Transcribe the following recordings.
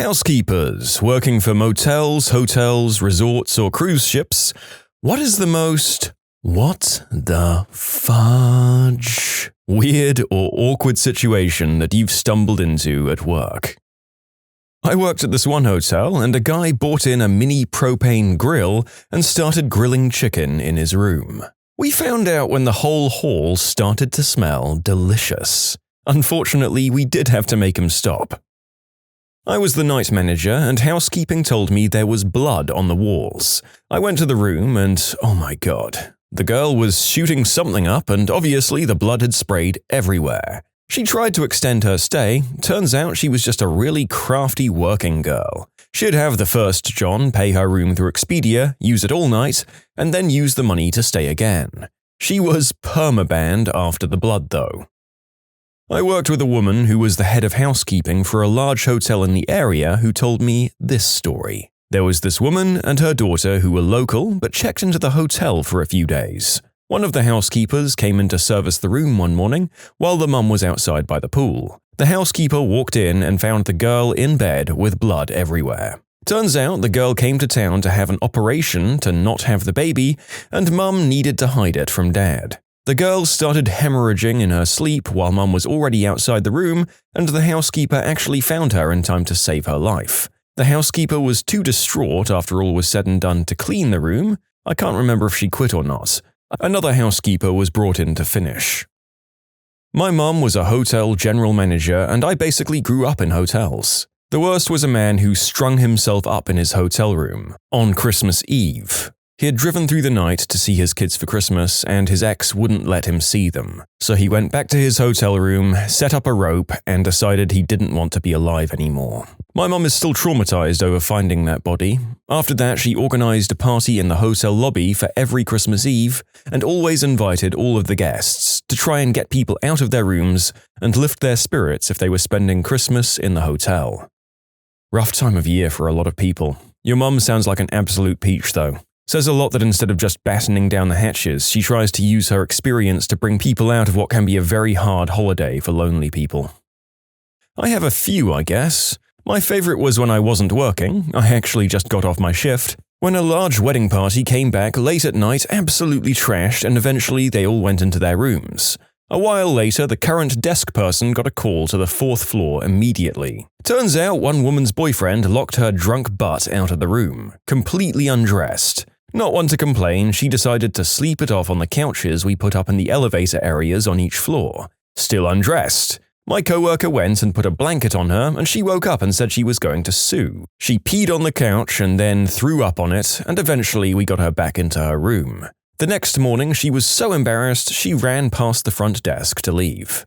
Housekeepers, working for motels, hotels, resorts, or cruise ships, what is the most what the fudge weird or awkward situation that you've stumbled into at work? I worked at this one hotel and a guy bought in a mini propane grill and started grilling chicken in his room. We found out when the whole hall started to smell delicious. Unfortunately, we did have to make him stop. I was the night manager and housekeeping told me there was blood on the walls. I went to the room and, oh my god, the girl was shooting something up and obviously the blood had sprayed everywhere. She tried to extend her stay. Turns out she was just a really crafty working girl. She'd have the first John pay her room through Expedia, use it all night, and then use the money to stay again. She was permabanned after the blood though. I worked with a woman who was the head of housekeeping for a large hotel in the area who told me this story. There was this woman and her daughter who were local but checked into the hotel for a few days. One of the housekeepers came in to service the room one morning while the mum was outside by the pool. The housekeeper walked in and found the girl in bed with blood everywhere. Turns out the girl came to town to have an operation to not have the baby, and mum needed to hide it from dad. The girl started hemorrhaging in her sleep while mum was already outside the room, and the housekeeper actually found her in time to save her life. The housekeeper was too distraught after all was said and done to clean the room. I can't remember if she quit or not. Another housekeeper was brought in to finish. My mum was a hotel general manager and I basically grew up in hotels. The worst was a man who strung himself up in his hotel room on Christmas Eve. He had driven through the night to see his kids for Christmas and his ex wouldn't let him see them. So he went back to his hotel room, set up a rope, and decided he didn't want to be alive anymore. My mum is still traumatized over finding that body. After that, she organized a party in the hotel lobby for every Christmas Eve and always invited all of the guests to try and get people out of their rooms and lift their spirits if they were spending Christmas in the hotel. Rough time of year for a lot of people. Your mum sounds like an absolute peach though. Says a lot that instead of just battening down the hatches, she tries to use her experience to bring people out of what can be a very hard holiday for lonely people. I have a few, I guess. My favorite was when I wasn't working. I actually just got off my shift. When a large wedding party came back late at night absolutely trashed and eventually they all went into their rooms. A while later, the current desk person got a call to the 4th floor immediately. Turns out one woman's boyfriend locked her drunk butt out of the room, completely undressed. Not one to complain, she decided to sleep it off on the couches we put up in the elevator areas on each floor. Still undressed. My coworker went and put a blanket on her and she woke up and said she was going to sue. She peed on the couch and then threw up on it and eventually we got her back into her room. The next morning she was so embarrassed she ran past the front desk to leave.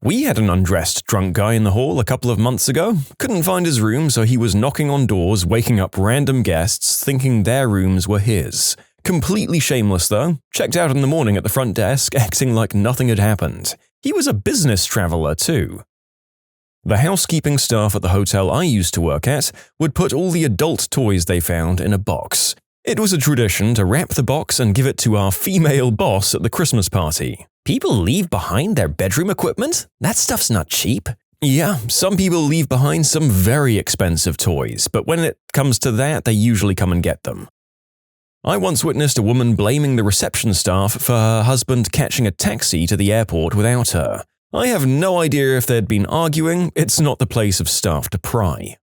We had an undressed drunk guy in the hall a couple of months ago. Couldn't find his room, so he was knocking on doors, waking up random guests, thinking their rooms were his. Completely shameless though. Checked out in the morning at the front desk, acting like nothing had happened. He was a business traveler too. The housekeeping staff at the hotel I used to work at would put all the adult toys they found in a box. It was a tradition to wrap the box and give it to our female boss at the Christmas party. People leave behind their bedroom equipment? That stuff's not cheap. Yeah, some people leave behind some very expensive toys, but when it comes to that, they usually come and get them. I once witnessed a woman blaming the reception staff for her husband catching a taxi to the airport without her. I have no idea if they'd been arguing. It's not the place of staff to pry.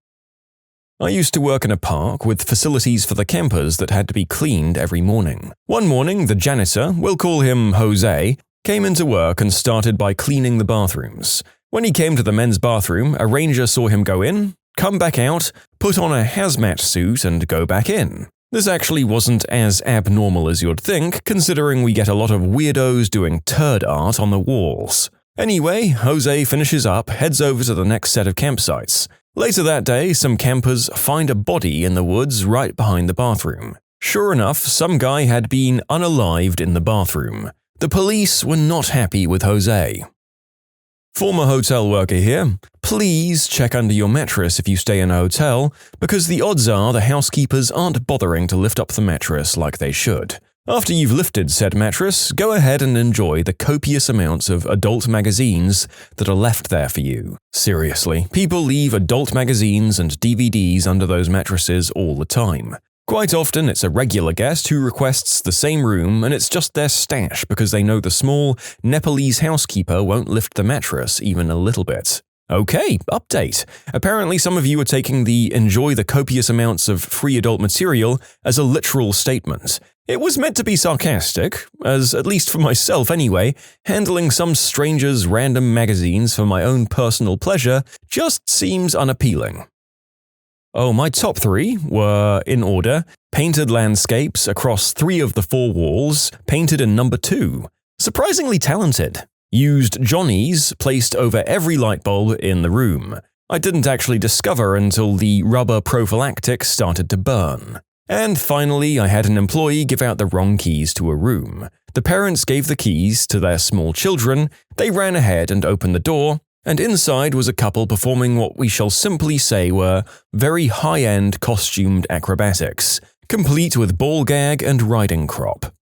I used to work in a park with facilities for the campers that had to be cleaned every morning. One morning, the janitor, we'll call him Jose, came into work and started by cleaning the bathrooms. When he came to the men's bathroom, a ranger saw him go in, come back out, put on a hazmat suit and go back in. This actually wasn't as abnormal as you'd think, considering we get a lot of weirdos doing turd art on the walls. Anyway, Jose finishes up, heads over to the next set of campsites. Later that day, some campers find a body in the woods right behind the bathroom. Sure enough, some guy had been unalived in the bathroom. The police were not happy with Jose. Former hotel worker here, please check under your mattress if you stay in a hotel, because the odds are the housekeepers aren't bothering to lift up the mattress like they should. After you've lifted said mattress, go ahead and enjoy the copious amounts of adult magazines that are left there for you. Seriously, people leave adult magazines and DVDs under those mattresses all the time. Quite often, it's a regular guest who requests the same room and it's just their stash because they know the small Nepalese housekeeper won't lift the mattress even a little bit. Okay, update. Apparently some of you are taking the enjoy the copious amounts of free adult material as a literal statement. It was meant to be sarcastic, as at least for myself anyway, handling some stranger's random magazines for my own personal pleasure just seems unappealing. Oh, my top 3 were, in order, painted landscapes across 3 of the 4 walls, painted in number 2. Surprisingly talented. Used Johnnies placed over every light bulb in the room. I didn't actually discover until the rubber prophylactic started to burn. And finally, I had an employee give out the wrong keys to a room. The parents gave the keys to their small children, they ran ahead and opened the door, and inside was a couple performing what we shall simply say were very high-end costumed acrobatics, complete with ball gag and riding crop.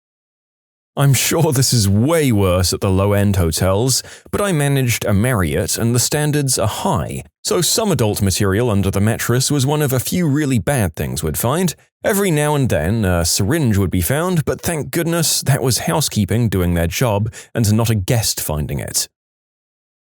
I'm sure this is way worse at the low-end hotels, but I managed a Marriott and the standards are high, so some adult material under the mattress was one of a few really bad things we'd find. Every now and then a syringe would be found, but thank goodness that was housekeeping doing their job and not a guest finding it.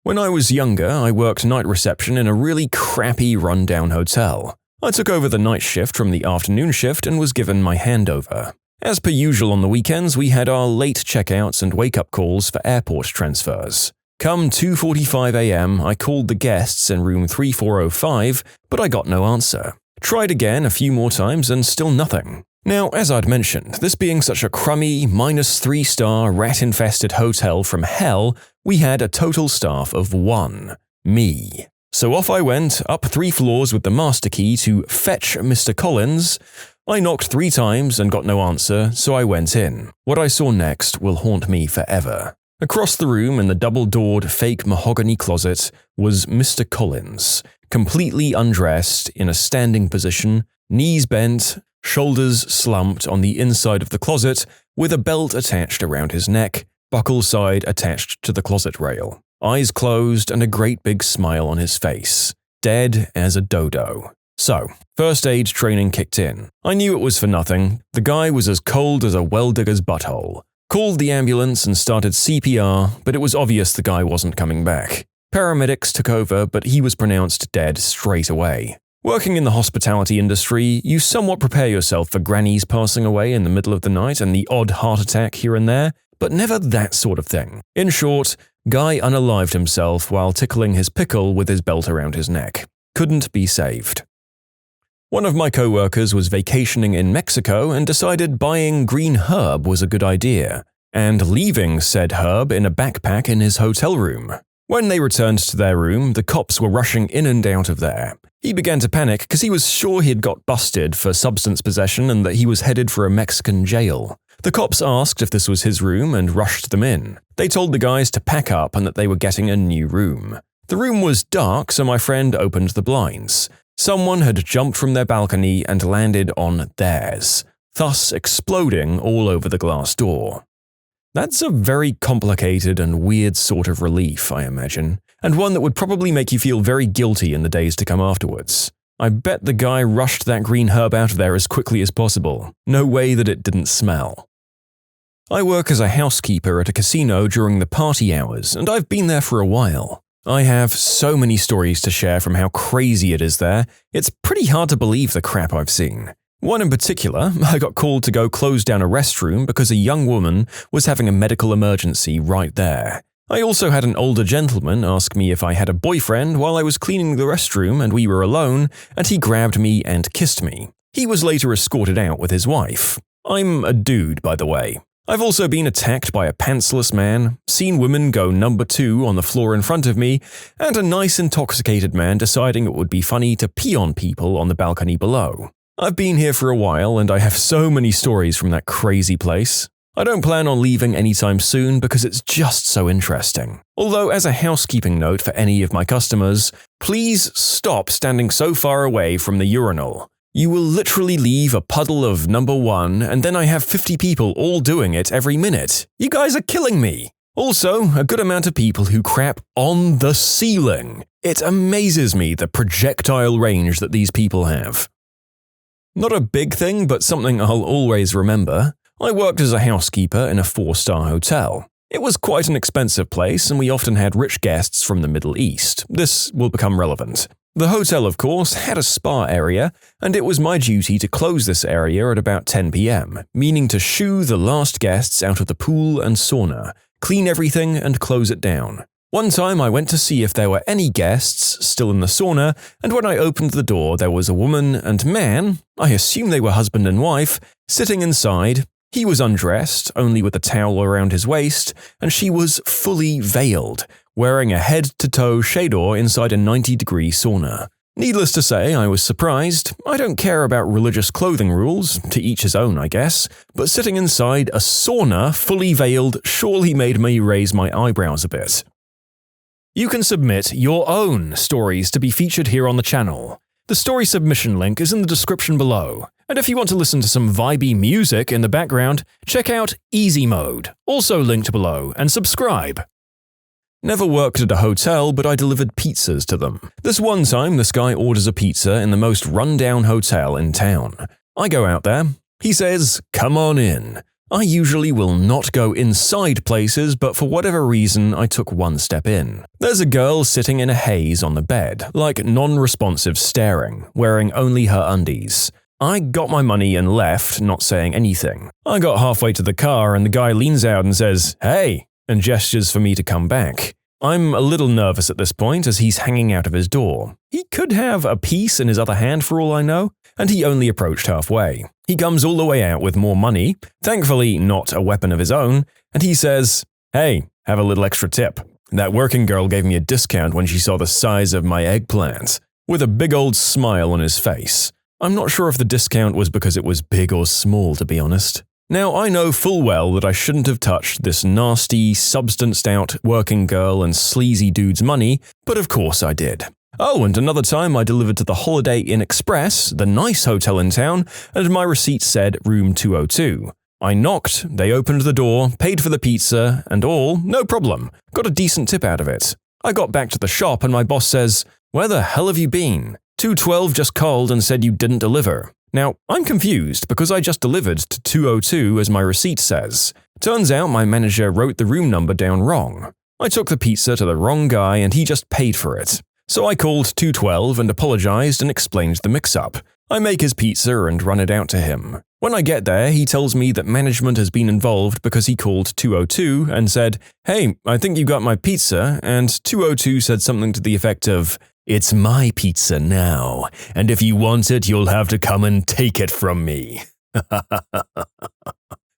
When I was younger, I worked night reception in a really crappy run-down hotel. I took over the night shift from the afternoon shift and was given my handover. As per usual on the weekends, we had our late checkouts and wake-up calls for airport transfers. Come 2:45 a.m., I called the guests in room 3405, but I got no answer. Tried again a few more times and still nothing. Now, as I'd mentioned, this being such a crummy, -3-star, rat-infested hotel from hell, we had a total staff of 1. Me. So off I went, up 3 floors with the master key to fetch Mr. Collins. I knocked 3 times and got no answer, so I went in. What I saw next will haunt me forever. Across the room in the double-doored fake mahogany closet was Mr. Collins, completely undressed in a standing position, knees bent, shoulders slumped on the inside of the closet, with a belt attached around his neck, buckle side attached to the closet rail, eyes closed and a great big smile on his face, dead as a dodo. So, first aid training kicked in. I knew it was for nothing. The guy was as cold as a well-digger's butthole. Called the ambulance and started CPR, but it was obvious the guy wasn't coming back. Paramedics took over, but he was pronounced dead straight away. Working in the hospitality industry, you somewhat prepare yourself for grannies passing away in the middle of the night and the odd heart attack here and there, but never that sort of thing. In short, guy unalived himself while tickling his pickle with his belt around his neck. Couldn't be saved. One of my co-workers was vacationing in Mexico and decided buying green herb was a good idea, and leaving said herb in a backpack in his hotel room. When they returned to their room, the cops were rushing in and out of there. He began to panic because he was sure he had got busted for substance possession and that he was headed for a Mexican jail. The cops asked if this was his room and rushed them in. They told the guys to pack up and that they were getting a new room. The room was dark, so my friend opened the blinds. Someone had jumped from their balcony and landed on theirs, thus exploding all over the glass door. That's a very complicated and weird sort of relief, I imagine, and one that would probably make you feel very guilty in the days to come afterwards. I bet the guy rushed that green herb out of there as quickly as possible. No way that it didn't smell. I work as a housekeeper at a casino during the party hours, and I've been there for a while. I have so many stories to share from how crazy it is there, it's pretty hard to believe the crap I've seen. One in particular, I got called to go close down a restroom because a young woman was having a medical emergency right there. I also had an older gentleman ask me if I had a boyfriend while I was cleaning the restroom and we were alone, and he grabbed me and kissed me. He was later escorted out with his wife. I'm a dude, by the way. I've also been attacked by a pantsless man, seen women go number 2 on the floor in front of me, and a nice intoxicated man deciding it would be funny to pee on people on the balcony below. I've been here for a while and I have so many stories from that crazy place. I don't plan on leaving anytime soon because it's just so interesting. Although as a housekeeping note for any of my customers, please stop standing so far away from the urinal. You will literally leave a puddle of number 1 and then I have 50 people all doing it every minute. You guys are killing me. Also, a good amount of people who crap on the ceiling. It amazes me the projectile range that these people have. Not a big thing, but something I'll always remember. I worked as a housekeeper in a 4-star hotel. It was quite an expensive place and we often had rich guests from the Middle East. This will become relevant. The hotel, of course, had a spa area, and it was my duty to close this area at about 10 p.m., meaning to shoo the last guests out of the pool and sauna, clean everything and close it down. One time I went to see if there were any guests still in the sauna, and when I opened the door there was a woman and man, I assume they were husband and wife, sitting inside. He was undressed, only with a towel around his waist, and she was fully veiled, wearing a head-to-toe chador inside a 90-degree sauna. Needless to say, I was surprised. I don't care about religious clothing rules, to each his own, I guess, but sitting inside a sauna fully veiled surely made me raise my eyebrows a bit. You can submit your own stories to be featured here on the channel. The story submission link is in the description below, and if you want to listen to some vibey music in the background, check out easymode, also linked below, and subscribe. Never worked at a hotel, but I delivered pizzas to them. This one time, this guy orders a pizza in the most run-down hotel in town. I go out there. He says, "Come on in." I usually will not go inside places, but for whatever reason, I took one step in. There's a girl sitting in a haze on the bed, like non-responsive staring, wearing only her undies. I got my money and left, not saying anything. I got halfway to the car and the guy leans out and says, "Hey," and gestures for me to come back. I'm a little nervous at this point as he's hanging out of his door. He could have a piece in his other hand for all I know, and he only approached halfway. He comes all the way out with more money, thankfully not a weapon of his own, and he says, "Hey, have a little extra tip. That working girl gave me a discount when she saw the size of my eggplant," with a big old smile on his face. I'm not sure if the discount was because it was big or small, to be honest. Now, I know full well that I shouldn't have touched this nasty, substanced-out working girl and sleazy dude's money, but of course I did. Oh, and another time I delivered to the Holiday Inn Express, the nice hotel in town, and my receipt said room 202. I knocked, they opened the door, paid for the pizza, and all, no problem, got a decent tip out of it. I got back to the shop and my boss says, "Where the hell have you been? 212 just called and said you didn't deliver." Now, I'm confused because I just delivered to 202 as my receipt says. Turns out my manager wrote the room number down wrong. I took the pizza to the wrong guy and he just paid for it. So I called 212 and apologized and explained the mix-up. I make his pizza and run it out to him. When I get there, he tells me that management has been involved because he called 202 and said, "Hey, I think you got my pizza," and 202 said something to the effect of, "It's my pizza now, and if you want it, you'll have to come and take it from me."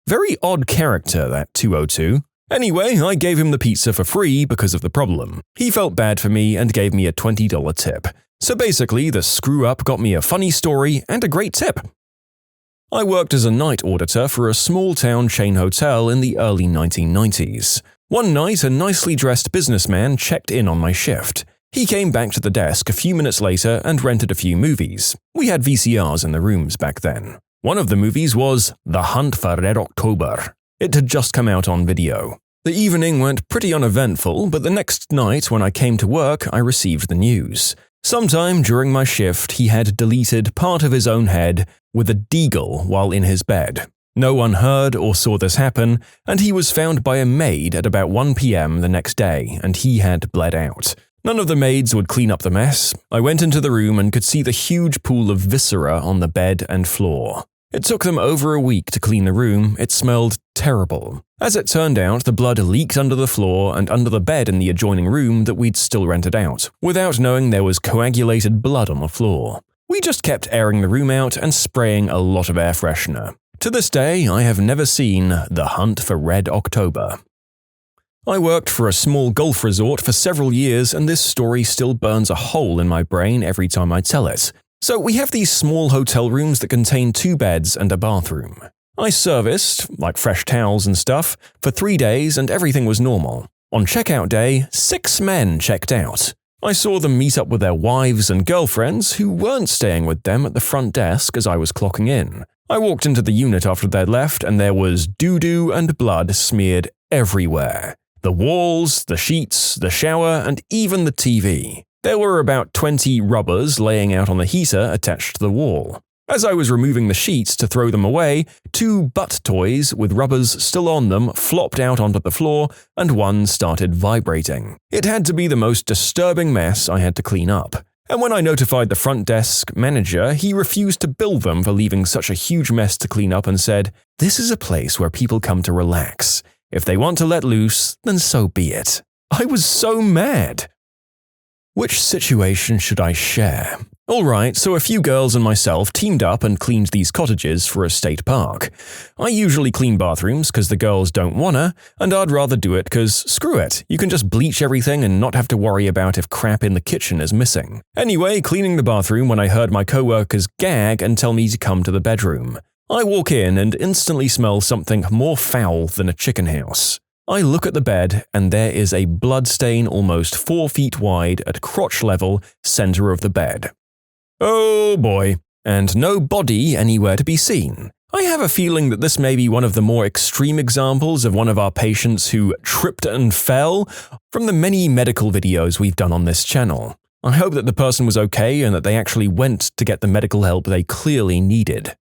Very odd character, that 202. Anyway, I gave him the pizza for free because of the problem. He felt bad for me and gave me a $20 tip. So basically, the screw-up got me a funny story and a great tip. I worked as a night auditor for a small-town chain hotel in the early 1990s. One night, a nicely dressed businessman checked in on my shift. He came back to the desk a few minutes later and rented a few movies. We had VCRs in the rooms back then. One of the movies was The Hunt for Red October. It had just come out on video. The evening went pretty uneventful, but the next night when I came to work, I received the news. Sometime during my shift, he had deleted part of his own head with a deagle while in his bed. No one heard or saw this happen, and he was found by a maid at about 1 p.m. the next day, and he had bled out. None of the maids would clean up the mess. I went into the room and could see the huge pool of viscera on the bed and floor. It took them over a week to clean the room. It smelled terrible. As it turned out, the blood leaked under the floor and under the bed in the adjoining room that we'd still rented out, without knowing there was coagulated blood on the floor. We just kept airing the room out and spraying a lot of air freshener. To this day, I have never seen The Hunt for Red October. I worked for a small golf resort for several years, and this story still burns a hole in my brain every time I tell it. So we have these small hotel rooms that contain 2 beds and a bathroom. I serviced, like fresh towels and stuff, for 3 days and everything was normal. On checkout day, 6 men checked out. I saw them meet up with their wives and girlfriends who weren't staying with them at the front desk as I was clocking in. I walked into the unit after they'd left and there was doo-doo and blood smeared everywhere. The walls, the sheets, the shower, and even the TV. There were about 20 rubbers laying out on the heater attached to the wall. As I was removing the sheets to throw them away, 2 butt toys with rubbers still on them flopped out onto the floor and one started vibrating. It had to be the most disturbing mess I had to clean up. And when I notified the front desk manager, he refused to bill them for leaving such a huge mess to clean up and said, "This is a place where people come to relax. If they want to let loose, then so be it." I was so mad. Which situation should I share? Alright, so a few girls and myself teamed up and cleaned these cottages for a state park. I usually clean bathrooms because the girls don't wanna, and I'd rather do it because screw it, you can just bleach everything and not have to worry about if crap in the kitchen is missing. Anyway, cleaning the bathroom when I heard my coworkers gag and tell me to come to the bedroom. I walk in and instantly smell something more foul than a chicken house. I look at the bed and there is a blood stain almost 4 feet wide at crotch level, center of the bed. Oh boy, and no body anywhere to be seen. I have a feeling that this may be one of the more extreme examples of one of our patients who tripped and fell from the many medical videos we've done on this channel. I hope that the person was okay and that they actually went to get the medical help they clearly needed.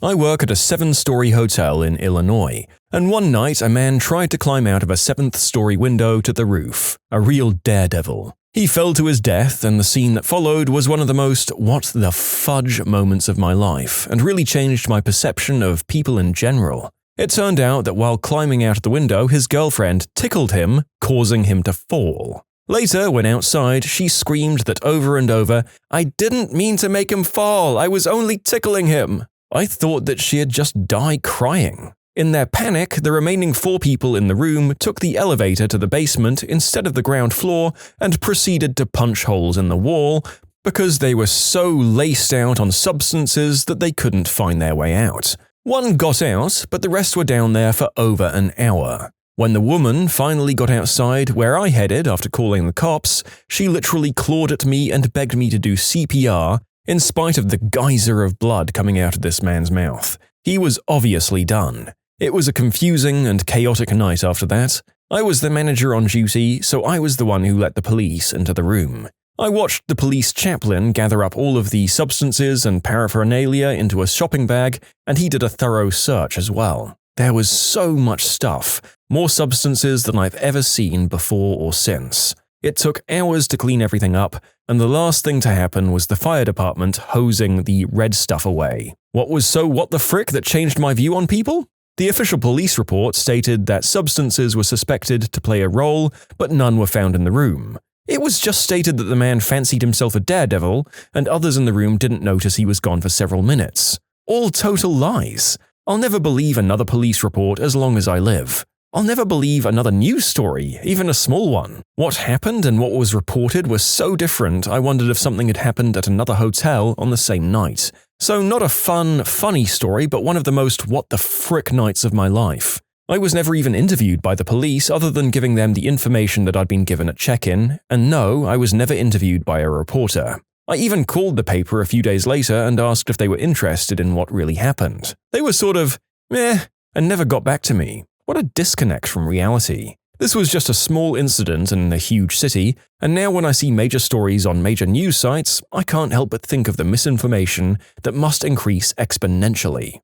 I work at a 7-story hotel in Illinois, and one night a man tried to climb out of a 7th-story window to the roof, a real daredevil. He fell to his death, and the scene that followed was one of the most what the fudge moments of my life, and really changed my perception of people in general. It turned out that while climbing out of the window, his girlfriend tickled him, causing him to fall. Later, when outside, she screamed that over and over, "I didn't mean to make him fall, I was only tickling him." I thought that she had just died crying. In their panic, the remaining 4 people in the room took the elevator to the basement instead of the ground floor and proceeded to punch holes in the wall because they were so laced out on substances that they couldn't find their way out. One got out, but the rest were down there for over an hour. When the woman finally got outside where I headed after calling the cops, she literally clawed at me and begged me to do CPR in spite of the geyser of blood coming out of this man's mouth. He was obviously done. It was a confusing and chaotic night after that. I was the manager on duty, so I was the one who let the police into the room. I watched the police chaplain gather up all of the substances and paraphernalia into a shopping bag, and he did a thorough search as well. There was so much stuff, more substances than I've ever seen before or since. It took hours to clean everything up, and the last thing to happen was the fire department hosing the red stuff away. What was so what the frick that changed my view on people? The official police report stated that substances were suspected to play a role, but none were found in the room. It was just stated that the man fancied himself a daredevil, and others in the room didn't notice he was gone for several minutes. All total lies. I'll never believe another police report as long as I live. I'll never believe another news story, even a small one. What happened and what was reported was so different I wondered if something had happened at another hotel on the same night. So not a funny story, but one of the most what the frick nights of my life. I was never even interviewed by the police other than giving them the information that I'd been given at check-in, and no, I was never interviewed by a reporter. I even called the paper a few days later and asked if they were interested in what really happened. They were sort of, meh, and never got back to me. What a disconnect from reality. This was just a small incident in a huge city, and now when I see major stories on major news sites, I can't help but think of the misinformation that must increase exponentially.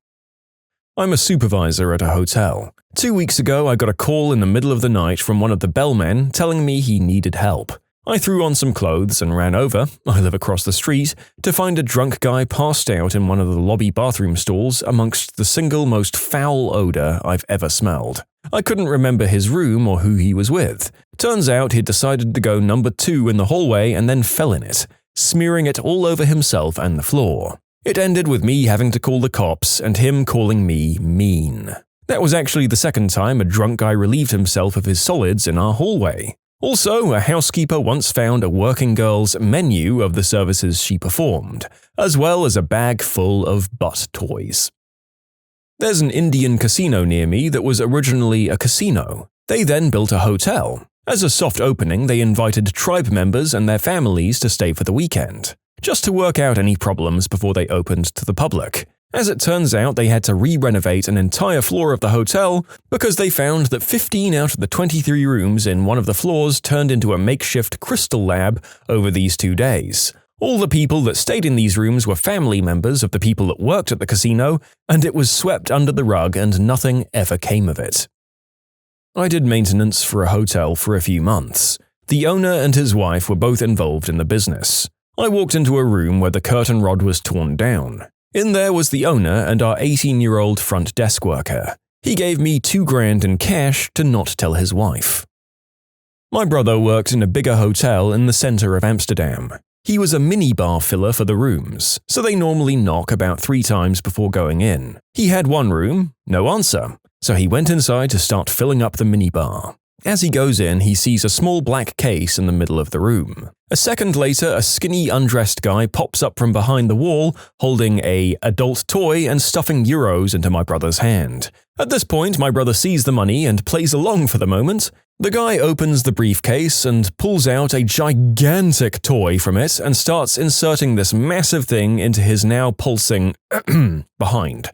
I'm a supervisor at a hotel. 2 weeks ago, I got a call in the middle of the night from one of the bellmen telling me he needed help. I threw on some clothes and ran over, I live across the street, to find a drunk guy passed out in one of the lobby bathroom stalls amongst the single most foul odor I've ever smelled. I couldn't remember his room or who he was with. Turns out he'd decided to go number 2 in the hallway and then fell in it, smearing it all over himself and the floor. It ended with me having to call the cops and him calling me mean. That was actually the second time a drunk guy relieved himself of his solids in our hallway. Also, a housekeeper once found a working girl's menu of the services she performed, as well as a bag full of butt toys. There's an Indian casino near me that was originally a casino. They then built a hotel. As a soft opening, they invited tribe members and their families to stay for the weekend, just to work out any problems before they opened to the public. As it turns out, they had to re-renovate an entire floor of the hotel because they found that 15 out of the 23 rooms in one of the floors turned into a makeshift crystal lab over these 2 days. All the people that stayed in these rooms were family members of the people that worked at the casino, and it was swept under the rug and nothing ever came of it. I did maintenance for a hotel for a few months. The owner and his wife were both involved in the business. I walked into a room where the curtain rod was torn down. In there was the owner and our 18-year-old front desk worker. He gave me $2,000 in cash to not tell his wife. My brother worked in a bigger hotel in the center of Amsterdam. He was a minibar filler for the rooms, so they normally knock about 3 times before going in. He had one room, no answer, so he went inside to start filling up the minibar. As he goes in, he sees a small black case in the middle of the room. A second later, a skinny, undressed guy pops up from behind the wall, holding an adult toy and stuffing euros into my brother's hand. At this point, my brother sees the money and plays along for the moment. The guy opens the briefcase and pulls out a gigantic toy from it and starts inserting this massive thing into his now pulsing behind.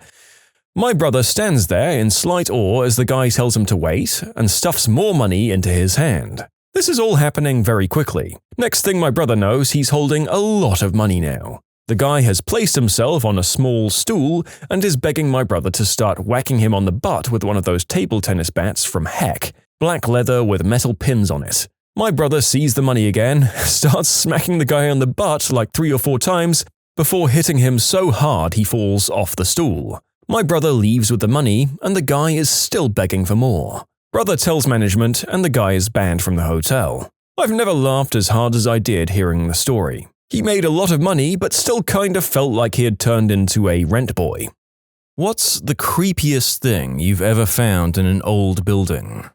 My brother stands there in slight awe as the guy tells him to wait and stuffs more money into his hand. This is all happening very quickly. Next thing my brother knows, he's holding a lot of money now. The guy has placed himself on a small stool and is begging my brother to start whacking him on the butt with one of those table tennis bats from Heck, black leather with metal pins on it. My brother sees the money again, starts smacking the guy on the butt like 3 or 4 times before hitting him so hard he falls off the stool. My brother leaves with the money, and the guy is still begging for more. Brother tells management, and the guy is banned from the hotel. I've never laughed as hard as I did hearing the story. He made a lot of money, but still kind of felt like he had turned into a rent boy. What's the creepiest thing you've ever found in an old building?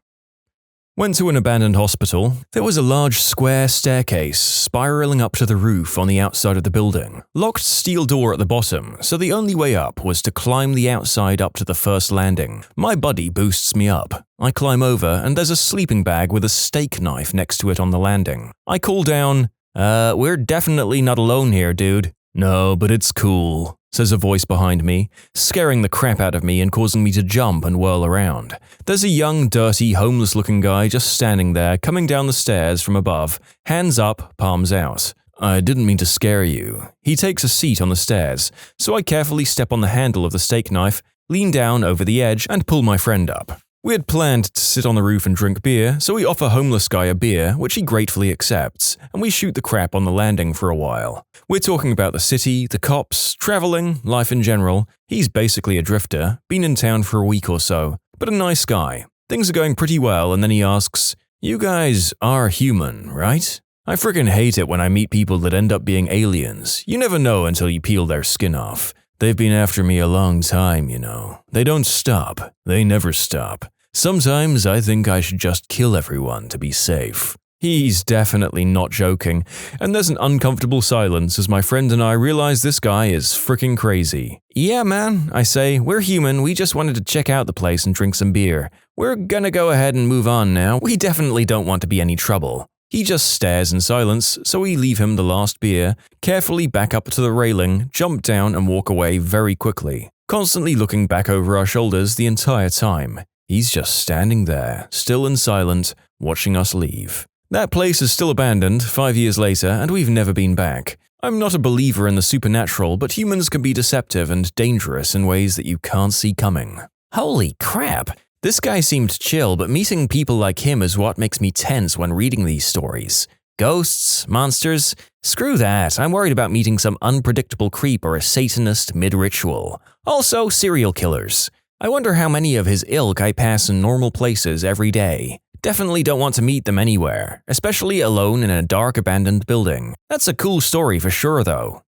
Went to an abandoned hospital. There was a large square staircase spiraling up to the roof on the outside of the building. Locked steel door at the bottom, so the only way up was to climb the outside up to the first landing. My buddy boosts me up. I climb over and there's a sleeping bag with a steak knife next to it on the landing. I call down, we're definitely not alone here, dude." "No, but it's cool," says a voice behind me, scaring the crap out of me and causing me to jump and whirl around. There's a young, dirty, homeless-looking guy just standing there, coming down the stairs from above, hands up, palms out. "I didn't mean to scare you." He takes a seat on the stairs, so I carefully step on the handle of the steak knife, lean down over the edge, and pull my friend up. We had planned to sit on the roof and drink beer, so we offer homeless guy a beer, which he gratefully accepts, and we shoot the crap on the landing for a while. We're talking about the city, the cops, traveling, life in general. He's basically a drifter, been in town for a week or so, but a nice guy. Things are going pretty well, and then he asks, "You guys are human, right? I frickin' hate it when I meet people that end up being aliens. You never know until you peel their skin off. They've been after me a long time, you know. They don't stop. They never stop. Sometimes I think I should just kill everyone to be safe." He's definitely not joking, and there's an uncomfortable silence as my friend and I realize this guy is freaking crazy. "Yeah, man," I say, "we're human. We just wanted to check out the place and drink some beer. We're gonna go ahead and move on now. We definitely don't want to be any trouble." He just stares in silence, so we leave him the last beer, carefully back up to the railing, jump down and walk away very quickly, constantly looking back over our shoulders the entire time. He's just standing there, still and silent, watching us leave. That place is still abandoned 5 years later, and we've never been back. I'm not a believer in the supernatural, but humans can be deceptive and dangerous in ways that you can't see coming. Holy crap! This guy seemed chill, but meeting people like him is what makes me tense when reading these stories. Ghosts? Monsters? Screw that, I'm worried about meeting some unpredictable creep or a Satanist mid-ritual. Also, serial killers. I wonder how many of his ilk I pass in normal places every day. Definitely don't want to meet them anywhere, especially alone in a dark abandoned building. That's a cool story for sure though.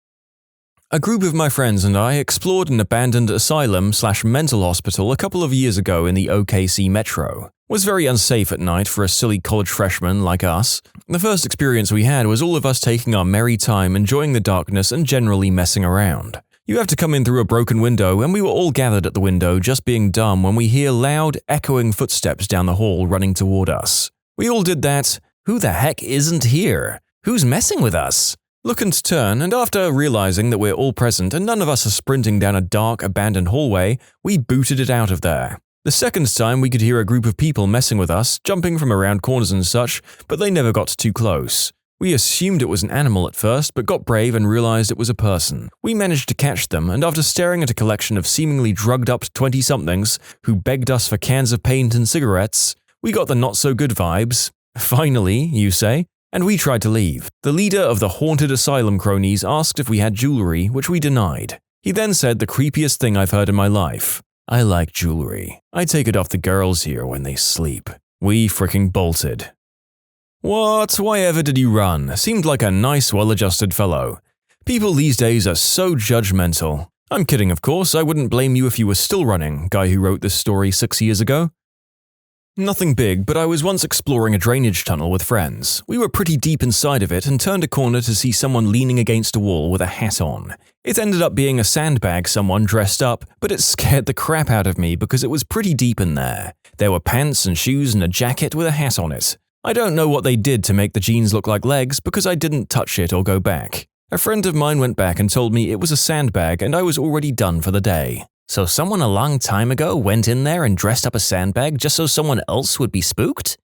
A group of my friends and I explored an abandoned asylum/mental hospital a couple of years ago in the OKC metro. It was very unsafe at night for a silly college freshman like us. The first experience we had was all of us taking our merry time, enjoying the darkness and generally messing around. You have to come in through a broken window, and we were all gathered at the window just being dumb when we hear loud, echoing footsteps down the hall running toward us. We all did that "who the heck isn't here? Who's messing with us?" look and turn, and after realizing that we're all present and none of us are sprinting down a dark, abandoned hallway, we booted it out of there. The second time we could hear a group of people messing with us, jumping from around corners and such, but they never got too close. We assumed it was an animal at first, but got brave and realized it was a person. We managed to catch them, and after staring at a collection of seemingly drugged-up 20-somethings who begged us for cans of paint and cigarettes, we got the not-so-good vibes. Finally, you say? And we tried to leave. The leader of the haunted asylum cronies asked if we had jewelry, which we denied. He then said the creepiest thing I've heard in my life. "I like jewelry. I take it off the girls here when they sleep." We fricking bolted. What? Why ever did you run? Seemed like a nice, well-adjusted fellow. People these days are so judgmental. I'm kidding, of course. I wouldn't blame you if you were still running, guy who wrote this story 6 years ago. Nothing big, but I was once exploring a drainage tunnel with friends. We were pretty deep inside of it and turned a corner to see someone leaning against a wall with a hat on. It ended up being a sandbag someone dressed up, but it scared the crap out of me because it was pretty deep in there. There were pants and shoes and a jacket with a hat on it. I don't know what they did to make the jeans look like legs because I didn't touch it or go back. A friend of mine went back and told me it was a sandbag and I was already done for the day. So someone a long time ago went in there and dressed up a sandbag just so someone else would be spooked?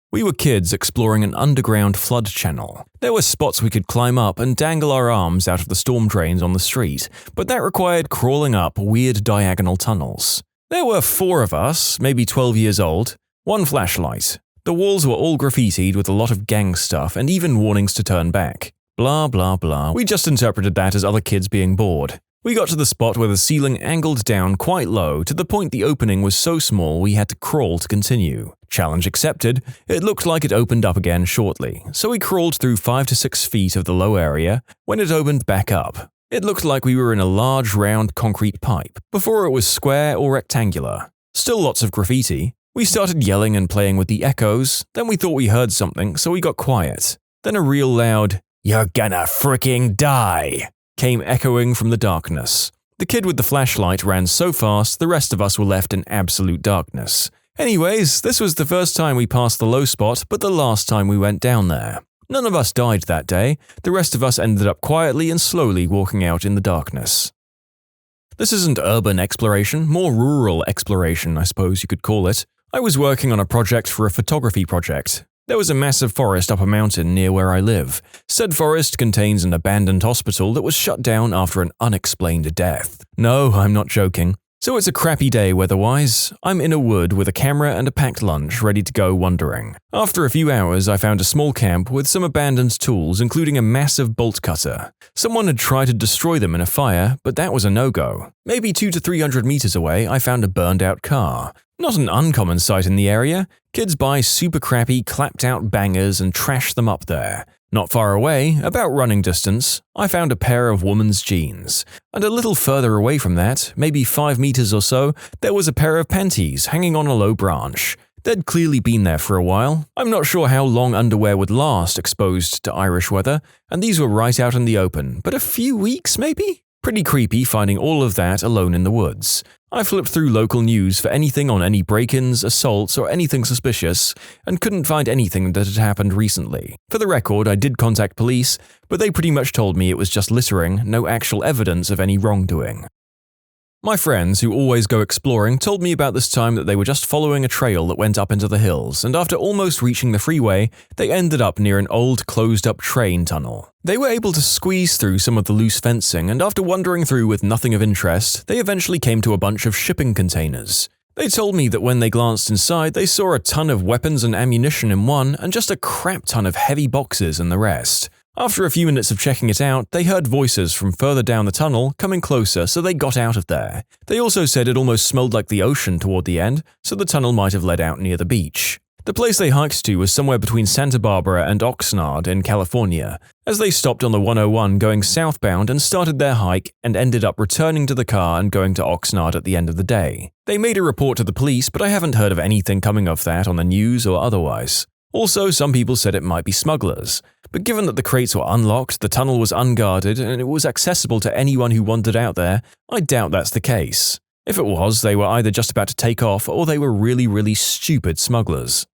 We were kids exploring an underground flood channel. There were spots we could climb up and dangle our arms out of the storm drains on the street, but that required crawling up weird diagonal tunnels. There were 4 of us, maybe 12 years old, 1 flashlight. The walls were all graffitied with a lot of gang stuff and even warnings to turn back. Blah blah blah. We just interpreted that as other kids being bored. We got to the spot where the ceiling angled down quite low to the point the opening was so small we had to crawl to continue. Challenge accepted. It looked like it opened up again shortly, so we crawled through 5 to 6 feet of the low area when it opened back up. It looked like we were in a large round concrete pipe, before it was square or rectangular. Still lots of graffiti. We started yelling and playing with the echoes, then we thought we heard something, so we got quiet. Then a real loud, "You're gonna fricking die!" came echoing from the darkness. The kid with the flashlight ran so fast, the rest of us were left in absolute darkness. Anyways, this was the first time we passed the low spot, but the last time we went down there. None of us died that day. The rest of us ended up quietly and slowly walking out in the darkness. This isn't urban exploration, more rural exploration, I suppose you could call it. I was working on a project for a photography project. There was a massive forest up a mountain near where I live. Said forest contains an abandoned hospital that was shut down after an unexplained death. No, I'm not joking. So it's a crappy day weather-wise. I'm in a wood with a camera and a packed lunch ready to go wandering. After a few hours, I found a small camp with some abandoned tools, including a massive bolt cutter. Someone had tried to destroy them in a fire, but that was a no-go. Maybe 200 to 300 meters away, I found a burned-out car. Not an uncommon sight in the area. Kids buy super crappy, clapped-out bangers and trash them up there. Not far away, about running distance, I found a pair of woman's jeans. And a little further away from that, maybe 5 meters or so, there was a pair of panties hanging on a low branch. They'd clearly been there for a while. I'm not sure how long underwear would last exposed to Irish weather, and these were right out in the open, but a few weeks maybe? Pretty creepy finding all of that alone in the woods. I flipped through local news for anything on any break-ins, assaults, or anything suspicious, and couldn't find anything that had happened recently. For the record, I did contact police, but they pretty much told me it was just littering, no actual evidence of any wrongdoing. My friends, who always go exploring, told me about this time that they were just following a trail that went up into the hills, and after almost reaching the freeway, they ended up near an old closed-up train tunnel. They were able to squeeze through some of the loose fencing, and after wandering through with nothing of interest, they eventually came to a bunch of shipping containers. They told me that when they glanced inside, they saw a ton of weapons and ammunition in one, and just a crap ton of heavy boxes in the rest. After a few minutes of checking it out, they heard voices from further down the tunnel coming closer, so they got out of there. They also said it almost smelled like the ocean toward the end, so the tunnel might have led out near the beach. The place they hiked to was somewhere between Santa Barbara and Oxnard in California, as they stopped on the 101 going southbound and started their hike and ended up returning to the car and going to Oxnard at the end of the day. They made a report to the police, but I haven't heard of anything coming of that on the news or otherwise. Also, some people said it might be smugglers, but given that the crates were unlocked, the tunnel was unguarded, and it was accessible to anyone who wandered out there, I doubt that's the case. If it was, they were either just about to take off or they were really stupid smugglers.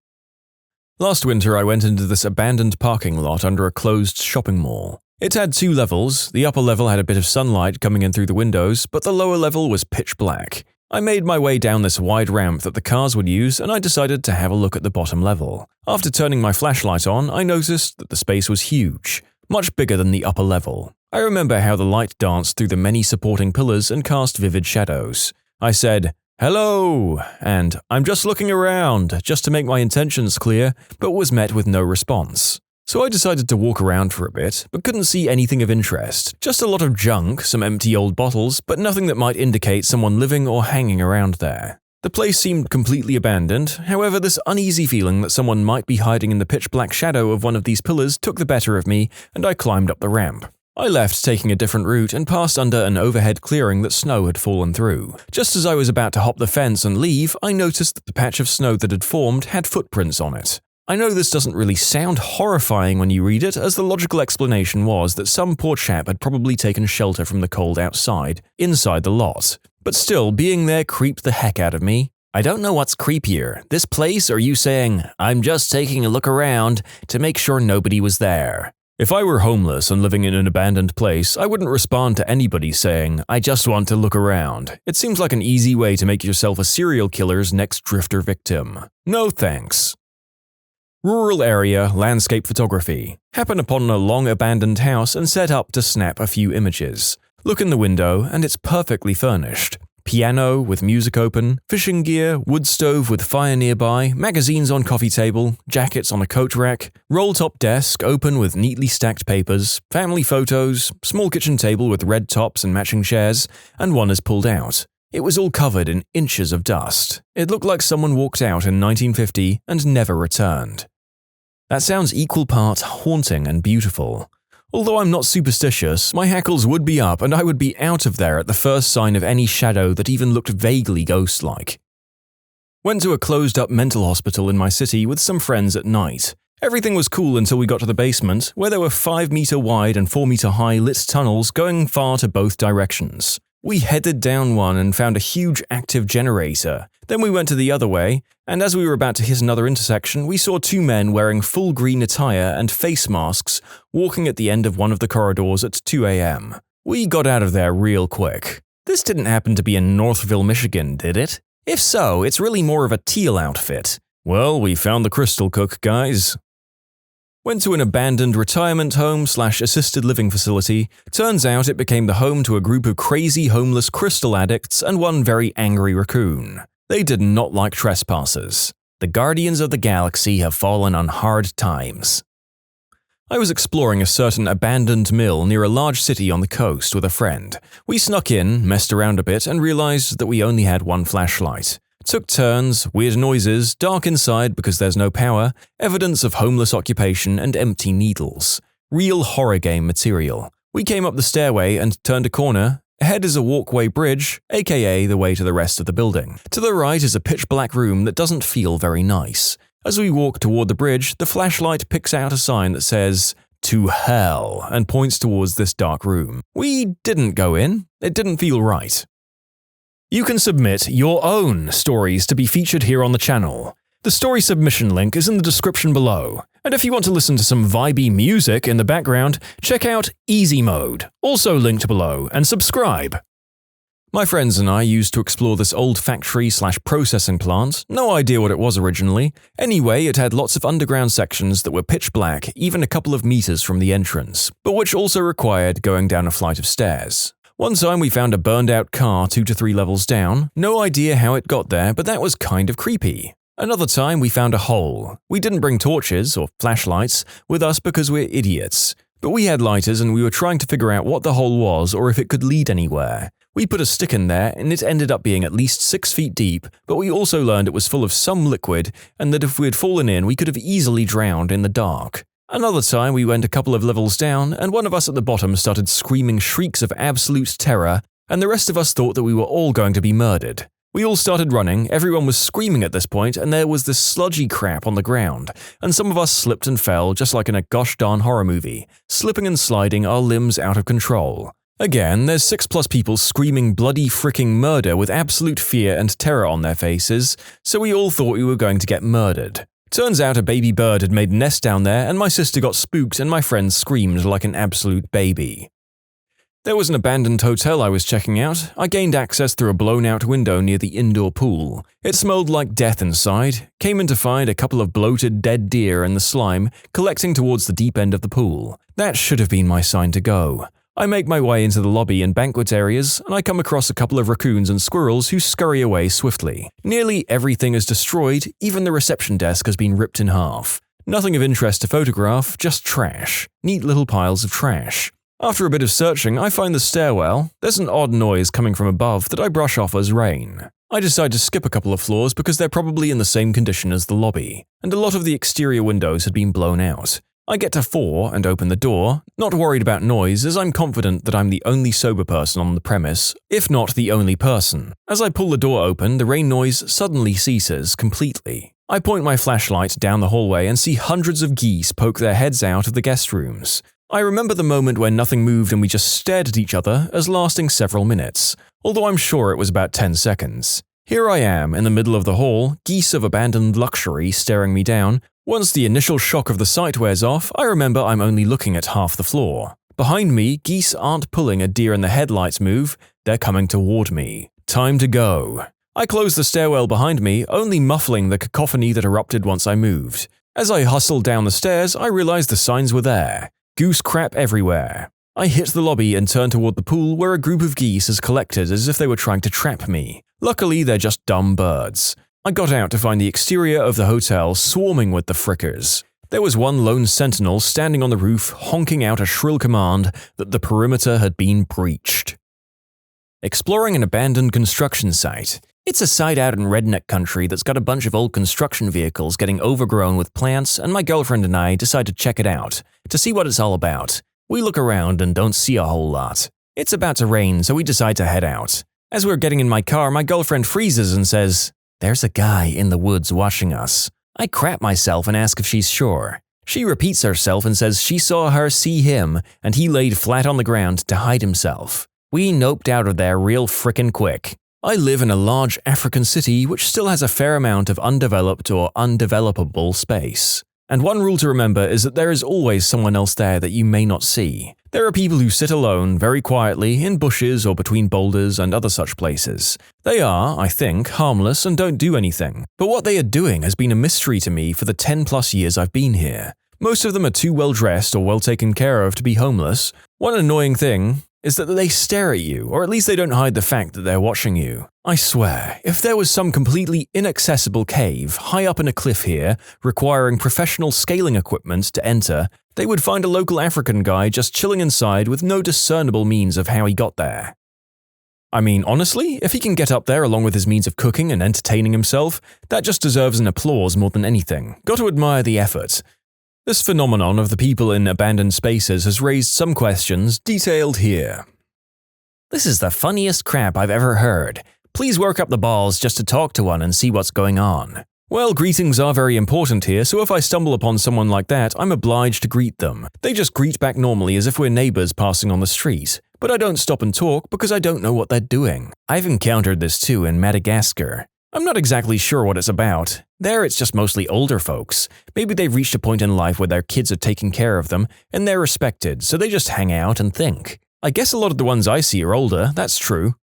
Last winter, I went into this abandoned parking lot under a closed shopping mall. It had 2 levels. The upper level had a bit of sunlight coming in through the windows, but the lower level was pitch black. I made my way down this wide ramp that the cars would use, and I decided to have a look at the bottom level. After turning my flashlight on, I noticed that the space was huge, much bigger than the upper level. I remember how the light danced through the many supporting pillars and cast vivid shadows. I said, "Hello," and "I'm just looking around," just to make my intentions clear, but was met with no response. So I decided to walk around for a bit, but couldn't see anything of interest. Just a lot of junk, some empty old bottles, but nothing that might indicate someone living or hanging around there. The place seemed completely abandoned. However, this uneasy feeling that someone might be hiding in the pitch-black shadow of one of these pillars took the better of me, and I climbed up the ramp. I left, taking a different route, and passed under an overhead clearing that snow had fallen through. Just as I was about to hop the fence and leave, I noticed that the patch of snow that had formed had footprints on it. I know this doesn't really sound horrifying when you read it, as the logical explanation was that some poor chap had probably taken shelter from the cold outside, inside the lot. But still, being there creeped the heck out of me. I don't know what's creepier, this place or you saying, "I'm just taking a look around," to make sure nobody was there. If I were homeless and living in an abandoned place, I wouldn't respond to anybody saying, "I just want to look around." It seems like an easy way to make yourself a serial killer's next drifter victim. No thanks. Rural area landscape photography. Happen upon a long abandoned house and set up to snap a few images. Look in the window and it's perfectly furnished. Piano with music open, fishing gear, wood stove with fire nearby, magazines on coffee table, jackets on a coat rack, roll-top desk open with neatly stacked papers, family photos, small kitchen table with red tops and matching chairs, and one is pulled out. It was all covered in inches of dust. It looked like someone walked out in 1950 and never returned. That sounds equal parts haunting and beautiful. Although I'm not superstitious, my hackles would be up and I would be out of there at the first sign of any shadow that even looked vaguely ghost-like. Went to a closed-up mental hospital in my city with some friends at night. Everything was cool until we got to the basement, where there were 5-meter wide and 4-meter high lit tunnels going far to both directions. We headed down one and found a huge active generator. Then we went to the other way, and as we were about to hit another intersection, we saw 2 men wearing full green attire and face masks walking at the end of one of the corridors at 2 a.m. We got out of there real quick. This didn't happen to be in Northville, Michigan, did it? If so, it's really more of a teal outfit. Well, we found the crystal cook, guys. Went to an abandoned retirement home/assisted living facility. Turns out it became the home to a group of crazy homeless crystal addicts and one very angry raccoon. They did not like trespassers. The guardians of the galaxy have fallen on hard times. I was exploring a certain abandoned mill near a large city on the coast with a friend. We snuck in, messed around a bit, and realized that we only had one flashlight. Took turns, weird noises, dark inside because there's no power, evidence of homeless occupation, and empty needles. Real horror game material. We came up the stairway and turned a corner. Ahead is a walkway bridge, aka the way to the rest of the building. To the right is a pitch-black room that doesn't feel very nice. As we walk toward the bridge, the flashlight picks out a sign that says, "To hell," and points towards this dark room. We didn't go in. It didn't feel right. You can submit your own stories to be featured here on the channel. The story submission link is in the description below. And if you want to listen to some vibey music in the background, check out easymode, also linked below, and subscribe. My friends and I used to explore this old factory/processing plant, no idea what it was originally. Anyway, it had lots of underground sections that were pitch black, even a couple of meters from the entrance, but which also required going down a flight of stairs. One time we found a burned out car 2 to 3 levels down. No idea how it got there, but that was kind of creepy. Another time we found a hole. We didn't bring torches or flashlights with us because we're idiots. But we had lighters and we were trying to figure out what the hole was or if it could lead anywhere. We put a stick in there and it ended up being at least 6 feet deep, but we also learned it was full of some liquid and that if we had fallen in we could have easily drowned in the dark. Another time we went a couple of levels down and one of us at the bottom started screaming shrieks of absolute terror and the rest of us thought that we were all going to be murdered. We all started running, everyone was screaming at this point and there was this sludgy crap on the ground and some of us slipped and fell just like in a gosh darn horror movie, slipping and sliding our limbs out of control. Again, there's 6+ people screaming bloody fricking murder with absolute fear and terror on their faces, so we all thought we were going to get murdered. Turns out a baby bird had made a nest down there and my sister got spooked and my friend screamed like an absolute baby. There was an abandoned hotel I was checking out. I gained access through a blown-out window near the indoor pool. It smelled like death inside. Came in to find a couple of bloated dead deer in the slime collecting towards the deep end of the pool. That should have been my sign to go. I make my way into the lobby and banquet areas, and I come across a couple of raccoons and squirrels who scurry away swiftly. Nearly everything is destroyed, even the reception desk has been ripped in half. Nothing of interest to photograph, just trash. Neat little piles of trash. After a bit of searching, I find the stairwell. There's an odd noise coming from above that I brush off as rain. I decide to skip a couple of floors because they're probably in the same condition as the lobby, and a lot of the exterior windows had been blown out. I get to 4 and open the door, not worried about noise as I'm confident that I'm the only sober person on the premise, if not the only person. As I pull the door open, the rain noise suddenly ceases completely. I point my flashlight down the hallway and see hundreds of geese poke their heads out of the guest rooms. I remember the moment when nothing moved and we just stared at each other as lasting several minutes, although I'm sure it was about 10 seconds. Here I am in the middle of the hall, geese of abandoned luxury staring me down. Once the initial shock of the sight wears off, I remember I'm only looking at half the floor. Behind me, geese aren't pulling a deer in the headlights move, they're coming toward me. Time to go. I close the stairwell behind me, only muffling the cacophony that erupted once I moved. As I hustled down the stairs, I realized the signs were there. Goose crap everywhere. I hit the lobby and turn toward the pool where a group of geese has collected as if they were trying to trap me. Luckily, they're just dumb birds. I got out to find the exterior of the hotel swarming with the frickers. There was one lone sentinel standing on the roof honking out a shrill command that the perimeter had been breached. Exploring an abandoned construction site. It's a site out in redneck country that's got a bunch of old construction vehicles getting overgrown with plants, and my girlfriend and I decide to check it out, to see what it's all about. We look around and don't see a whole lot. It's about to rain, so we decide to head out. As we're getting in my car, my girlfriend freezes and says, "There's a guy in the woods watching us." I crap myself and ask if she's sure. She repeats herself and says she saw her see him, and he laid flat on the ground to hide himself. We noped out of there real frickin' quick. I live in a large African city which still has a fair amount of undeveloped or undevelopable space. And one rule to remember is that there is always someone else there that you may not see. There are people who sit alone, very quietly, in bushes or between boulders and other such places. They are, I think, harmless and don't do anything. But what they are doing has been a mystery to me for the 10+ years I've been here. Most of them are too well dressed or well taken care of to be homeless. One annoying thing is that they stare at you, or at least they don't hide the fact that they're watching you. I swear, if there was some completely inaccessible cave high up in a cliff here, requiring professional scaling equipment to enter, they would find a local African guy just chilling inside with no discernible means of how he got there. I mean, honestly, if he can get up there along with his means of cooking and entertaining himself, that just deserves an applause more than anything. Got to admire the effort. This phenomenon of the people in abandoned spaces has raised some questions, detailed here. This is the funniest crap I've ever heard. Please work up the balls just to talk to one and see what's going on. Well, greetings are very important here, so if I stumble upon someone like that, I'm obliged to greet them. They just greet back normally as if we're neighbors passing on the street. But I don't stop and talk because I don't know what they're doing. I've encountered this too in Madagascar. I'm not exactly sure what it's about. There it's just mostly older folks. Maybe they've reached a point in life where their kids are taking care of them and they're respected, so they just hang out and think. I guess a lot of the ones I see are older, that's true.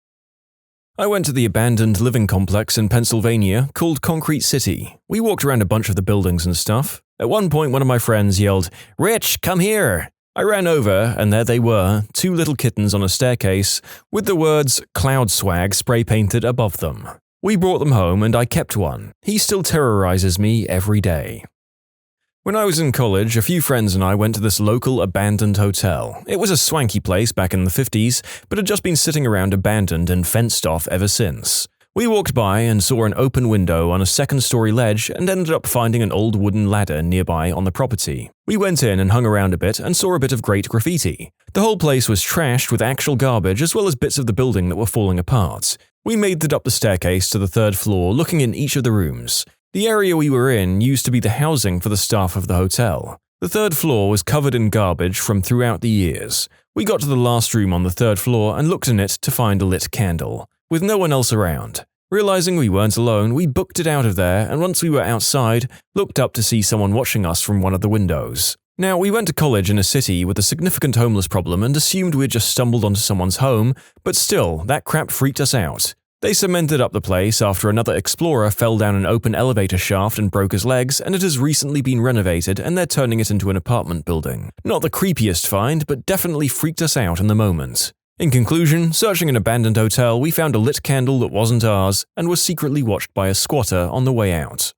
I went to the abandoned living complex in Pennsylvania called Concrete City. We walked around a bunch of the buildings and stuff. At one point, one of my friends yelled, "Rich, come here!" I ran over, and there they were, 2 little kittens on a staircase with the words "Cloud Swag" spray-painted above them. We brought them home and I kept one. He still terrorizes me every day. When I was in college, a few friends and I went to this local abandoned hotel. It was a swanky place back in the 50s, but had just been sitting around abandoned and fenced off ever since. We walked by and saw an open window on a 2nd-story ledge and ended up finding an old wooden ladder nearby on the property. We went in and hung around a bit and saw a bit of great graffiti. The whole place was trashed with actual garbage as well as bits of the building that were falling apart. We made it up the staircase to the 3rd floor, looking in each of the rooms. The area we were in used to be the housing for the staff of the hotel. The 3rd floor was covered in garbage from throughout the years. We got to the last room on the 3rd floor and looked in it to find a lit candle. With no one else around. Realizing we weren't alone, we booked it out of there, and once we were outside, looked up to see someone watching us from one of the windows. Now, we went to college in a city with a significant homeless problem and assumed we had just stumbled onto someone's home, but still, that crap freaked us out. They cemented up the place after another explorer fell down an open elevator shaft and broke his legs, and it has recently been renovated and they're turning it into an apartment building. Not the creepiest find, but definitely freaked us out in the moment. In conclusion, searching an abandoned hotel, we found a lit candle that wasn't ours and was secretly watched by a squatter on the way out.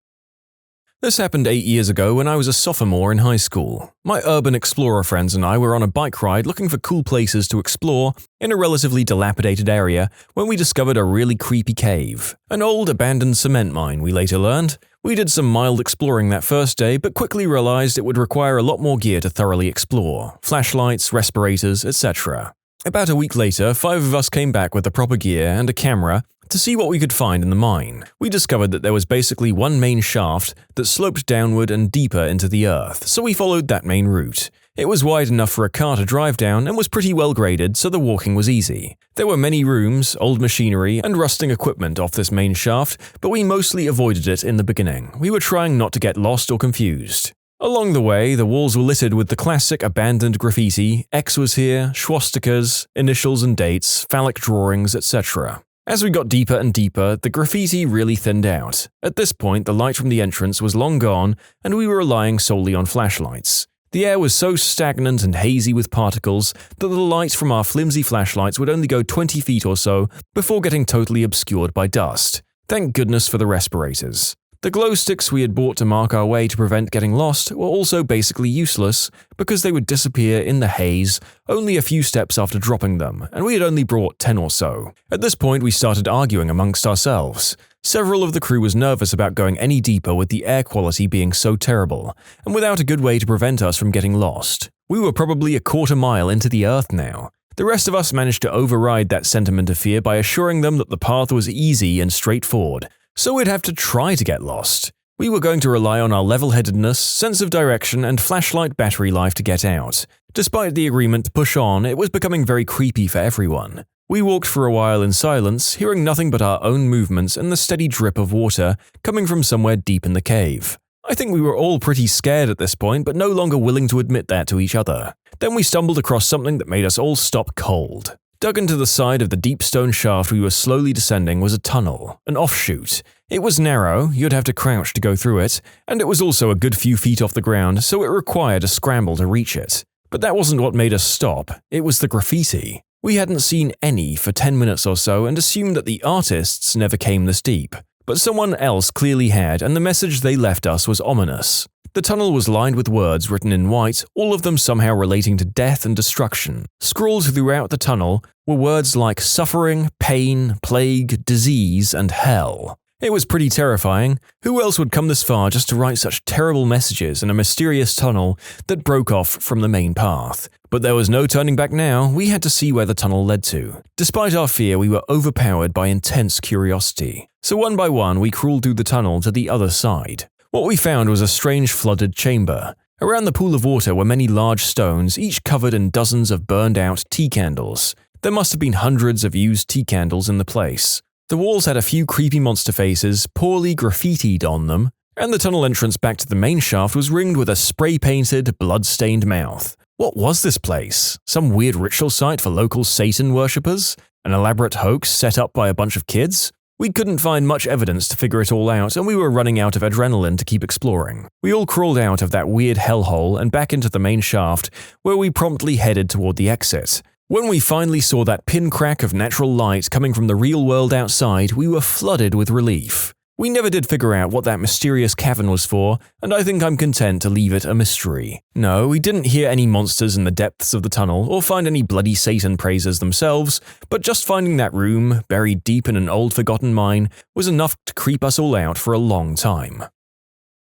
This happened 8 years ago when I was a sophomore in high school. My urban explorer friends and I were on a bike ride looking for cool places to explore in a relatively dilapidated area when we discovered a really creepy cave. An old abandoned cement mine, we later learned. We did some mild exploring that first day, but quickly realized it would require a lot more gear to thoroughly explore. Flashlights, respirators, etc. About a week later, 5 of us came back with the proper gear and a camera to see what we could find in the mine. We discovered that there was basically one main shaft that sloped downward and deeper into the earth, so we followed that main route. It was wide enough for a car to drive down and was pretty well graded, so the walking was easy. There were many rooms, old machinery, and rusting equipment off this main shaft, but we mostly avoided it in the beginning. We were trying not to get lost or confused. Along the way, the walls were littered with the classic abandoned graffiti, X was here, swastikas, initials and dates, phallic drawings, etc. As we got deeper and deeper, the graffiti really thinned out. At this point, the light from the entrance was long gone, and we were relying solely on flashlights. The air was so stagnant and hazy with particles that the light from our flimsy flashlights would only go 20 feet or so before getting totally obscured by dust. Thank goodness for the respirators. The glow sticks we had bought to mark our way to prevent getting lost were also basically useless because they would disappear in the haze only a few steps after dropping them, and we had only brought 10 or so. At this point, we started arguing amongst ourselves. Several of the crew was nervous about going any deeper with the air quality being so terrible, and without a good way to prevent us from getting lost. We were probably a quarter mile into the earth now. The rest of us managed to override that sentiment of fear by assuring them that the path was easy and straightforward, so we'd have to try to get lost. We were going to rely on our level-headedness, sense of direction, and flashlight battery life to get out. Despite the agreement to push on, it was becoming very creepy for everyone. We walked for a while in silence, hearing nothing but our own movements and the steady drip of water coming from somewhere deep in the cave. I think we were all pretty scared at this point, but no longer willing to admit that to each other. Then we stumbled across something that made us all stop cold. Dug into the side of the deep stone shaft we were slowly descending was a tunnel, an offshoot. It was narrow, you'd have to crouch to go through it, and it was also a good few feet off the ground, so it required a scramble to reach it. But that wasn't what made us stop, it was the graffiti. We hadn't seen any for 10 minutes or so and assumed that the artists never came this deep. But someone else clearly had, and the message they left us was ominous. The tunnel was lined with words written in white, all of them somehow relating to death and destruction. Scrawled throughout the tunnel were words like suffering, pain, plague, disease, and hell. It was pretty terrifying. Who else would come this far just to write such terrible messages in a mysterious tunnel that broke off from the main path? But there was no turning back now, we had to see where the tunnel led to. Despite our fear, we were overpowered by intense curiosity. So one by one, we crawled through the tunnel to the other side. What we found was a strange flooded chamber. Around the pool of water were many large stones, each covered in dozens of burned-out tea candles. There must have been hundreds of used tea candles in the place. The walls had a few creepy monster faces, poorly graffitied on them, and the tunnel entrance back to the main shaft was ringed with a spray-painted, blood-stained mouth. What was this place? Some weird ritual site for local Satan worshippers? An elaborate hoax set up by a bunch of kids? We couldn't find much evidence to figure it all out, and we were running out of adrenaline to keep exploring. We all crawled out of that weird hellhole and back into the main shaft, where we promptly headed toward the exit. When we finally saw that pin crack of natural light coming from the real world outside, we were flooded with relief. We never did figure out what that mysterious cavern was for, and I think I'm content to leave it a mystery. No, we didn't hear any monsters in the depths of the tunnel or find any bloody Satan praisers themselves, but just finding that room, buried deep in an old forgotten mine, was enough to creep us all out for a long time.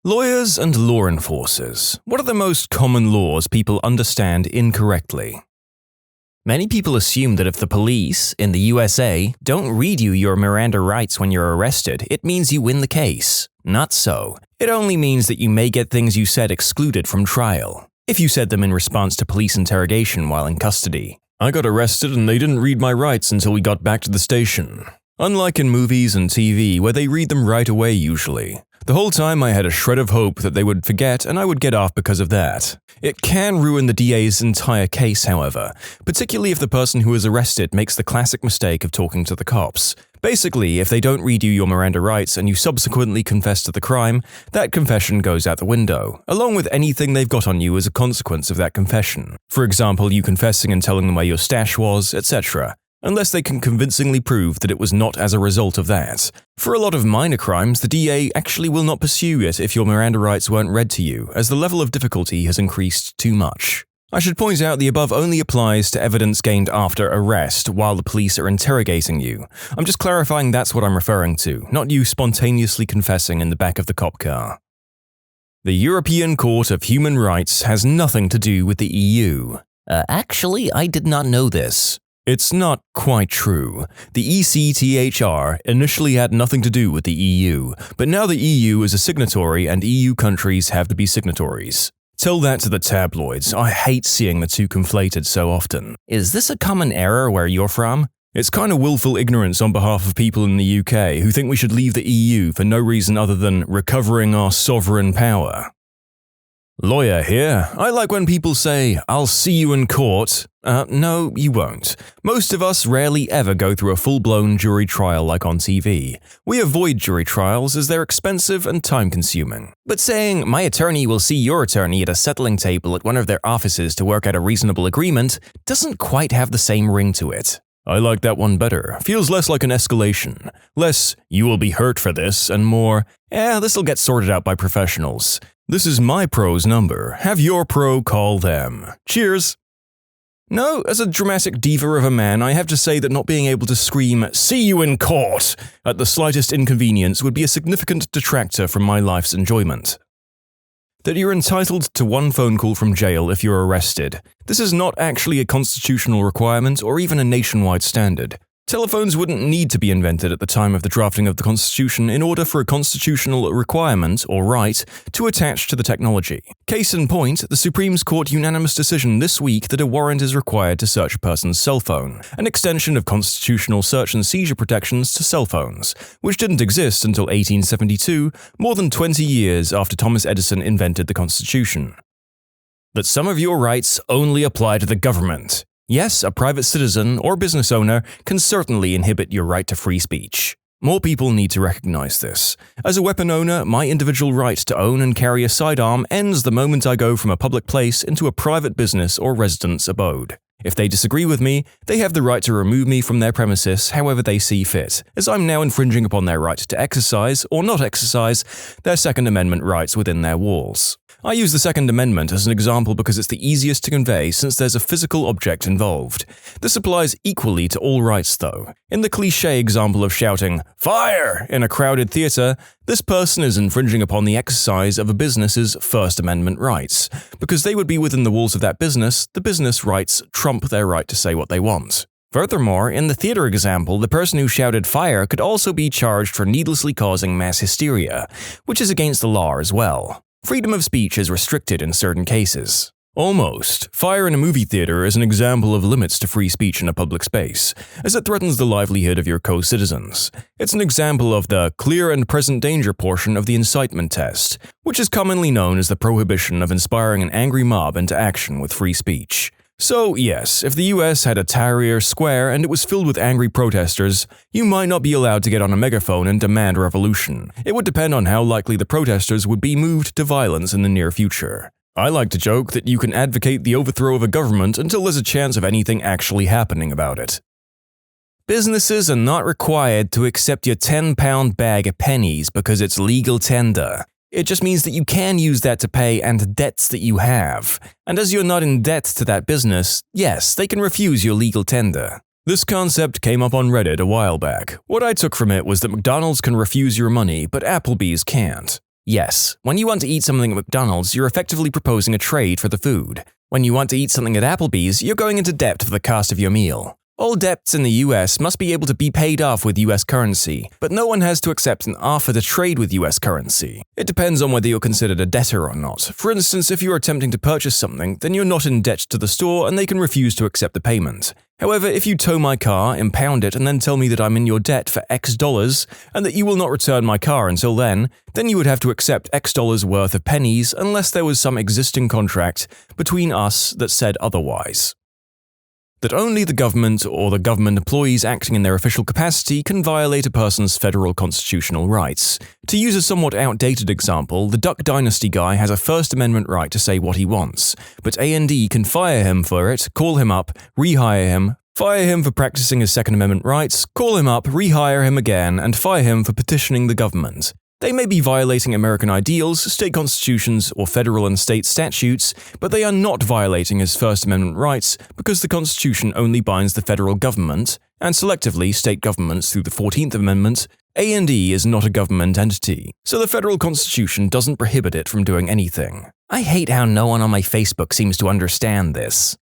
Lawyers and law enforcers. What are the most common laws people understand incorrectly? Many people assume that if the police, in the USA, don't read you your Miranda rights when you're arrested, it means you win the case. Not so. It only means that you may get things you said excluded from trial. If you said them in response to police interrogation while in custody. I got arrested and they didn't read my rights until we got back to the station. Unlike in movies and TV where they read them right away usually. The whole time I had a shred of hope that they would forget and I would get off because of that. It can ruin the DA's entire case, however, particularly if the person who is arrested makes the classic mistake of talking to the cops. Basically, if they don't read you your Miranda rights and you subsequently confess to the crime, that confession goes out the window, along with anything they've got on you as a consequence of that confession. For example, you confessing and telling them where your stash was, etc. Unless they can convincingly prove that it was not as a result of that. For a lot of minor crimes, the DA actually will not pursue it if your Miranda rights weren't read to you, as the level of difficulty has increased too much. I should point out the above only applies to evidence gained after arrest while the police are interrogating you. I'm just clarifying that's what I'm referring to, not you spontaneously confessing in the back of the cop car. The European Court of Human Rights has nothing to do with the EU. Actually, I did not know this. It's not quite true. The ECTHR initially had nothing to do with the EU, but now the EU is a signatory and EU countries have to be signatories. Tell that to the tabloids. I hate seeing the two conflated so often. Is this a common error where you're from? It's kind of willful ignorance on behalf of people in the UK who think we should leave the EU for no reason other than recovering our sovereign power. Lawyer here. I like when people say, "I'll see you in court." No, you won't. Most of us rarely ever go through a full-blown jury trial like on TV. We avoid jury trials as they're expensive and time-consuming. But saying, "My attorney will see your attorney at a settling table at one of their offices to work out a reasonable agreement," doesn't quite have the same ring to it. I like that one better. Feels less like an escalation. Less, "You will be hurt for this," and more, "This'll get sorted out by professionals. This is my pro's number. Have your pro call them. Cheers." No, as a dramatic diva of a man, I have to say that not being able to scream, "See you in court," at the slightest inconvenience would be a significant detractor from my life's enjoyment. That you're entitled to one phone call from jail if you're arrested. This is not actually a constitutional requirement or even a nationwide standard. Telephones wouldn't need to be invented at the time of the drafting of the Constitution in order for a constitutional requirement, or right, to attach to the technology. Case in point, the Supreme Court's unanimous decision this week that a warrant is required to search a person's cell phone, an extension of constitutional search and seizure protections to cell phones, which didn't exist until 1872, more than 20 years after Thomas Edison invented the Constitution. That some of your rights only apply to the government. Yes, a private citizen or business owner can certainly inhibit your right to free speech. More people need to recognize this. As a weapon owner, my individual right to own and carry a sidearm ends the moment I go from a public place into a private business or resident's abode. If they disagree with me, they have the right to remove me from their premises however they see fit, as I'm now infringing upon their right to exercise, or not exercise, their Second Amendment rights within their walls. I use the Second Amendment as an example because it's the easiest to convey since there's a physical object involved. This applies equally to all rights though. In the cliché example of shouting, "Fire!" in a crowded theater, this person is infringing upon the exercise of a business's First Amendment rights. Because they would be within the walls of that business, the business rights trump their right to say what they want. Furthermore, in the theater example, the person who shouted fire could also be charged for needlessly causing mass hysteria, which is against the law as well. Freedom of speech is restricted in certain cases. Almost. Fire in a movie theater is an example of limits to free speech in a public space, as it threatens the livelihood of your co-citizens. It's an example of the clear and present danger portion of the incitement test, which is commonly known as the prohibition of inspiring an angry mob into action with free speech. So yes, if the US had a Tahrir Square and it was filled with angry protesters, you might not be allowed to get on a megaphone and demand revolution. It would depend on how likely the protesters would be moved to violence in the near future. I like to joke that you can advocate the overthrow of a government until there's a chance of anything actually happening about it. Businesses are not required to accept your 10-pound bag of pennies because it's legal tender. It just means that you can use that to pay and debts that you have. And as you're not in debt to that business, yes, they can refuse your legal tender. This concept came up on Reddit a while back. What I took from it was that McDonald's can refuse your money, but Applebee's can't. Yes, when you want to eat something at McDonald's, you're effectively proposing a trade for the food. When you want to eat something at Applebee's, you're going into debt for the cost of your meal. All debts in the US must be able to be paid off with US currency, but no one has to accept an offer to trade with US currency. It depends on whether you're considered a debtor or not. For instance, if you're attempting to purchase something, then you're not in debt to the store and they can refuse to accept the payment. However, if you tow my car, impound it, and then tell me that I'm in your debt for X dollars and that you will not return my car until then you would have to accept X dollars worth of pennies unless there was some existing contract between us that said otherwise. That only the government or the government employees acting in their official capacity can violate a person's federal constitutional rights. To use a somewhat outdated example, the Duck Dynasty guy has a First Amendment right to say what he wants, but A&E can fire him for it, call him up, rehire him, fire him for practicing his Second Amendment rights, call him up, rehire him again, and fire him for petitioning the government. They may be violating American ideals, state constitutions, or federal and state statutes, but they are not violating his First Amendment rights because the Constitution only binds the federal government, and selectively state governments through the 14th Amendment. A&E is not a government entity, so the federal Constitution doesn't prohibit it from doing anything. I hate how no one on my Facebook seems to understand this.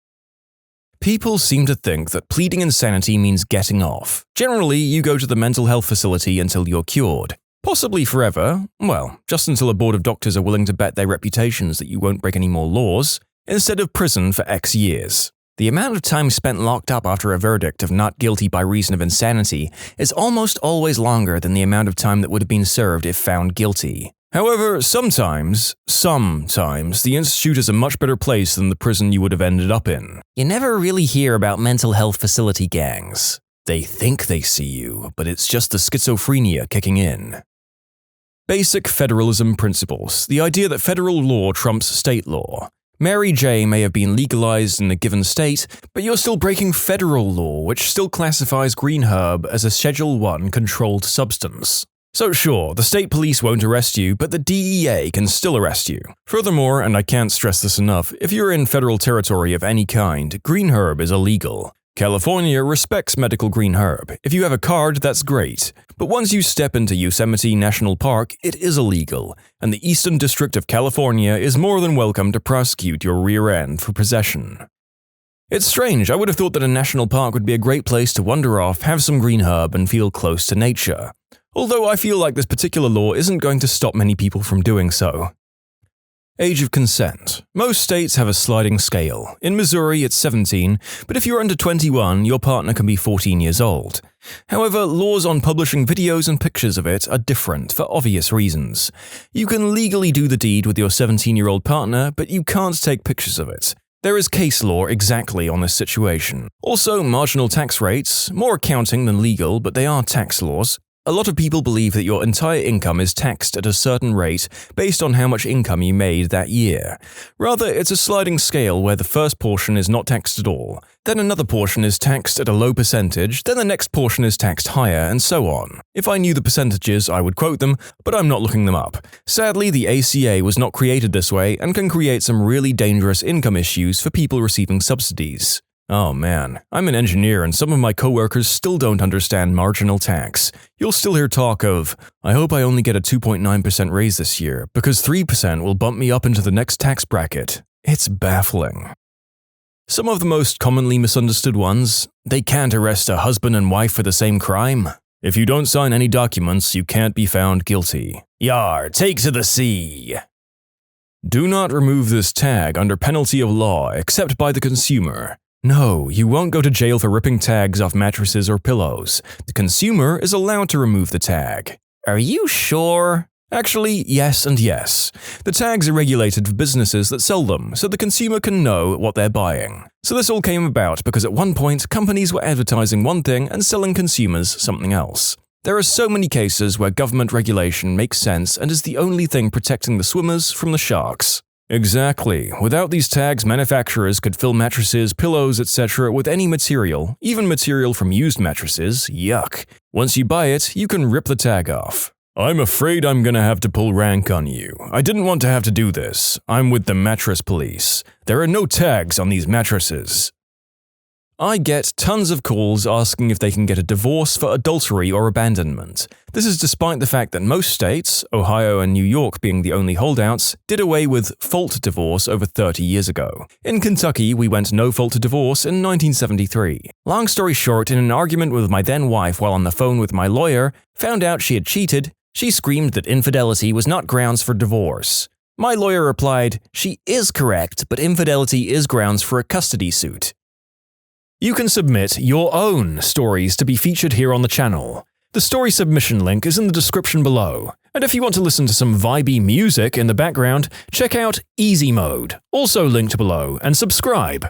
People seem to think that pleading insanity means getting off. Generally, you go to the mental health facility until you're cured. Possibly forever, well, just until a board of doctors are willing to bet their reputations that you won't break any more laws, instead of prison for X years. The amount of time spent locked up after a verdict of not guilty by reason of insanity is almost always longer than the amount of time that would have been served if found guilty. However, sometimes, the institute is a much better place than the prison you would have ended up in. You never really hear about mental health facility gangs. They think they see you, but it's just the schizophrenia kicking in. Basic federalism principles, the idea that federal law trumps state law. Mary J. may have been legalized in a given state, but you're still breaking federal law, which still classifies green herb as a Schedule I controlled substance. So sure, the state police won't arrest you, but the DEA can still arrest you. Furthermore, and I can't stress this enough, if you're in federal territory of any kind, green herb is illegal. California respects medical green herb. If you have a card, that's great. But once you step into Yosemite National Park, it is illegal, and the Eastern District of California is more than welcome to prosecute your rear end for possession. It's strange, I would have thought that a national park would be a great place to wander off, have some green herb, and feel close to nature. Although I feel like this particular law isn't going to stop many people from doing so. Age of consent. Most states have a sliding scale. In Missouri, it's 17, but if you're under 21, your partner can be 14 years old. However, laws on publishing videos and pictures of it are different for obvious reasons. You can legally do the deed with your 17-year-old partner, but you can't take pictures of it. There is case law exactly on this situation. Also, marginal tax rates, more accounting than legal, but they are tax laws. A lot of people believe that your entire income is taxed at a certain rate based on how much income you made that year. Rather, it's a sliding scale where the first portion is not taxed at all, then another portion is taxed at a low percentage, then the next portion is taxed higher, and so on. If I knew the percentages, I would quote them, but I'm not looking them up. Sadly, the ACA was not created this way and can create some really dangerous income issues for people receiving subsidies. Oh man, I'm an engineer and some of my coworkers still don't understand marginal tax. You'll still hear talk of, I hope I only get a 2.9% raise this year, because 3% will bump me up into the next tax bracket. It's baffling. Some of the most commonly misunderstood ones, they can't arrest a husband and wife for the same crime. If you don't sign any documents, you can't be found guilty. Yar, take to the sea. Do not remove this tag under penalty of law except by the consumer. No, you won't go to jail for ripping tags off mattresses or pillows. The consumer is allowed to remove the tag. Are you sure? Actually, yes and yes. The tags are regulated for businesses that sell them, so the consumer can know what they're buying. So this all came about because at one point, companies were advertising one thing and selling consumers something else. There are so many cases where government regulation makes sense and is the only thing protecting the swimmers from the sharks. Exactly. Without these tags, manufacturers could fill mattresses, pillows, etc. with any material, even material from used mattresses. Yuck. Once you buy it, you can rip the tag off. I'm afraid I'm gonna have to pull rank on you. I didn't want to have to do this. I'm with the mattress police. There are no tags on these mattresses. I get tons of calls asking if they can get a divorce for adultery or abandonment. This is despite the fact that most states, Ohio and New York being the only holdouts, did away with fault divorce over 30 years ago. In Kentucky, we went no-fault divorce in 1973. Long story short, in an argument with my then-wife while on the phone with my lawyer, found out she had cheated, she screamed that infidelity was not grounds for divorce. My lawyer replied, "She is correct, but infidelity is grounds for a custody suit." You can submit your own stories to be featured here on the channel. The story submission link is in the description below. And if you want to listen to some vibey music in the background, check out easymode, also linked below, and subscribe.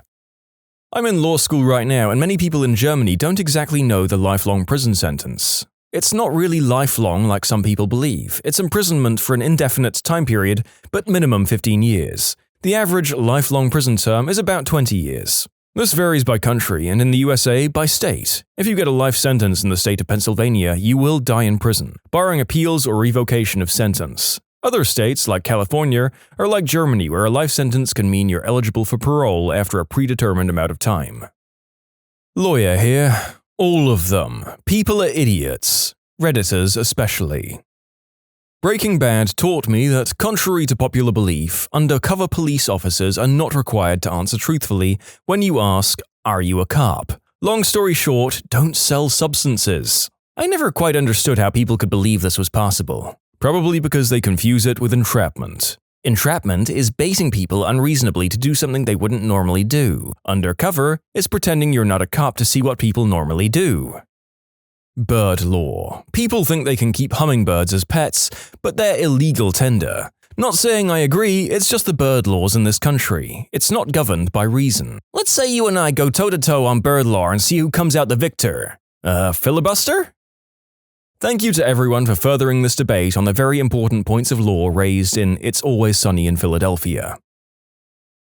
I'm in law school right now, and many people in Germany don't exactly know the lifelong prison sentence. It's not really lifelong like some people believe. It's imprisonment for an indefinite time period, but minimum 15 years. The average lifelong prison term is about 20 years. This varies by country, and in the USA, by state. If you get a life sentence in the state of Pennsylvania, you will die in prison, barring appeals or revocation of sentence. Other states, like California, are like Germany, where a life sentence can mean you're eligible for parole after a predetermined amount of time. Lawyer here. All of them. People are idiots. Redditors especially. Breaking Bad taught me that, contrary to popular belief, undercover police officers are not required to answer truthfully when you ask, "Are you a cop?" Long story short, don't sell substances. I never quite understood how people could believe this was possible. Probably because they confuse it with entrapment. Entrapment is baiting people unreasonably to do something they wouldn't normally do. Undercover is pretending you're not a cop to see what people normally do. Bird law. People think they can keep hummingbirds as pets, but they're illegal tender. Not saying I agree, it's just the bird laws in this country. It's not governed by reason. Let's say you and I go toe-to-toe on bird law and see who comes out the victor. Filibuster? Thank you to everyone for furthering this debate on the very important points of law raised in It's Always Sunny in Philadelphia.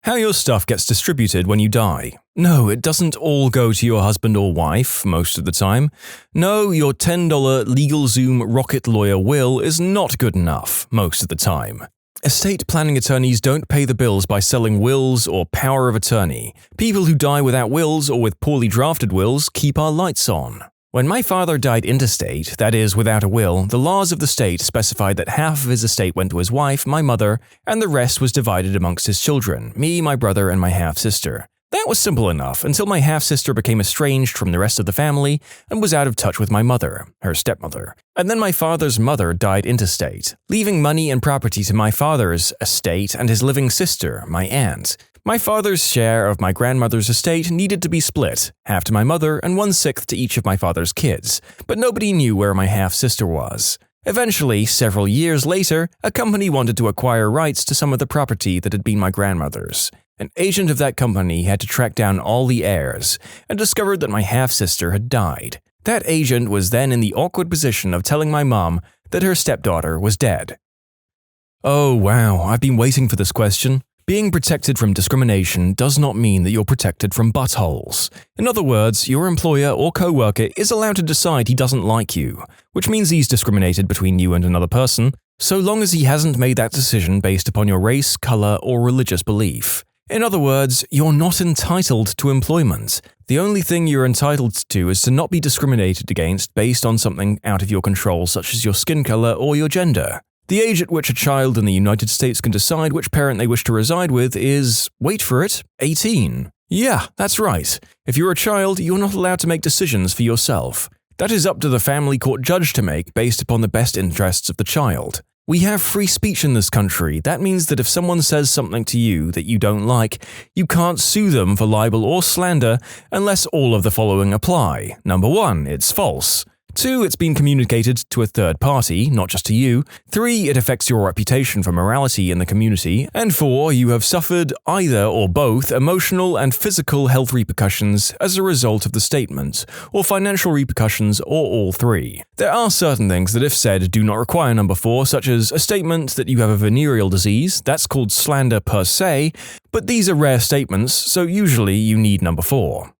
How your stuff gets distributed when you die. No, it doesn't all go to your husband or wife most of the time. No, your $10 LegalZoom rocket lawyer will is not good enough most of the time. Estate planning attorneys don't pay the bills by selling wills or power of attorney. People who die without wills or with poorly drafted wills keep our lights on. When my father died intestate, that is, without a will, the laws of the state specified that half of his estate went to his wife, my mother, and the rest was divided amongst his children, me, my brother, and my half-sister. That was simple enough until my half-sister became estranged from the rest of the family and was out of touch with my mother, her stepmother. And then my father's mother died intestate, leaving money and property to my father's estate and his living sister, my aunt. My father's share of my grandmother's estate needed to be split, half to my mother and 1/6 to each of my father's kids, but nobody knew where my half-sister was. Eventually, several years later, a company wanted to acquire rights to some of the property that had been my grandmother's. An agent of that company had to track down all the heirs and discovered that my half-sister had died. That agent was then in the awkward position of telling my mom that her stepdaughter was dead. Oh wow, I've been waiting for this question. Being protected from discrimination does not mean that you're protected from buttholes. In other words, your employer or co-worker is allowed to decide he doesn't like you, which means he's discriminated between you and another person, so long as he hasn't made that decision based upon your race, color, or religious belief. In other words, you're not entitled to employment. The only thing you're entitled to is to not be discriminated against based on something out of your control, such as your skin color or your gender. The age at which a child in the United States can decide which parent they wish to reside with is, wait for it, 18. Yeah, that's right. If you're a child, you're not allowed to make decisions for yourself. That is up to the family court judge to make based upon the best interests of the child. We have free speech in this country. That means that if someone says something to you that you don't like, you can't sue them for libel or slander unless all of the following apply. Number 1, it's false. 2, it's been communicated to a third party, not just to you. 3, it affects your reputation for morality in the community. And 4, you have suffered either or both emotional and physical health repercussions as a result of the statement, or financial repercussions, or all 3. There are certain things that, if said, do not require number 4, such as a statement that you have a venereal disease. That's called slander per se, but these are rare statements, so usually you need number 4.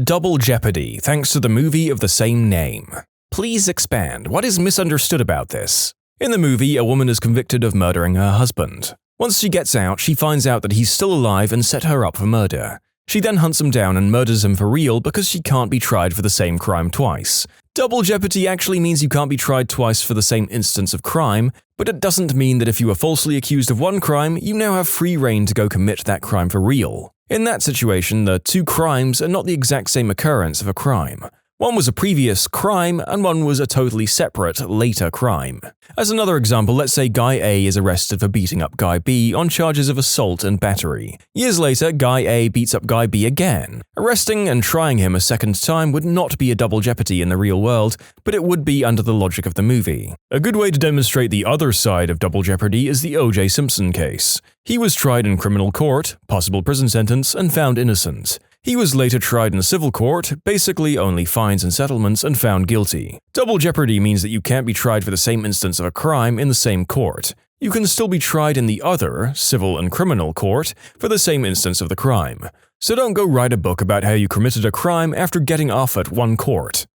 Double jeopardy, thanks to the movie of the same name. Please expand. What is misunderstood about this? In the movie, a woman is convicted of murdering her husband. Once she gets out, she finds out that he's still alive and set her up for murder. She then hunts him down and murders him for real because she can't be tried for the same crime twice. Double jeopardy actually means you can't be tried twice for the same instance of crime, but it doesn't mean that if you were falsely accused of one crime, you now have free rein to go commit that crime for real. In that situation, the two crimes are not the exact same occurrence of a crime. One was a previous crime, and one was a totally separate, later crime. As another example, let's say Guy A is arrested for beating up Guy B on charges of assault and battery. Years later, Guy A beats up Guy B again. Arresting and trying him a second time would not be a double jeopardy in the real world, but it would be under the logic of the movie. A good way to demonstrate the other side of double jeopardy is the O.J. Simpson case. He was tried in criminal court, possible prison sentence, and found innocent. He was later tried in civil court, basically only fines and settlements, and found guilty. Double jeopardy means that you can't be tried for the same instance of a crime in the same court. You can still be tried in the other, civil and criminal court, for the same instance of the crime. So don't go write a book about how you committed a crime after getting off at one court.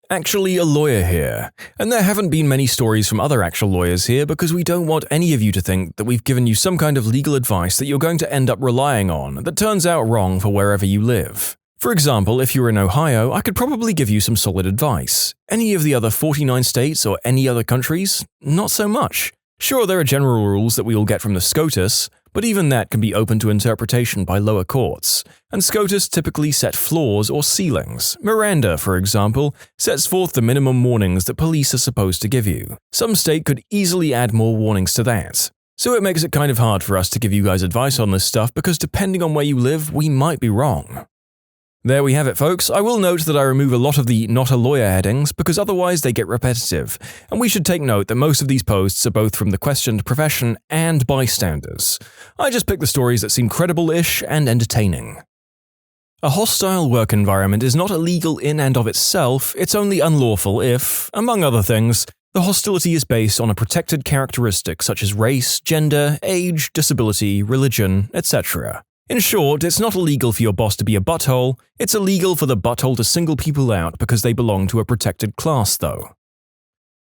Actually a lawyer here, and there haven't been many stories from other actual lawyers here because we don't want any of you to think that we've given you some kind of legal advice that you're going to end up relying on that turns out wrong for wherever you live. For example, if you're in Ohio, I could probably give you some solid advice. Any of the other 49 states or any other countries? Not so much. Sure, there are general rules that we all get from the SCOTUS, but even that can be open to interpretation by lower courts, and SCOTUS typically set floors or ceilings. Miranda, for example, sets forth the minimum warnings that police are supposed to give you. Some state could easily add more warnings to that. So it makes it kind of hard for us to give you guys advice on this stuff because depending on where you live, we might be wrong. There we have it, folks. I will note that I remove a lot of the not a lawyer headings because otherwise they get repetitive, and we should take note that most of these posts are both from the questioned profession and bystanders. I just pick the stories that seem credible-ish and entertaining. A hostile work environment is not illegal in and of itself, it's only unlawful if, among other things, the hostility is based on a protected characteristic such as race, gender, age, disability, religion, etc. In short, it's not illegal for your boss to be a butthole, it's illegal for the butthole to single people out because they belong to a protected class, though.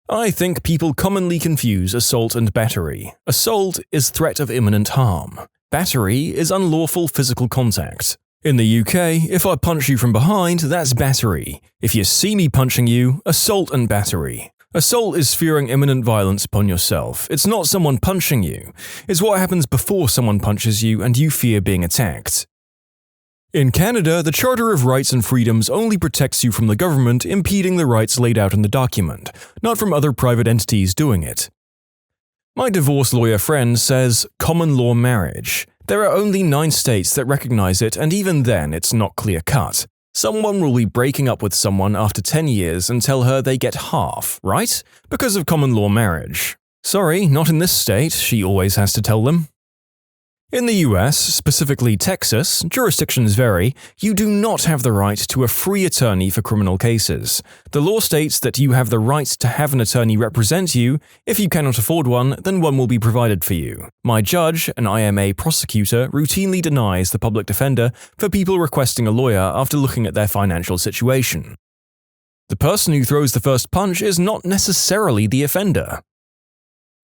I think people commonly confuse assault and battery. Assault is threat of imminent harm. Battery is unlawful physical contact. In the UK, if I punch you from behind, that's battery. If you see me punching you, assault and battery. Assault is fearing imminent violence upon yourself. It's not someone punching you. It's what happens before someone punches you and you fear being attacked. In Canada, the Charter of Rights and Freedoms only protects you from the government impeding the rights laid out in the document, not from other private entities doing it. My divorce lawyer friend says common law marriage. There are only 9 states that recognize it, and even then it's not clear-cut. Someone will be breaking up with someone after 10 years and tell her they get half, right? Because of common law marriage. Sorry, not in this state, she always has to tell them. In the US, specifically Texas, jurisdictions vary, you do not have the right to a free attorney for criminal cases. The law states that you have the right to have an attorney represent you. If you cannot afford one, then one will be provided for you. My judge, an IMA prosecutor, routinely denies the public defender for people requesting a lawyer after looking at their financial situation. The person who throws the first punch is not necessarily the offender.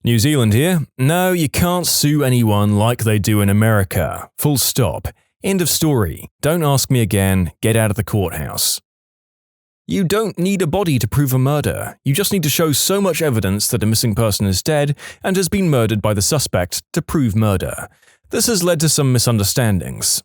New Zealand here. No, you can't sue anyone like they do in America. Full stop. End of story. Don't ask me again. Get out of the courthouse. You don't need a body to prove a murder. You just need to show so much evidence that a missing person is dead and has been murdered by the suspect to prove murder. This has led to some misunderstandings.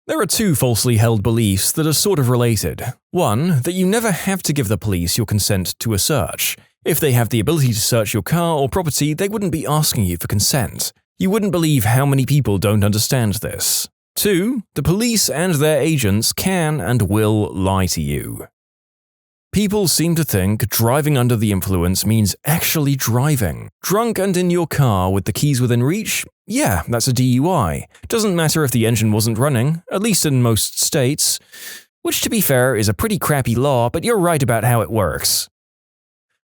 There are 2 falsely held beliefs that are sort of related. One, that you never have to give the police your consent to a search. If they have the ability to search your car or property, they wouldn't be asking you for consent. You wouldn't believe how many people don't understand this. 2, the police and their agents can and will lie to you. People seem to think driving under the influence means actually driving. Drunk and in your car with the keys within reach? Yeah, that's a DUI. Doesn't matter if the engine wasn't running, at least in most states. Which, to be fair, is a pretty crappy law, but you're right about how it works.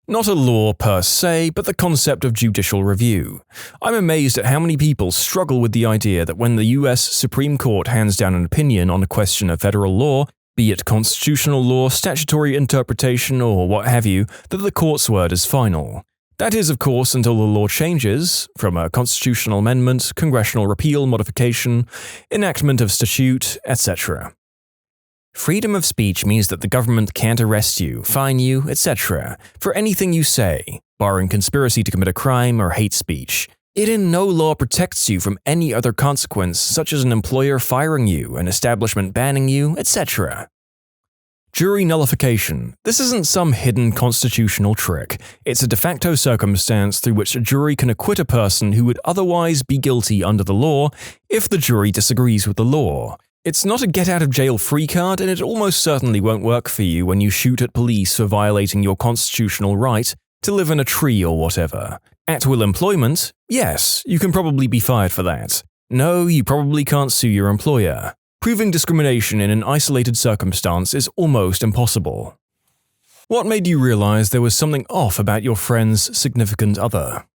Not a law per se, but the concept of judicial review. I'm amazed at how many people struggle with the idea that when the US Supreme Court hands down an opinion on a question of federal law, be it constitutional law, statutory interpretation, or what have you, that the court's word is final. That is, of course, until the law changes, from a constitutional amendment, congressional repeal, modification, enactment of statute, etc. Freedom of speech means that the government can't arrest you, fine you, etc. for anything you say, barring conspiracy to commit a crime or hate speech. It in no law protects you from any other consequence, such as an employer firing you, an establishment banning you, etc. Jury nullification. This isn't some hidden constitutional trick. It's a de facto circumstance through which a jury can acquit a person who would otherwise be guilty under the law if the jury disagrees with the law. It's not a get-out-of-jail-free card, and it almost certainly won't work for you when you shoot at police for violating your constitutional right to live in a tree or whatever. At-will employment? Yes, you can probably be fired for that. No, you probably can't sue your employer. Proving discrimination in an isolated circumstance is almost impossible. What made you realize there was something off about your friend's significant other?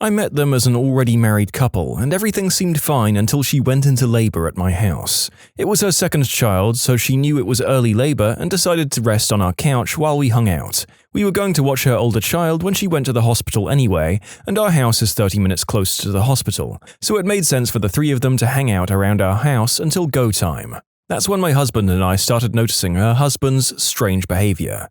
I met them as an already married couple, and everything seemed fine until she went into labor at my house. It was her second child, so she knew it was early labor and decided to rest on our couch while we hung out. We were going to watch her older child when she went to the hospital anyway, and our house is 30 minutes closer to the hospital, so it made sense for the three of them to hang out around our house until go time. That's when my husband and I started noticing her husband's strange behavior.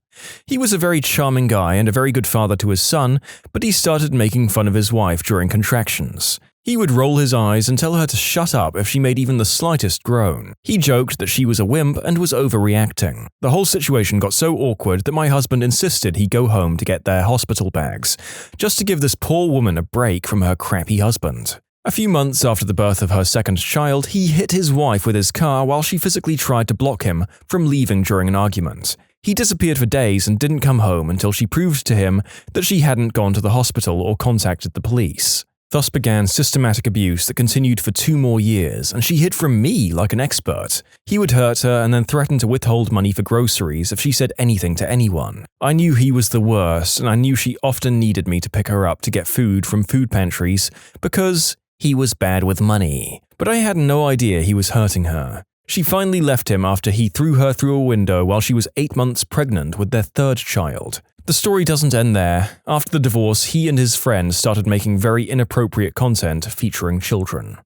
He was a very charming guy and a very good father to his son, but he started making fun of his wife during contractions. He would roll his eyes and tell her to shut up if she made even the slightest groan. He joked that she was a wimp and was overreacting. The whole situation got so awkward that my husband insisted he go home to get their hospital bags, just to give this poor woman a break from her crappy husband. A few months after the birth of her second child, he hit his wife with his car while she physically tried to block him from leaving during an argument. He disappeared for days and didn't come home until she proved to him that she hadn't gone to the hospital or contacted the police. Thus began systematic abuse that continued for 2 more years, and she hid from me like an expert. He would hurt her and then threaten to withhold money for groceries if she said anything to anyone. I knew he was the worst, and I knew she often needed me to pick her up to get food from food pantries because he was bad with money. But I had no idea he was hurting her. She finally left him after he threw her through a window while she was 8 months pregnant with their third child. The story doesn't end there. After the divorce, he and his friend started making very inappropriate content featuring children.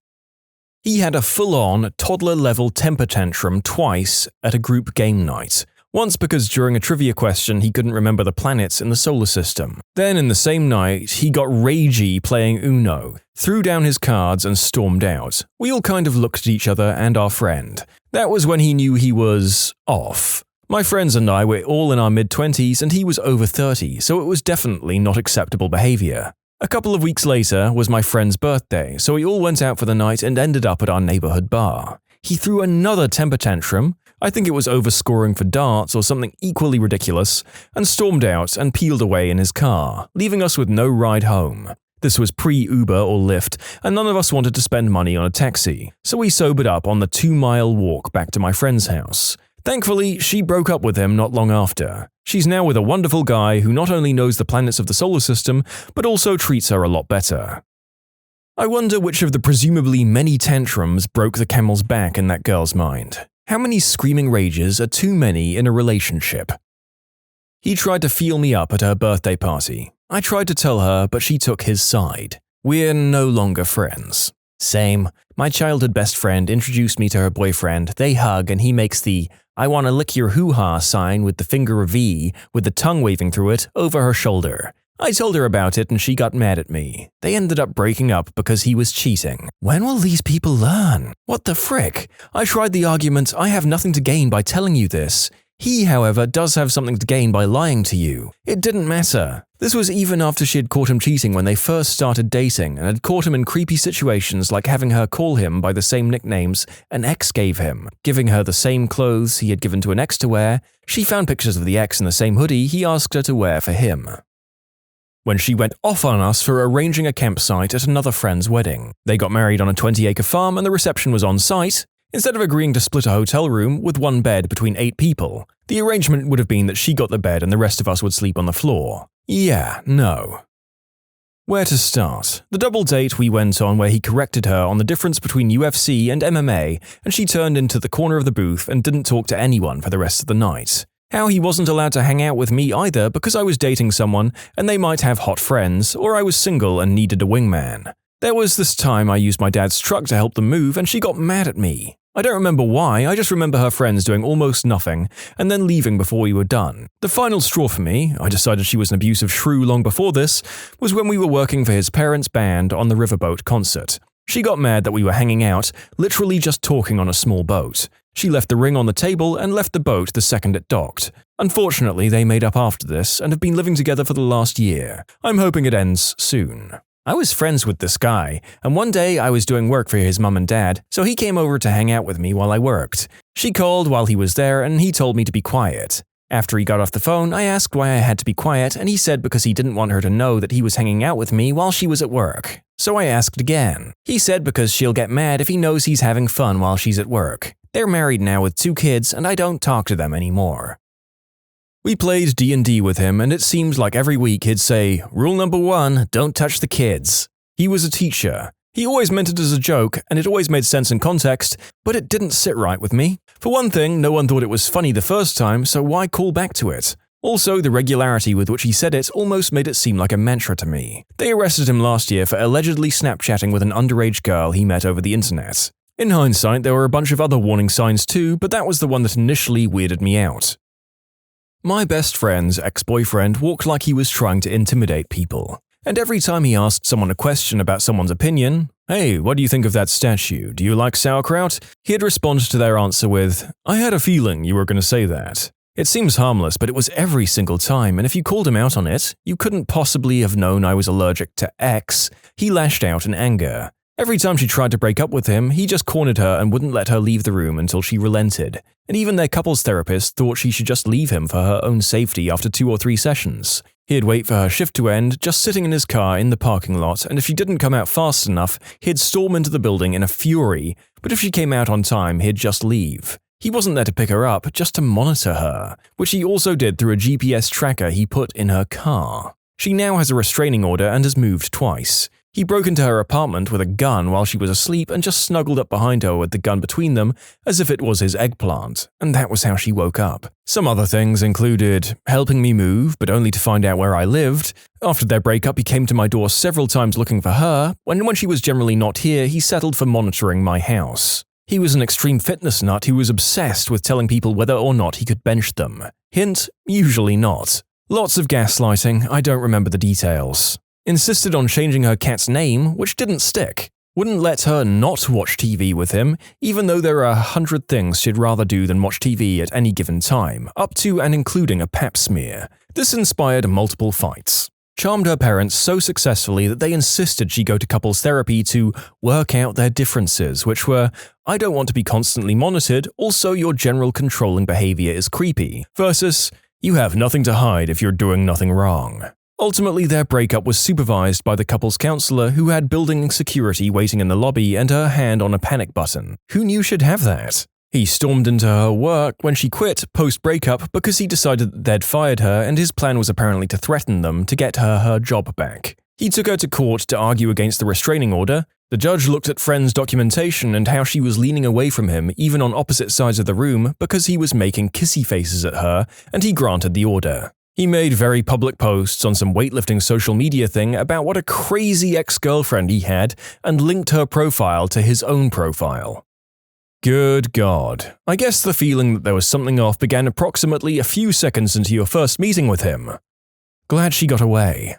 He had a full-on, toddler-level temper tantrum twice at a group game night. Once because during a trivia question he couldn't remember the planets in the solar system. Then in the same night, he got ragey playing Uno, threw down his cards and stormed out. We all kind of looked at each other and our friend. That was when he knew he was off. My friends and I were all in our mid-20s and he was over 30, so it was definitely not acceptable behavior. A couple of weeks later was my friend's birthday, so we all went out for the night and ended up at our neighborhood bar. He threw another temper tantrum, I think it was overscoring for darts or something equally ridiculous, and stormed out and peeled away in his car, leaving us with no ride home. This was pre-Uber or Lyft, and none of us wanted to spend money on a taxi, so we sobered up on the 2-mile walk back to my friend's house. Thankfully, she broke up with him not long after. She's now with a wonderful guy who not only knows the planets of the solar system, but also treats her a lot better. I wonder which of the presumably many tantrums broke the camel's back in that girl's mind. How many screaming rages are too many in a relationship? He tried to feel me up at her birthday party. I tried to tell her, but she took his side. We're no longer friends. Same. My childhood best friend introduced me to her boyfriend. They hug and he makes the "I wanna lick your hoo-ha" sign with the finger V with the tongue waving through it over her shoulder. I told her about it and she got mad at me. They ended up breaking up because he was cheating. When will these people learn? What the frick? I tried the argument, I have nothing to gain by telling you this. He, however, does have something to gain by lying to you. It didn't matter. This was even after she had caught him cheating when they first started dating and had caught him in creepy situations like having her call him by the same nicknames an ex gave him, giving her the same clothes he had given to an ex to wear. She found pictures of the ex in the same hoodie he asked her to wear for him. When she went off on us for arranging a campsite at another friend's wedding. They got married on a 20-acre farm and the reception was on site. Instead of agreeing to split a hotel room with 1 bed between 8 people, the arrangement would have been that she got the bed and the rest of us would sleep on the floor. Yeah, no. Where to start? The double date we went on where he corrected her on the difference between UFC and MMA, and she turned into the corner of the booth and didn't talk to anyone for the rest of the night. How he wasn't allowed to hang out with me either because I was dating someone and they might have hot friends, or I was single and needed a wingman. There was this time I used my dad's truck to help them move and she got mad at me. I don't remember why, I just remember her friends doing almost nothing and then leaving before we were done. The final straw for me, I decided she was an abusive shrew long before this, was when we were working for his parents' band on the riverboat concert. She got mad that we were hanging out, literally just talking on a small boat. She left the ring on the table and left the boat the second it docked. Unfortunately, they made up after this and have been living together for the last year. I'm hoping it ends soon. I was friends with this guy, and one day I was doing work for his mum and dad, so he came over to hang out with me while I worked. She called while he was there and he told me to be quiet. After he got off the phone, I asked why I had to be quiet, and he said because he didn't want her to know that he was hanging out with me while she was at work. So I asked again. He said because she'll get mad if he knows he's having fun while she's at work. They're married now with 2 kids, and I don't talk to them anymore. We played D&D with him, and it seemed like every week he'd say, "Rule number 1, don't touch the kids." He was a teacher. He always meant it as a joke, and it always made sense in context, but it didn't sit right with me. For one thing, no one thought it was funny the first time, so why call back to it? Also, the regularity with which he said it almost made it seem like a mantra to me. They arrested him last year for allegedly Snapchatting with an underage girl he met over the internet. In hindsight, there were a bunch of other warning signs too, but that was the one that initially weirded me out. My best friend's ex-boyfriend walked like he was trying to intimidate people. And every time he asked someone a question about someone's opinion, "Hey, what do you think of that statue? Do you like sauerkraut?" he'd respond to their answer with, "I had a feeling you were going to say that." It seems harmless, but it was every single time, and if you called him out on it, you couldn't possibly have known I was allergic to X. He lashed out in anger. Every time she tried to break up with him, he just cornered her and wouldn't let her leave the room until she relented. And even their couples therapist thought she should just leave him for her own safety after 2 or 3 sessions. He'd wait for her shift to end, just sitting in his car in the parking lot, and if she didn't come out fast enough, he'd storm into the building in a fury, but if she came out on time, he'd just leave. He wasn't there to pick her up, just to monitor her, which he also did through a GPS tracker he put in her car. She now has a restraining order and has moved twice. He broke into her apartment with a gun while she was asleep and just snuggled up behind her with the gun between them as if it was his eggplant, and that was how she woke up. Some other things included helping me move, but only to find out where I lived. After their breakup, he came to my door several times looking for her. When she was generally not here, he settled for monitoring my house. He was an extreme fitness nut who was obsessed with telling people whether or not he could bench them. Hint, usually not. Lots of gaslighting, I don't remember the details. Insisted on changing her cat's name, which didn't stick. Wouldn't let her not watch TV with him, even though there are 100 things she'd rather do than watch TV at any given time, up to and including a pap smear. This inspired multiple fights. Charmed her parents so successfully that they insisted she go to couples therapy to work out their differences, which were, "I don't want to be constantly monitored, also your general controlling behavior is creepy," versus, "You have nothing to hide if you're doing nothing wrong." Ultimately, their breakup was supervised by the couple's counselor who had building security waiting in the lobby and her hand on a panic button. Who knew she'd have that? He stormed into her work when she quit post-breakup because he decided that they'd fired her and his plan was apparently to threaten them to get her job back. He took her to court to argue against the restraining order. The judge looked at Friend's documentation and how she was leaning away from him even on opposite sides of the room because he was making kissy faces at her, and he granted the order. He made very public posts on some weightlifting social media thing about what a crazy ex-girlfriend he had and linked her profile to his own profile. Good God. I guess the feeling that there was something off began approximately a few seconds into your first meeting with him. Glad she got away.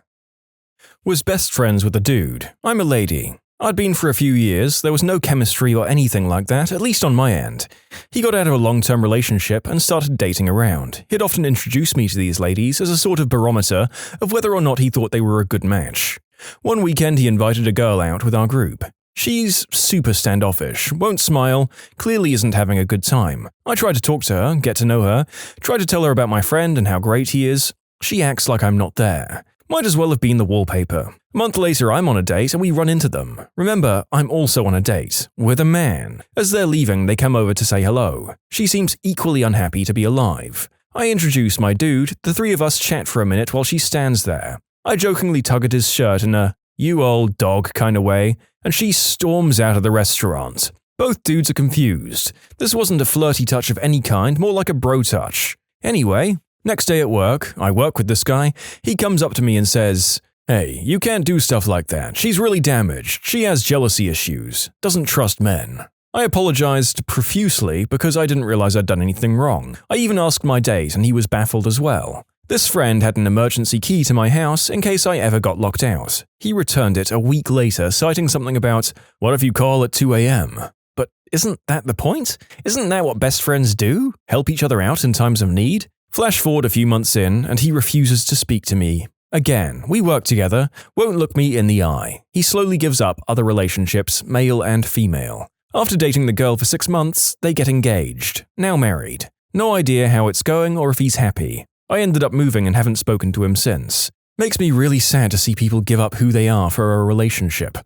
Was best friends with a dude. I'm a lady. I'd been for a few years, there was no chemistry or anything like that, at least on my end. He got out of a long-term relationship and started dating around. He'd often introduce me to these ladies as a sort of barometer of whether or not he thought they were a good match. One weekend he invited a girl out with our group. She's super standoffish, won't smile, clearly isn't having a good time. I tried to talk to her, get to know her, tried to tell her about my friend and how great he is. She acts like I'm not there. Might as well have been the wallpaper. A month later, I'm on a date and we run into them. Remember, I'm also on a date with a man. As they're leaving, they come over to say hello. She seems equally unhappy to be alive. I introduce my dude, the 3 of us chat for a minute while she stands there. I jokingly tug at his shirt in a "you old dog" kind of way, and she storms out of the restaurant. Both dudes are confused. This wasn't a flirty touch of any kind, more like a bro touch. Anyway, next day at work, I work with this guy, he comes up to me and says, "Hey, you can't do stuff like that. She's really damaged. She has jealousy issues. Doesn't trust men." I apologized profusely because I didn't realize I'd done anything wrong. I even asked my date and he was baffled as well. This friend had an emergency key to my house in case I ever got locked out. He returned it a week later, citing something about, "What if you call at 2 a.m.? But isn't that the point? Isn't that what best friends do? Help each other out in times of need? Flash forward a few months in, and he refuses to speak to me. Again, we work together, won't look me in the eye. He slowly gives up other relationships, male and female. After dating the girl for 6 months, they get engaged, now married. No idea how it's going or if he's happy. I ended up moving and haven't spoken to him since. Makes me really sad to see people give up who they are for a relationship.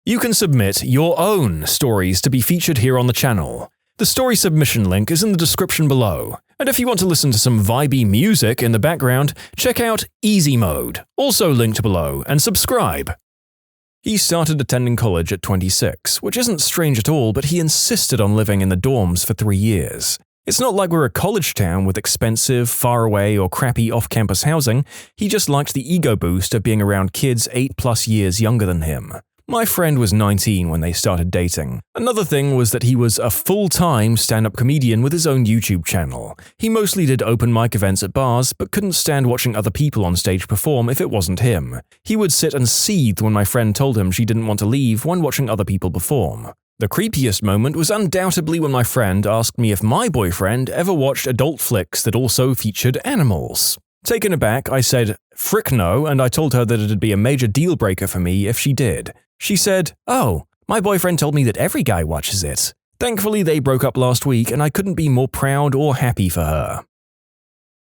You can submit your own stories to be featured here on the channel. The story submission link is in the description below. And if you want to listen to some vibey music in the background, check out easymode, also linked below, and subscribe. He started attending college at 26, which isn't strange at all, but he insisted on living in the dorms for 3 years. It's not like we're a college town with expensive, far away, or crappy off-campus housing. He just liked the ego boost of being around kids 8+ years younger than him. My friend was 19 when they started dating. Another thing was that he was a full-time stand-up comedian with his own YouTube channel. He mostly did open mic events at bars, but couldn't stand watching other people on stage perform if it wasn't him. He would sit and seethe when my friend told him she didn't want to leave when watching other people perform. The creepiest moment was undoubtedly when my friend asked me if my boyfriend ever watched adult flicks that also featured animals. Taken aback, I said, "Frick no," and I told her that it'd be a major deal breaker for me if she did. She said, "Oh, my boyfriend told me that every guy watches it." Thankfully, they broke up last week and I couldn't be more proud or happy for her.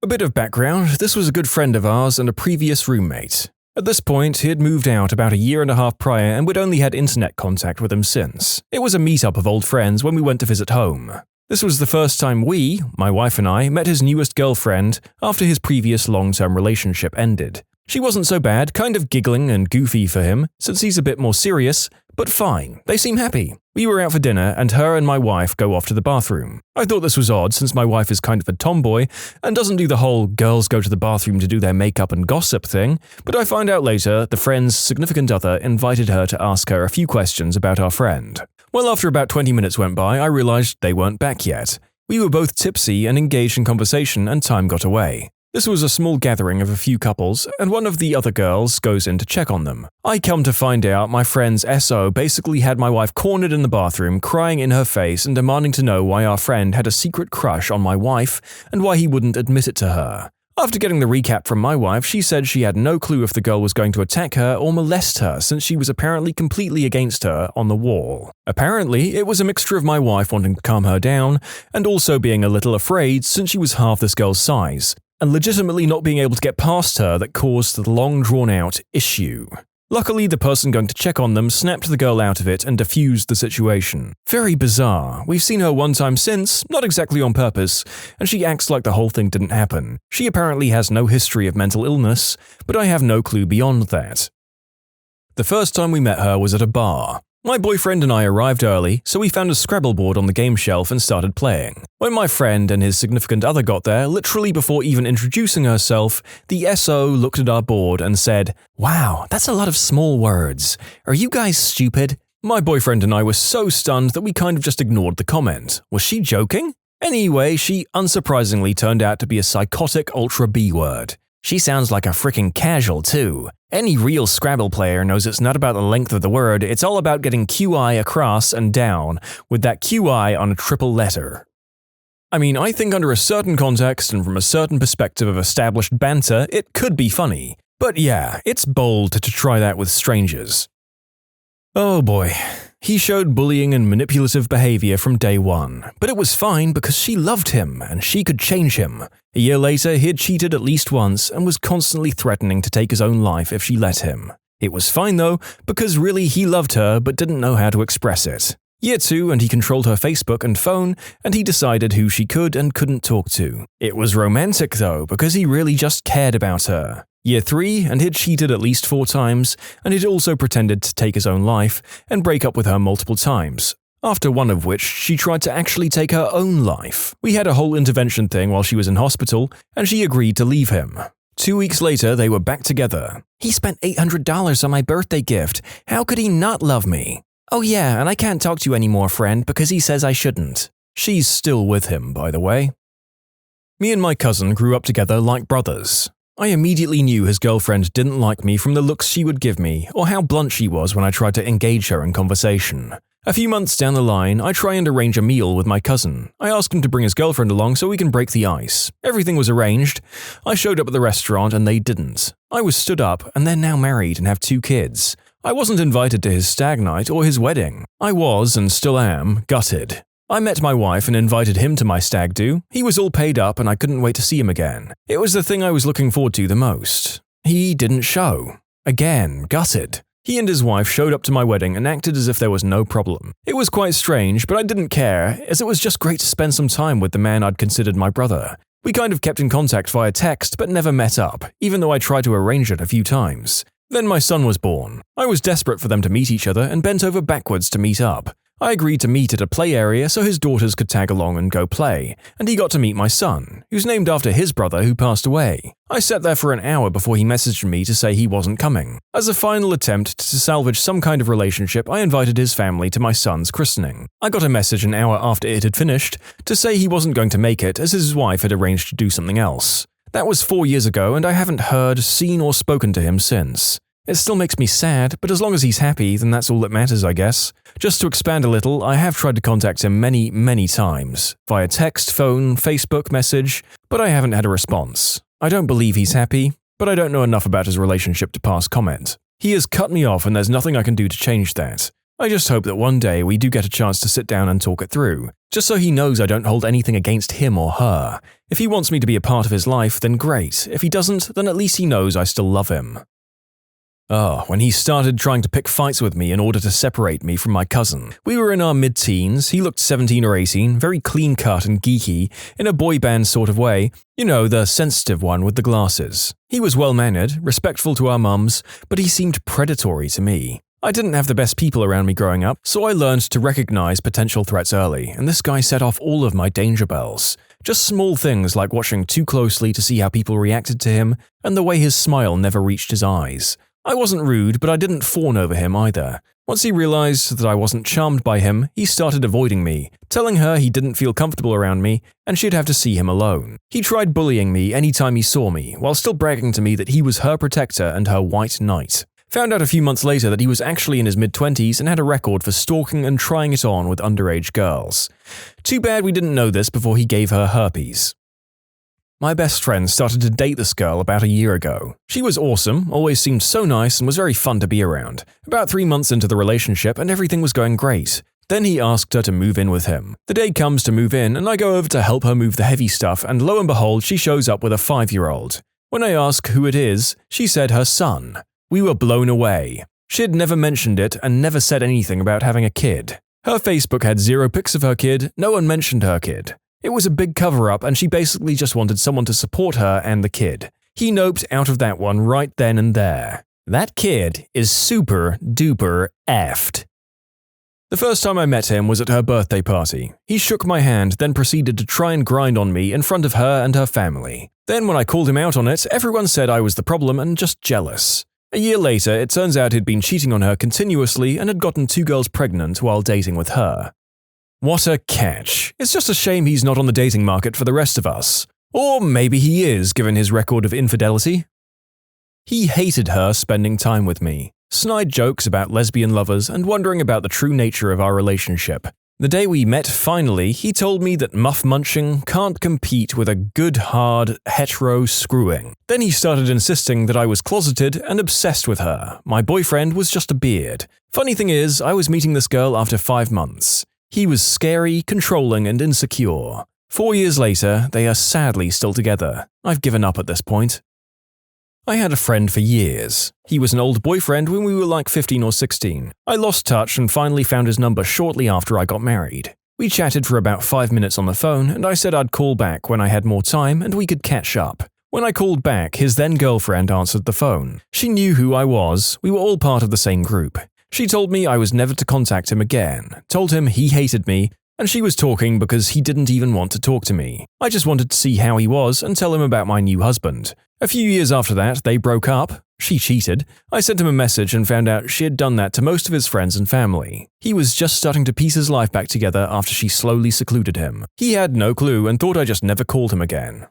A bit of background, this was a good friend of ours and a previous roommate. At this point, he had moved out about 1.5 years prior and we'd only had internet contact with him since. It was a meetup of old friends when we went to visit home. This was the first time we, my wife and I, met his newest girlfriend after his previous long-term relationship ended. She wasn't so bad, kind of giggling and goofy for him, since he's a bit more serious, but fine, they seem happy. We were out for dinner and her and my wife go off to the bathroom. I thought this was odd since my wife is kind of a tomboy and doesn't do the whole girls go to the bathroom to do their makeup and gossip thing, but I find out later the friend's significant other invited her to ask her a few questions about our friend. Well, after about 20 minutes went by, I realized they weren't back yet. We were both tipsy and engaged in conversation and time got away. This was a small gathering of a few couples, and one of the other girls goes in to check on them. I come to find out my friend's SO basically had my wife cornered in the bathroom, crying in her face and demanding to know why our friend had a secret crush on my wife and why he wouldn't admit it to her. After getting the recap from my wife, she said she had no clue if the girl was going to attack her or molest her since she was apparently completely against her on the wall. Apparently, it was a mixture of my wife wanting to calm her down and also being a little afraid since she was half this girl's size, and legitimately not being able to get past her that caused the long drawn-out issue. Luckily, the person going to check on them snapped the girl out of it and diffused the situation. Very bizarre. We've seen her one time since, not exactly on purpose, and she acts like the whole thing didn't happen. She apparently has no history of mental illness, but I have no clue beyond that. The first time we met her was at a bar. My boyfriend and I arrived early, so we found a Scrabble board on the game shelf and started playing. When my friend and his significant other got there, literally before even introducing herself, the SO looked at our board and said, "Wow, that's a lot of small words. Are you guys stupid?" My boyfriend and I were so stunned that we kind of just ignored the comment. Was she joking? Anyway, she unsurprisingly turned out to be a psychotic ultra B word. She sounds like a freaking casual too. Any real Scrabble player knows it's not about the length of the word, it's all about getting QI across and down, with that QI on a triple letter. I mean, I think under a certain context and from a certain perspective of established banter, it could be funny. But yeah, it's bold to try that with strangers. Oh boy. He showed bullying and manipulative behavior from day one, but it was fine because she loved him and she could change him. A year later, he had cheated at least once and was constantly threatening to take his own life if she let him. It was fine though, because really he loved her but didn't know how to express it. Year 2 and he controlled her Facebook and phone, and he decided who she could and couldn't talk to. It was romantic though, because he really just cared about her. Year 3 and he'd cheated at least 4 times, and he'd also pretended to take his own life and break up with her multiple times. after one of which she tried to actually take her own life. We had a whole intervention thing while she was in hospital, and she agreed to leave him. 2 weeks later, they were back together. He spent $800 on my birthday gift. How could he not love me? Oh yeah, and I can't talk to you anymore, friend, because he says I shouldn't. She's still with him, by the way. Me and my cousin grew up together like brothers. I immediately knew his girlfriend didn't like me from the looks she would give me or how blunt she was when I tried to engage her in conversation. A few months down the line, I try and arrange a meal with my cousin. I asked him to bring his girlfriend along so we can break the ice. Everything was arranged. I showed up at the restaurant and they didn't. I was stood up and they're now married and have 2 kids. I wasn't invited to his stag night or his wedding. I was, and still am, gutted. I met my wife and invited him to my stag do. He was all paid up and I couldn't wait to see him again. It was the thing I was looking forward to the most. He didn't show. Again, gutted. He and his wife showed up to my wedding and acted as if there was no problem. It was quite strange, but I didn't care, as it was just great to spend some time with the man I'd considered my brother. We kind of kept in contact via text but never met up, even though I tried to arrange it a few times. Then my son was born. I was desperate for them to meet each other and bent over backwards to meet up. I agreed to meet at a play area so his daughters could tag along and go play, and he got to meet my son, who's named after his brother who passed away. I sat there for an hour before he messaged me to say he wasn't coming. As a final attempt to salvage some kind of relationship, I invited his family to my son's christening. I got a message an hour after it had finished to say he wasn't going to make it as his wife had arranged to do something else. That was 4 years ago and I haven't heard, seen or spoken to him since. It still makes me sad, but as long as he's happy, then that's all that matters, I guess. Just to expand a little, I have tried to contact him many times, via text, phone, Facebook message, but I haven't had a response. I don't believe he's happy, but I don't know enough about his relationship to pass comment. He has cut me off and there's nothing I can do to change that. I just hope that one day we do get a chance to sit down and talk it through, just so he knows I don't hold anything against him or her. If he wants me to be a part of his life, then great. If he doesn't, then at least he knows I still love him. When he started trying to pick fights with me in order to separate me from my cousin. We were in our mid-teens, he looked 17 or 18, very clean-cut and geeky, in a boy band sort of way, you know, the sensitive one with the glasses. He was well-mannered, respectful to our mums, but he seemed predatory to me. I didn't have the best people around me growing up, so I learned to recognize potential threats early, and this guy set off all of my danger bells. Just small things like watching too closely to see how people reacted to him, and the way his smile never reached his eyes. I wasn't rude, but I didn't fawn over him either. Once he realized that I wasn't charmed by him, he started avoiding me, telling her he didn't feel comfortable around me and she'd have to see him alone. He tried bullying me anytime he saw me, while still bragging to me that he was her protector and her white knight. Found out a few months later that he was actually in his mid-20s and had a record for stalking and trying it on with underage girls. Too bad we didn't know this before he gave her herpes. My best friend started to date this girl about a year ago. She was awesome, always seemed so nice and was very fun to be around. About 3 months into the relationship and everything was going great. Then he asked her to move in with him. The day comes to move in and I go over to help her move the heavy stuff and lo and behold she shows up with a 5-year-old. When I ask who it is, she said her son. We were blown away. She had never mentioned it and never said anything about having a kid. Her Facebook had 0 pics of her kid, no one mentioned her kid. It was a big cover-up and she basically just wanted someone to support her and the kid. He noped out of that one right then and there. That kid is super duper effed. The first time I met him was at her birthday party. He shook my hand, then proceeded to try and grind on me in front of her and her family. Then when I called him out on it, everyone said I was the problem and just jealous. A year later, it turns out he'd been cheating on her continuously and had gotten 2 girls pregnant while dating with her. What a catch. It's just a shame he's not on the dating market for the rest of us. Or maybe he is, given his record of infidelity. He hated her spending time with me, snide jokes about lesbian lovers and wondering about the true nature of our relationship. The day we met finally, he told me that muff munching can't compete with a good hard hetero screwing. Then he started insisting that I was closeted and obsessed with her. My boyfriend was just a beard. Funny thing is, I was meeting this girl after 5 months. He was scary, controlling, and insecure. 4 years later, they are sadly still together. I've given up at this point. I had a friend for years. He was an old boyfriend when we were like 15 or 16. I lost touch and finally found his number shortly after I got married. We chatted for about 5 minutes on the phone and I said I'd call back when I had more time and we could catch up. When I called back, his then girlfriend answered the phone. She knew who I was. We were all part of the same group. She told me I was never to contact him again, told him he hated me, and she was talking because he didn't even want to talk to me. I just wanted to see how he was and tell him about my new husband. A few years after that, they broke up. She cheated. I sent him a message and found out she had done that to most of his friends and family. He was just starting to piece his life back together after she slowly secluded him. He had no clue and thought I just never called him again.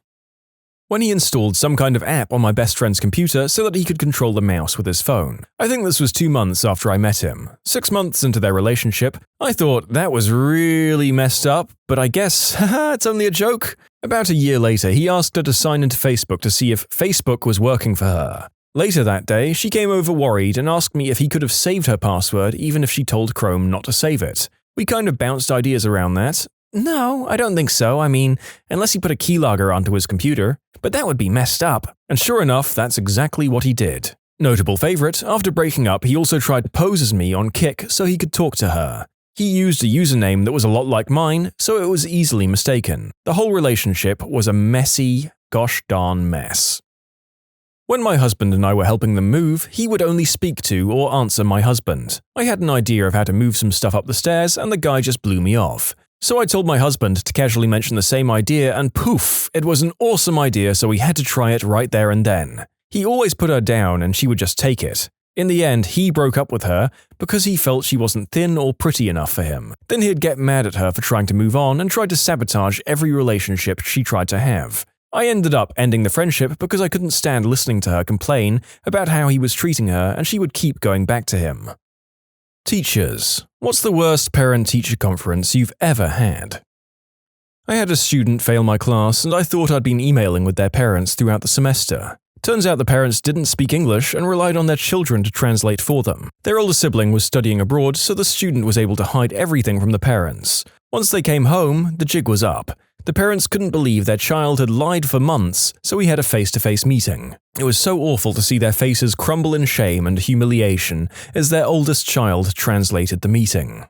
When he installed some kind of app on my best friend's computer so that he could control the mouse with his phone. I think this was 2 months after I met him. 6 months into their relationship, I thought that was really messed up, but I guess, haha, it's only a joke. About a year later, he asked her to sign into Facebook to see if Facebook was working for her. Later that day, she came over worried and asked me if he could have saved her password even if she told Chrome not to save it. We kind of bounced ideas around that. No, I don't think so. I mean, unless he put a keylogger onto his computer. But that would be messed up. And sure enough, that's exactly what he did. Notable favorite, after breaking up, he also tried to pose as me on Kik so he could talk to her. He used a username that was a lot like mine, so it was easily mistaken. The whole relationship was a messy, gosh darn mess. When my husband and I were helping them move, he would only speak to or answer my husband. I had an idea of how to move some stuff up the stairs, and the guy just blew me off. So I told my husband to casually mention the same idea, and poof, it was an awesome idea, so we had to try it right there and then. He always put her down and she would just take it. In the end, he broke up with her because he felt she wasn't thin or pretty enough for him. Then he'd get mad at her for trying to move on and tried to sabotage every relationship she tried to have. I ended up ending the friendship because I couldn't stand listening to her complain about how he was treating her, and she would keep going back to him. Teachers. What's the worst parent-teacher conference you've ever had? I had a student fail my class and I thought I'd been emailing with their parents throughout the semester. Turns out the parents didn't speak English and relied on their children to translate for them. Their older sibling was studying abroad, so the student was able to hide everything from the parents. Once they came home, the jig was up. The parents couldn't believe their child had lied for months, so we had a face-to-face meeting. It was so awful to see their faces crumble in shame and humiliation as their oldest child translated the meeting.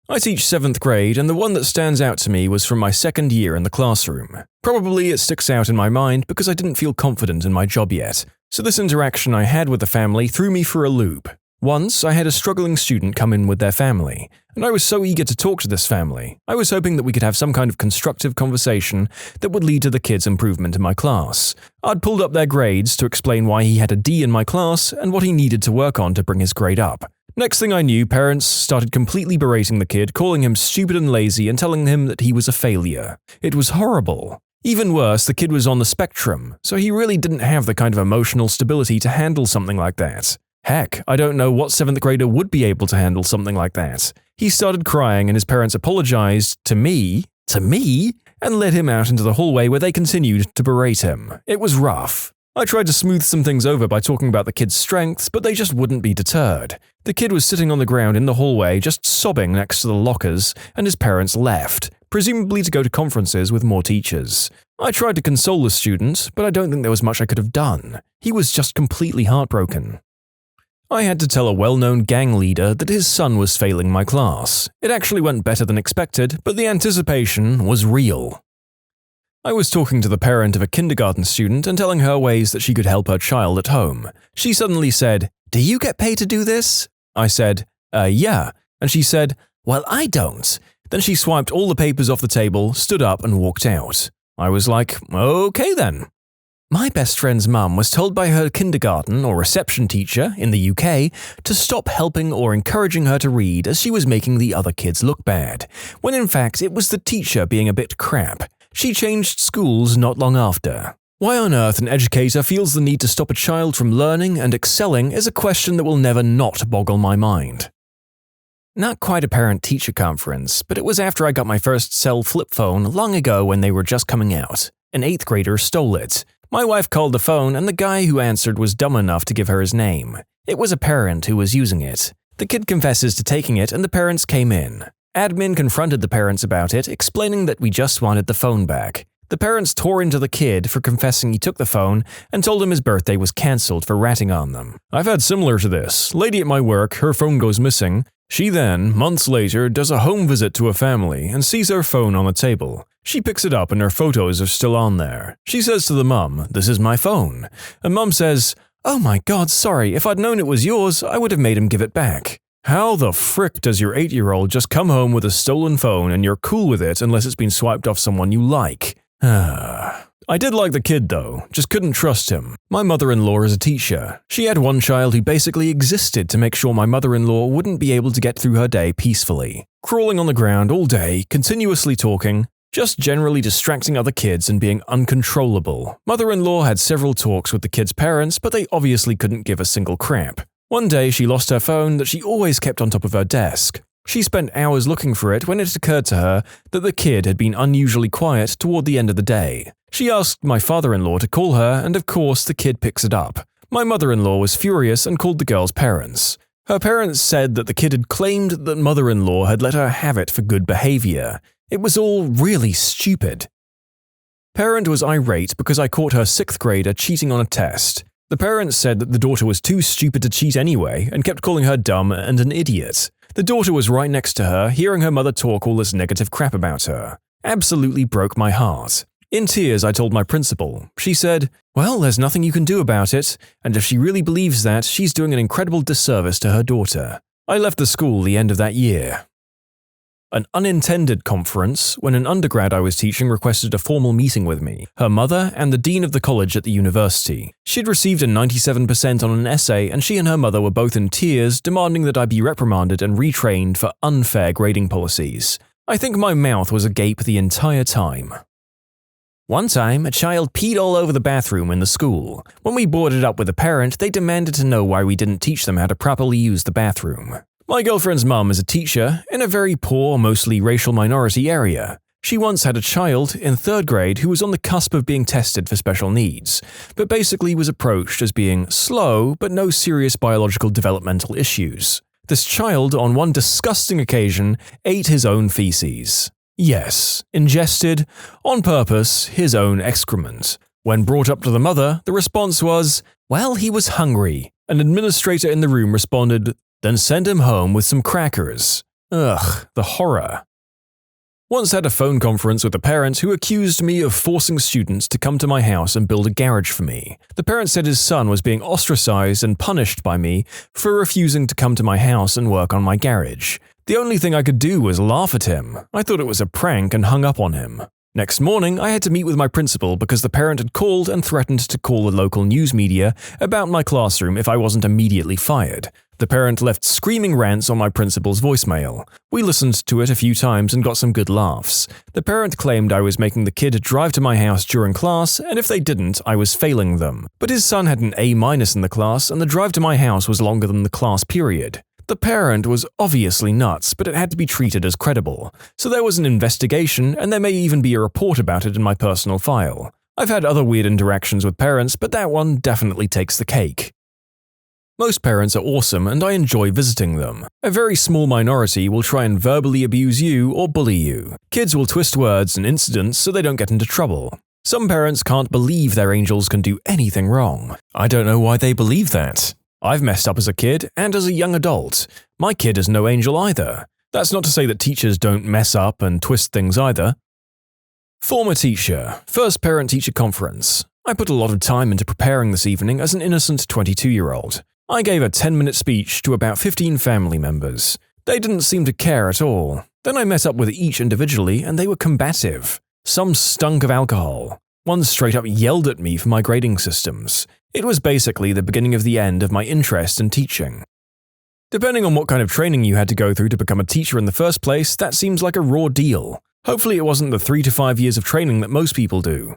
I teach 7th grade, and the one that stands out to me was from my 2nd year in the classroom. Probably it sticks out in my mind because I didn't feel confident in my job yet, so this interaction I had with the family threw me for a loop. Once, I had a struggling student come in with their family, and I was so eager to talk to this family. I was hoping that we could have some kind of constructive conversation that would lead to the kid's improvement in my class. I'd pulled up their grades to explain why he had a D in my class and what he needed to work on to bring his grade up. Next thing I knew, parents started completely berating the kid, calling him stupid and lazy and telling him that he was a failure. It was horrible. Even worse, the kid was on the spectrum, so he really didn't have the kind of emotional stability to handle something like that. Heck, I don't know what 7th grader would be able to handle something like that. He started crying and his parents apologized to me, and led him out into the hallway where they continued to berate him. It was rough. I tried to smooth some things over by talking about the kid's strengths, but they just wouldn't be deterred. The kid was sitting on the ground in the hallway, just sobbing next to the lockers, and his parents left, presumably to go to conferences with more teachers. I tried to console the student, but I don't think there was much I could have done. He was just completely heartbroken. I had to tell a well-known gang leader that his son was failing my class. It actually went better than expected, but the anticipation was real. I was talking to the parent of a kindergarten student and telling her ways that she could help her child at home. She suddenly said, "Do you get paid to do this?" I said, yeah. And she said, "Well, I don't." Then she swiped all the papers off the table, stood up and walked out. I was like, okay then. My best friend's mum was told by her kindergarten or reception teacher in the UK to stop helping or encouraging her to read as she was making the other kids look bad, when in fact it was the teacher being a bit crap. She changed schools not long after. Why on earth an educator feels the need to stop a child from learning and excelling is a question that will never not boggle my mind. Not quite a parent-teacher conference, but it was after I got my first cell flip phone long ago when they were just coming out. An 8th grader stole it. My wife called the phone and the guy who answered was dumb enough to give her his name. It was a parent who was using it. The kid confesses to taking it and the parents came in. Admin confronted the parents about it, explaining that we just wanted the phone back. The parents tore into the kid for confessing he took the phone and told him his birthday was cancelled for ratting on them. I've had similar to this. Lady at my work, her phone goes missing. She then, months later, does a home visit to a family and sees her phone on the table. She picks it up and her photos are still on there. She says to the mum, "This is my phone." And mum says, "Oh my god, sorry, if I'd known it was yours, I would have made him give it back." How the frick does your 8-year-old just come home with a stolen phone and you're cool with it unless it's been swiped off someone you like? I did like the kid though, just couldn't trust him. My mother-in-law is a teacher. She had one child who basically existed to make sure my mother-in-law wouldn't be able to get through her day peacefully. Crawling on the ground all day, continuously talking, just generally distracting other kids and being uncontrollable. Mother-in-law had several talks with the kids' parents, but they obviously couldn't give a single crap. One day she lost her phone that she always kept on top of her desk. She spent hours looking for it when it occurred to her that the kid had been unusually quiet toward the end of the day. She asked my father-in-law to call her, and of course the kid picks it up. My mother-in-law was furious and called the girl's parents. Her parents said that the kid had claimed that mother-in-law had let her have it for good behavior. It was all really stupid. Parent was irate because I caught her 6th grader cheating on a test. The parents said that the daughter was too stupid to cheat anyway and kept calling her dumb and an idiot. The daughter was right next to her, hearing her mother talk all this negative crap about her. Absolutely broke my heart. In tears, I told my principal. She said, "Well, there's nothing you can do about it, and if she really believes that, she's doing an incredible disservice to her daughter." I left the school the end of that year. An unintended conference when an undergrad I was teaching requested a formal meeting with me, her mother, and the dean of the college at the university. She'd received a 97% on an essay, and she and her mother were both in tears, demanding that I be reprimanded and retrained for unfair grading policies. I think my mouth was agape the entire time. One time, a child peed all over the bathroom in the school. When we brought it up with a parent, they demanded to know why we didn't teach them how to properly use the bathroom. My girlfriend's mum is a teacher in a very poor, mostly racial minority area. She once had a child in 3rd grade who was on the cusp of being tested for special needs, but basically was approached as being slow but no serious biological developmental issues. This child, on one disgusting occasion, ate his own feces. Yes, ingested, on purpose, his own excrement. When brought up to the mother, the response was, "Well, he was hungry." An administrator in the room responded, "Then send him home with some crackers." Ugh, the horror. Once had a phone conference with a parent who accused me of forcing students to come to my house and build a garage for me. The parent said his son was being ostracized and punished by me for refusing to come to my house and work on my garage. The only thing I could do was laugh at him. I thought it was a prank and hung up on him. Next morning, I had to meet with my principal because the parent had called and threatened to call the local news media about my classroom if I wasn't immediately fired. The parent left screaming rants on my principal's voicemail. We listened to it a few times and got some good laughs. The parent claimed I was making the kid drive to my house during class, and if they didn't, I was failing them. But his son had an A- in the class, and the drive to my house was longer than the class period. The parent was obviously nuts, but it had to be treated as credible. So there was an investigation, and there may even be a report about it in my personal file. I've had other weird interactions with parents, but that one definitely takes the cake. Most parents are awesome, and I enjoy visiting them. A very small minority will try and verbally abuse you or bully you. Kids will twist words and incidents so they don't get into trouble. Some parents can't believe their angels can do anything wrong. I don't know why they believe that. I've messed up as a kid and as a young adult. My kid is no angel either. That's not to say that teachers don't mess up and twist things either. Former teacher, first parent-teacher conference. I put a lot of time into preparing this evening as an innocent 22-year-old. I gave a 10-minute speech to about 15 family members. They didn't seem to care at all. Then I met up with each individually and they were combative. Some stunk of alcohol. One straight up yelled at me for my grading systems. It was basically the beginning of the end of my interest in teaching. Depending on what kind of training you had to go through to become a teacher in the first place, that seems like a raw deal. Hopefully it wasn't the 3 to 5 years of training that most people do.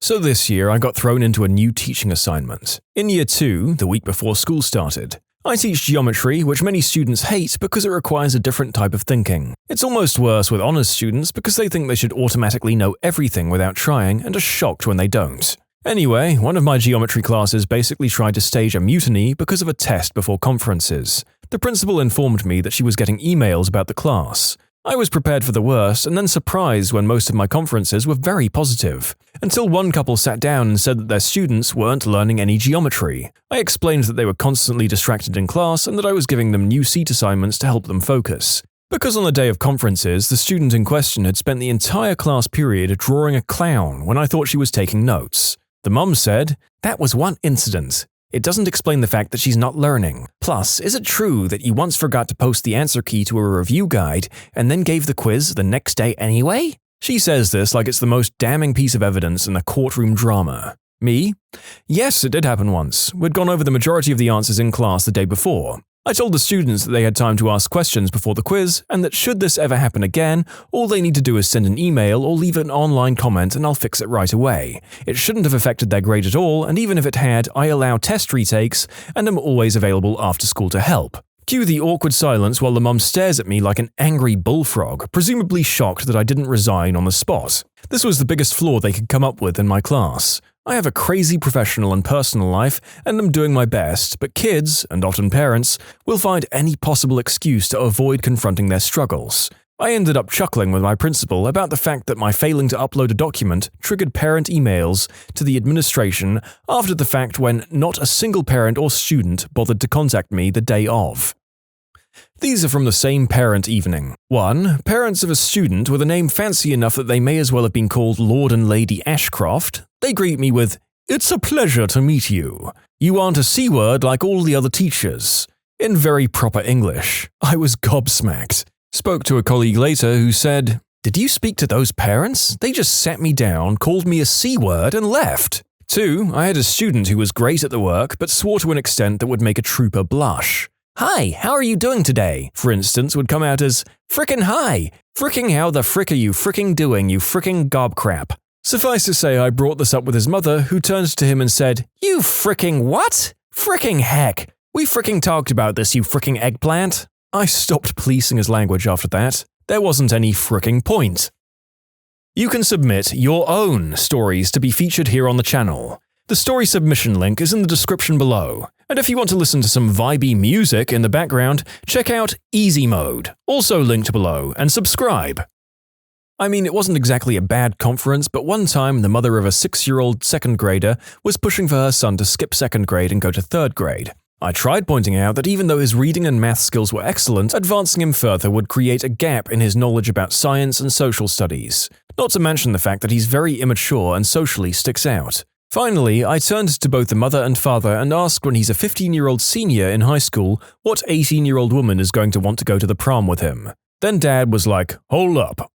So this year I got thrown into a new teaching assignment. In year 2, the week before school started, I teach geometry, which many students hate because it requires a different type of thinking. It's almost worse with honors students because they think they should automatically know everything without trying and are shocked when they don't. Anyway, one of my geometry classes basically tried to stage a mutiny because of a test before conferences. The principal informed me that she was getting emails about the class. I was prepared for the worst and then surprised when most of my conferences were very positive, until one couple sat down and said that their students weren't learning any geometry. I explained that they were constantly distracted in class and that I was giving them new seat assignments to help them focus. Because on the day of conferences, the student in question had spent the entire class period drawing a clown when I thought she was taking notes. The mum said, "That was one incident. It doesn't explain the fact that she's not learning. Plus, is it true that you once forgot to post the answer key to a review guide and then gave the quiz the next day anyway? She says this like it's the most damning piece of evidence in a courtroom drama. Me? Yes, it did happen once. We'd gone over the majority of the answers in class the day before. I told the students that they had time to ask questions before the quiz, and that should this ever happen again, all they need to do is send an email or leave an online comment and I'll fix it right away. It shouldn't have affected their grade at all, and even if it had, I allow test retakes and am always available after school to help. Cue the awkward silence while the mum stares at me like an angry bullfrog, presumably shocked that I didn't resign on the spot. This was the biggest flaw they could come up with in my class. I have a crazy professional and personal life, and am doing my best, but kids, and often parents, will find any possible excuse to avoid confronting their struggles. I ended up chuckling with my principal about the fact that my failing to upload a document triggered parent emails to the administration after the fact when not a single parent or student bothered to contact me the day of. These are from the same parent evening. 1. Parents of a student with a name fancy enough that they may as well have been called Lord and Lady Ashcroft. They greet me with, "It's a pleasure to meet you. You aren't a C-word like all the other teachers." In very proper English. I was gobsmacked. Spoke to a colleague later who said, "Did you speak to those parents? They just sat me down, called me a C-word and left." 2. I had a student who was great at the work but swore to an extent that would make a trooper blush. "Hi, how are you doing today?" for instance, would come out as, "Frickin' hi! Fricking how the frick are you fricking doing, you fricking gobcrap?" Suffice to say, I brought this up with his mother, who turned to him and said, "You fricking what? Fricking heck! We fricking talked about this, you fricking eggplant." I stopped policing his language after that. There wasn't any fricking point. You can submit your own stories to be featured here on the channel. The story submission link is in the description below. And if you want to listen to some vibey music in the background, check out easymode, also linked below, and subscribe. I mean, it wasn't exactly a bad conference, but one time the mother of a 6-year-old second grader was pushing for her son to skip second grade and go to third grade. I tried pointing out that even though his reading and math skills were excellent, advancing him further would create a gap in his knowledge about science and social studies. Not to mention the fact that he's very immature and socially sticks out. Finally, I turned to both the mother and father and asked when he's a 15-year-old senior in high school what 18-year-old woman is going to want to go to the prom with him. Then Dad was like, "Hold up.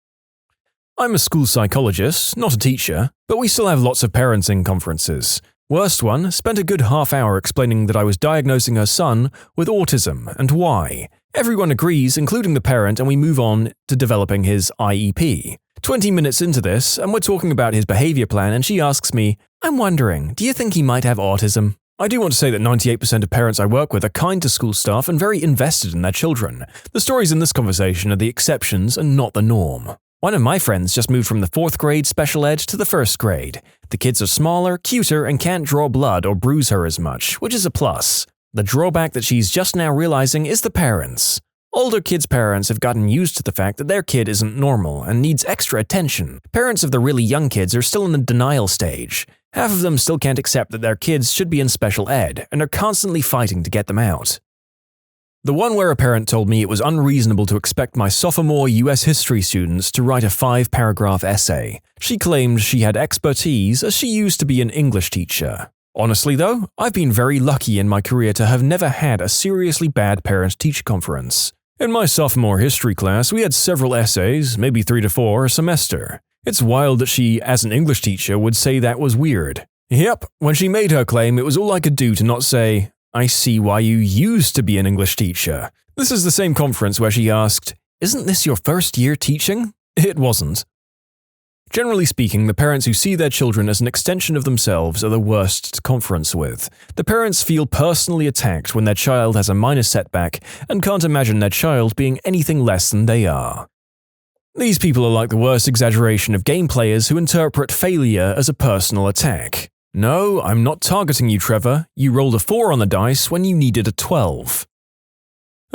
I'm a school psychologist, not a teacher, but we still have lots of parenting conferences. Worst one, spent a good half hour explaining that I was diagnosing her son with autism and why. Everyone agrees, including the parent, and we move on to developing his IEP. 20 minutes into this, and we're talking about his behavior plan, and she asks me, "I'm wondering, do you think he might have autism?" I do want to say that 98% of parents I work with are kind to school staff and very invested in their children. The stories in this conversation are the exceptions and not the norm. One of my friends just moved from the 4th grade special ed to the 1st grade. The kids are smaller, cuter, and can't draw blood or bruise her as much, which is a plus. The drawback that she's just now realizing is the parents. Older kids' parents have gotten used to the fact that their kid isn't normal and needs extra attention. Parents of the really young kids are still in the denial stage. Half of them still can't accept that their kids should be in special ed and are constantly fighting to get them out. The one where a parent told me it was unreasonable to expect my sophomore US history students to write a 5-paragraph essay. She claimed she had expertise as she used to be an English teacher. Honestly though, I've been very lucky in my career to have never had a seriously bad parent-teacher conference. In my sophomore history class, we had several essays, maybe 3 to 4 a semester. It's wild that she, as an English teacher, would say that was weird. Yep, when she made her claim, it was all I could do to not say, "I see why you used to be an English teacher." This is the same conference where she asked, "Isn't this your first year teaching?" It wasn't. Generally speaking, the parents who see their children as an extension of themselves are the worst to conference with. The parents feel personally attacked when their child has a minor setback and can't imagine their child being anything less than they are. These people are like the worst exaggeration of game players who interpret failure as a personal attack. No, I'm not targeting you, Trevor. You rolled a 4 on the dice when you needed a 12.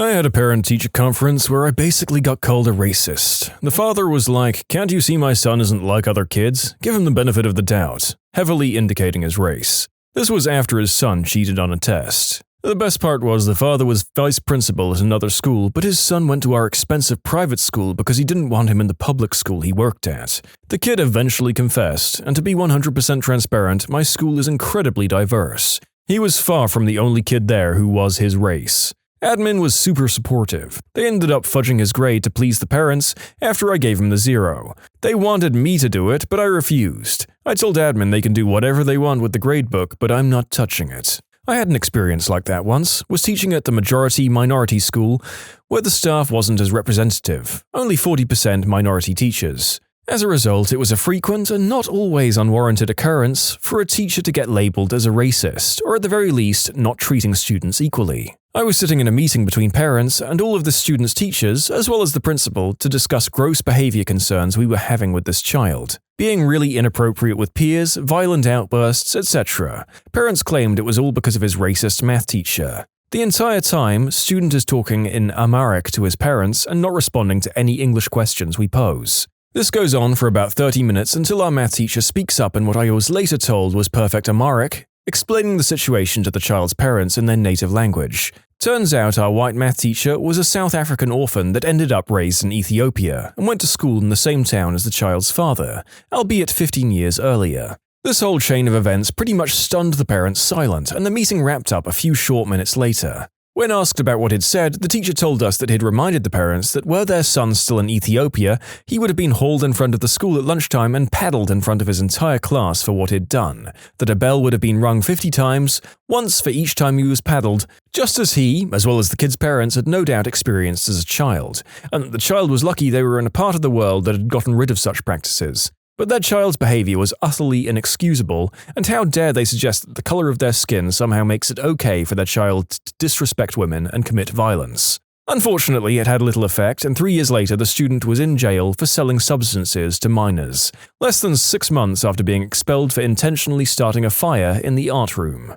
I had a parent-teacher conference where I basically got called a racist. The father was like, "Can't you see my son isn't like other kids? Give him the benefit of the doubt," heavily indicating his race. This was after his son cheated on a test. The best part was the father was vice principal at another school, but his son went to our expensive private school because he didn't want him in the public school he worked at. The kid eventually confessed, and to be 100% transparent, my school is incredibly diverse. He was far from the only kid there who was his race. Admin was super supportive. They ended up fudging his grade to please the parents after I gave him the 0. They wanted me to do it, but I refused. I told admin they can do whatever they want with the gradebook, but I'm not touching it. I had an experience like that once, was teaching at the majority-minority school where the staff wasn't as representative, only 40% minority teachers. As a result, it was a frequent and not always unwarranted occurrence for a teacher to get labeled as a racist, or at the very least, not treating students equally. I was sitting in a meeting between parents and all of the students' teachers, as well as the principal, to discuss gross behavior concerns we were having with this child. Being really inappropriate with peers, violent outbursts, etc. Parents claimed it was all because of his racist math teacher. The entire time, student is talking in Amharic to his parents and not responding to any English questions we pose. This goes on for about 30 minutes until our math teacher speaks up in what I was later told was perfect Amharic, explaining the situation to the child's parents in their native language. Turns out our white math teacher was a South African orphan that ended up raised in Ethiopia and went to school in the same town as the child's father, albeit 15 years earlier. This whole chain of events pretty much stunned the parents silent, and the meeting wrapped up a few short minutes later. When asked about what he'd said, the teacher told us that he'd reminded the parents that were their son still in Ethiopia, he would have been hauled in front of the school at lunchtime and paddled in front of his entire class for what he'd done, that a bell would have been rung 50 times, once for each time he was paddled, just as he, as well as the kid's parents, had no doubt experienced as a child, and that the child was lucky they were in a part of the world that had gotten rid of such practices. But that child's behavior was utterly inexcusable, and how dare they suggest that the color of their skin somehow makes it okay for their child to disrespect women and commit violence. Unfortunately, it had little effect, and 3 years later the student was in jail for selling substances to minors, less than 6 months after being expelled for intentionally starting a fire in the art room.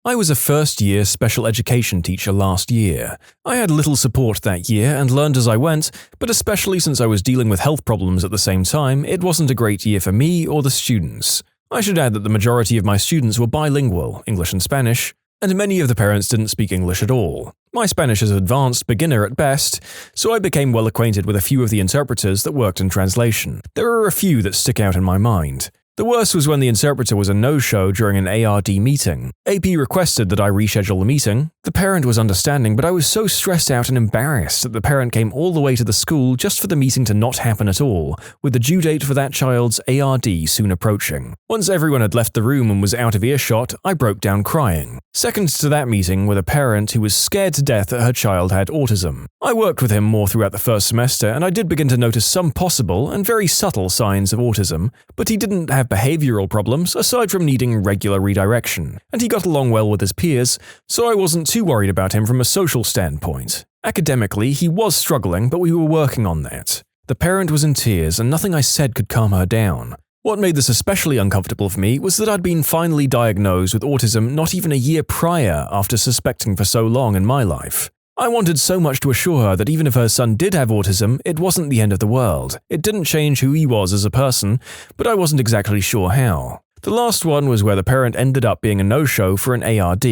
I was a first-year special education teacher last year. I had little support that year and learned as I went, but especially since I was dealing with health problems at the same time, it wasn't a great year for me or the students. I should add that the majority of my students were bilingual, English and Spanish, and many of the parents didn't speak English at all. My Spanish is advanced beginner at best, so I became well acquainted with a few of the interpreters that worked in translation. There are a few that stick out in my mind. The worst was when the interpreter was a no-show during an ARD meeting. AP requested that I reschedule the meeting. The parent was understanding, but I was so stressed out and embarrassed that the parent came all the way to the school just for the meeting to not happen at all, with the due date for that child's ARD soon approaching. Once everyone had left the room and was out of earshot, I broke down crying. Second to that meeting with a parent who was scared to death that her child had autism. I worked with him more throughout the first semester, and I did begin to notice some possible and very subtle signs of autism, but he didn't have behavioral problems aside from needing regular redirection, and he got along well with his peers, so I wasn't too worried about him from a social standpoint. Academically, he was struggling, but we were working on that. The parent was in tears, and nothing I said could calm her down. What made this especially uncomfortable for me was that I'd been finally diagnosed with autism not even a year prior after suspecting for so long in my life. I wanted so much to assure her that even if her son did have autism, it wasn't the end of the world. It didn't change who he was as a person, but I wasn't exactly sure how. The last one was where the parent ended up being a no-show for an ARD.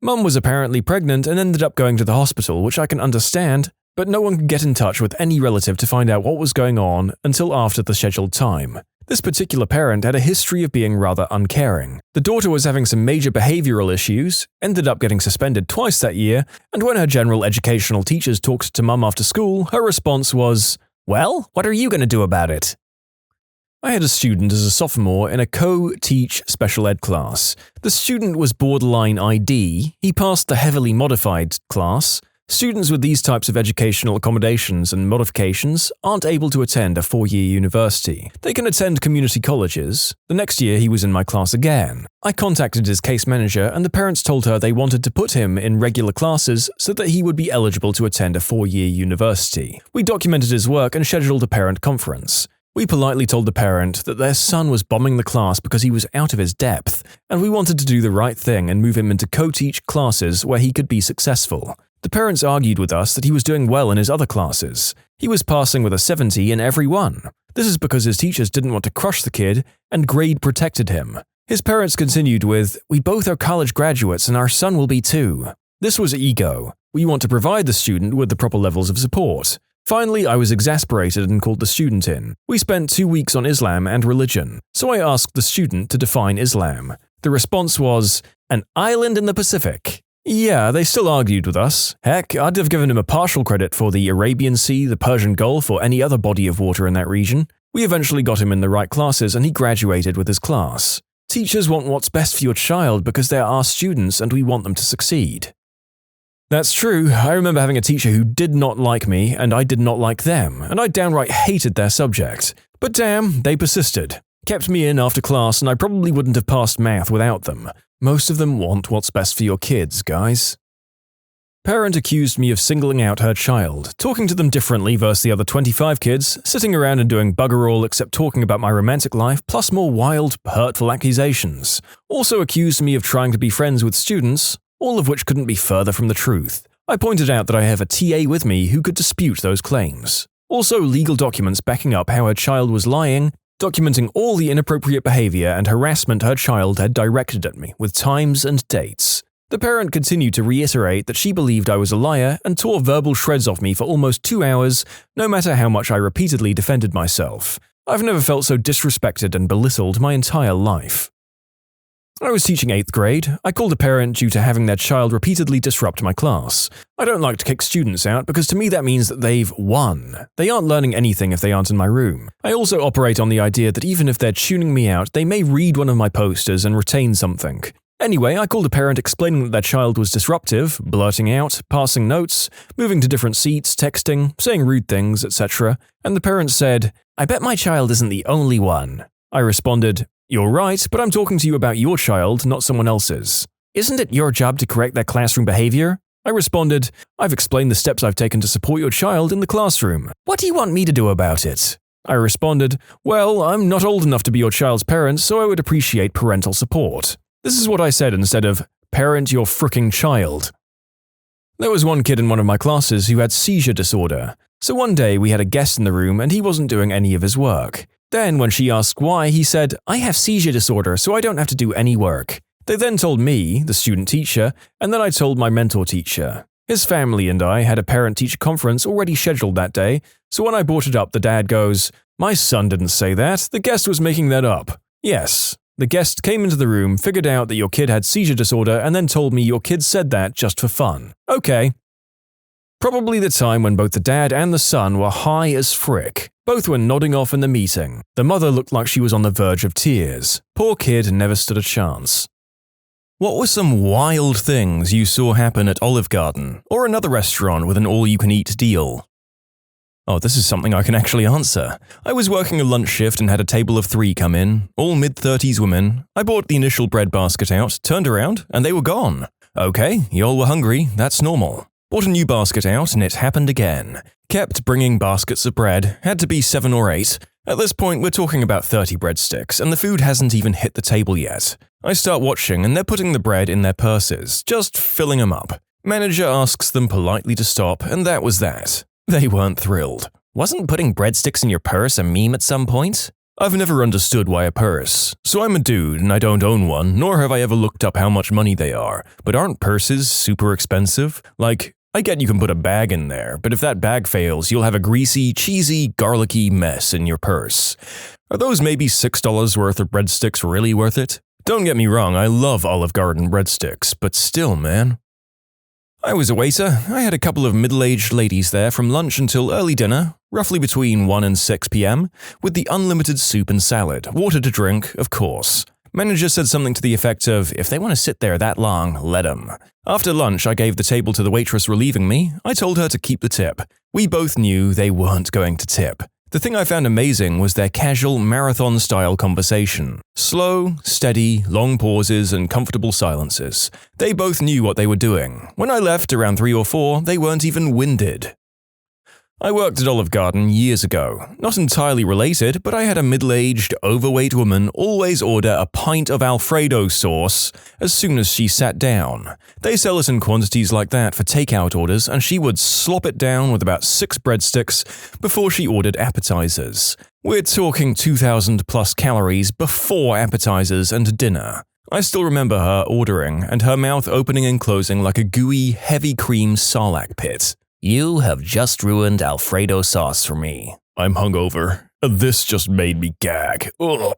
Mum was apparently pregnant and ended up going to the hospital, which I can understand, but no one could get in touch with any relative to find out what was going on until after the scheduled time. This particular parent had a history of being rather uncaring. The daughter was having some major behavioral issues, ended up getting suspended twice that year, and when her general educational teachers talked to Mum after school, her response was, "Well, what are you going to do about it?" I had a student as a sophomore in a co-teach special ed class. The student was borderline ID, he passed the heavily modified class. Students with these types of educational accommodations and modifications aren't able to attend a 4-year university. They can attend community colleges. The next year he was in my class again. I contacted his case manager and the parents told her they wanted to put him in regular classes so that he would be eligible to attend a 4-year university. We documented his work and scheduled a parent conference. We politely told the parent that their son was bombing the class because he was out of his depth, and we wanted to do the right thing and move him into co-teach classes where he could be successful. The parents argued with us that he was doing well in his other classes. He was passing with a 70 in every one. This is because his teachers didn't want to crush the kid, and grade protected him. His parents continued with, "We both are college graduates and our son will be too." This was ego. We want to provide the student with the proper levels of support. Finally, I was exasperated and called the student in. We spent 2 weeks on Islam and religion, so I asked the student to define Islam. The response was, an island in the Pacific. Yeah, they still argued with us. Heck, I'd have given him a partial credit for the Arabian Sea, the Persian Gulf, or any other body of water in that region. We eventually got him in the right classes and he graduated with his class. Teachers want what's best for your child because they're our students and we want them to succeed. That's true. I remember having a teacher who did not like me and I did not like them, and I downright hated their subject. But damn, they persisted. Kept me in after class and I probably wouldn't have passed math without them. Most of them want what's best for your kids, guys. Parent accused me of singling out her child, talking to them differently versus the other 25 kids, sitting around and doing bugger all except talking about my romantic life, plus more wild, hurtful accusations. Also accused me of trying to be friends with students, all of which couldn't be further from the truth. I pointed out that I have a TA with me who could dispute those claims. Also legal documents backing up how her child was lying, documenting all the inappropriate behavior and harassment her child had directed at me, with times and dates. The parent continued to reiterate that she believed I was a liar and tore verbal shreds off me for almost 2 hours, no matter how much I repeatedly defended myself. I've never felt so disrespected and belittled my entire life. I was teaching 8th grade. I called a parent due to having their child repeatedly disrupt my class. I don't like to kick students out because to me that means that they've won. They aren't learning anything if they aren't in my room. I also operate on the idea that even if they're tuning me out, they may read one of my posters and retain something. Anyway, I called a parent explaining that their child was disruptive, blurting out, passing notes, moving to different seats, texting, saying rude things, etc. And the parent said, "I bet my child isn't the only one." I responded, "You're right, but I'm talking to you about your child, not someone else's. Isn't it your job to correct their classroom behavior?" I responded, "I've explained the steps I've taken to support your child in the classroom. What do you want me to do about it?" I responded, "Well, I'm not old enough to be your child's parent, so I would appreciate parental support." This is what I said instead of, "Parent your fricking child." There was one kid in one of my classes who had seizure disorder. So one day we had a guest in the room and he wasn't doing any of his work. Then when she asked why, he said, "I have seizure disorder, so I don't have to do any work." They then told me, the student teacher, and then I told my mentor teacher. His family and I had a parent-teacher conference already scheduled that day, so when I brought it up, the dad goes, "My son didn't say that, the guest was making that up." Yes, the guest came into the room, figured out that your kid had seizure disorder, and then told me your kid said that just for fun. Okay. Probably the time when both the dad and the son were high as frick. Both were nodding off in the meeting. The mother looked like she was on the verge of tears. Poor kid never stood a chance. What were some wild things you saw happen at Olive Garden, or another restaurant with an all-you-can-eat deal? Oh, this is something I can actually answer. I was working a lunch shift and had a table of 3 come in, all mid-30s women. I bought the initial bread basket out, turned around, and they were gone. Okay, y'all were hungry, that's normal. Bought a new basket out and it happened again. Kept bringing baskets of bread, had to be 7 or 8. At this point, we're talking about 30 breadsticks, and the food hasn't even hit the table yet. I start watching and they're putting the bread in their purses, just filling them up. Manager asks them politely to stop, and that was that. They weren't thrilled. Wasn't putting breadsticks in your purse a meme at some point? I've never understood why a purse. So I'm a dude and I don't own one, nor have I ever looked up how much money they are. But aren't purses super expensive? Like, I get you can put a bag in there, but if that bag fails, you'll have a greasy, cheesy, garlicky mess in your purse. Are those maybe $6 worth of breadsticks really worth it? Don't get me wrong, I love Olive Garden breadsticks, but still, man. I was a waiter. I had a couple of middle-aged ladies there from lunch until early dinner, roughly between 1 and 6 p.m., with the unlimited soup and salad, water to drink, of course. Manager said something to the effect of, "If they want to sit there that long, let 'em." After lunch, I gave the table to the waitress relieving me. I told her to keep the tip. We both knew they weren't going to tip. The thing I found amazing was their casual, marathon-style conversation. Slow, steady, long pauses, and comfortable silences. They both knew what they were doing. When I left around 3 or 4, they weren't even winded. I worked at Olive Garden years ago. Not entirely related, but I had a middle-aged, overweight woman always order a pint of Alfredo sauce as soon as she sat down. They sell it in quantities like that for takeout orders, and she would slop it down with about 6 breadsticks before she ordered appetizers. We're talking 2,000 plus calories before appetizers and dinner. I still remember her ordering, and her mouth opening and closing like a gooey, heavy cream sarlacc pit. "You have just ruined Alfredo sauce for me. I'm hungover. This just made me gag. Ugh."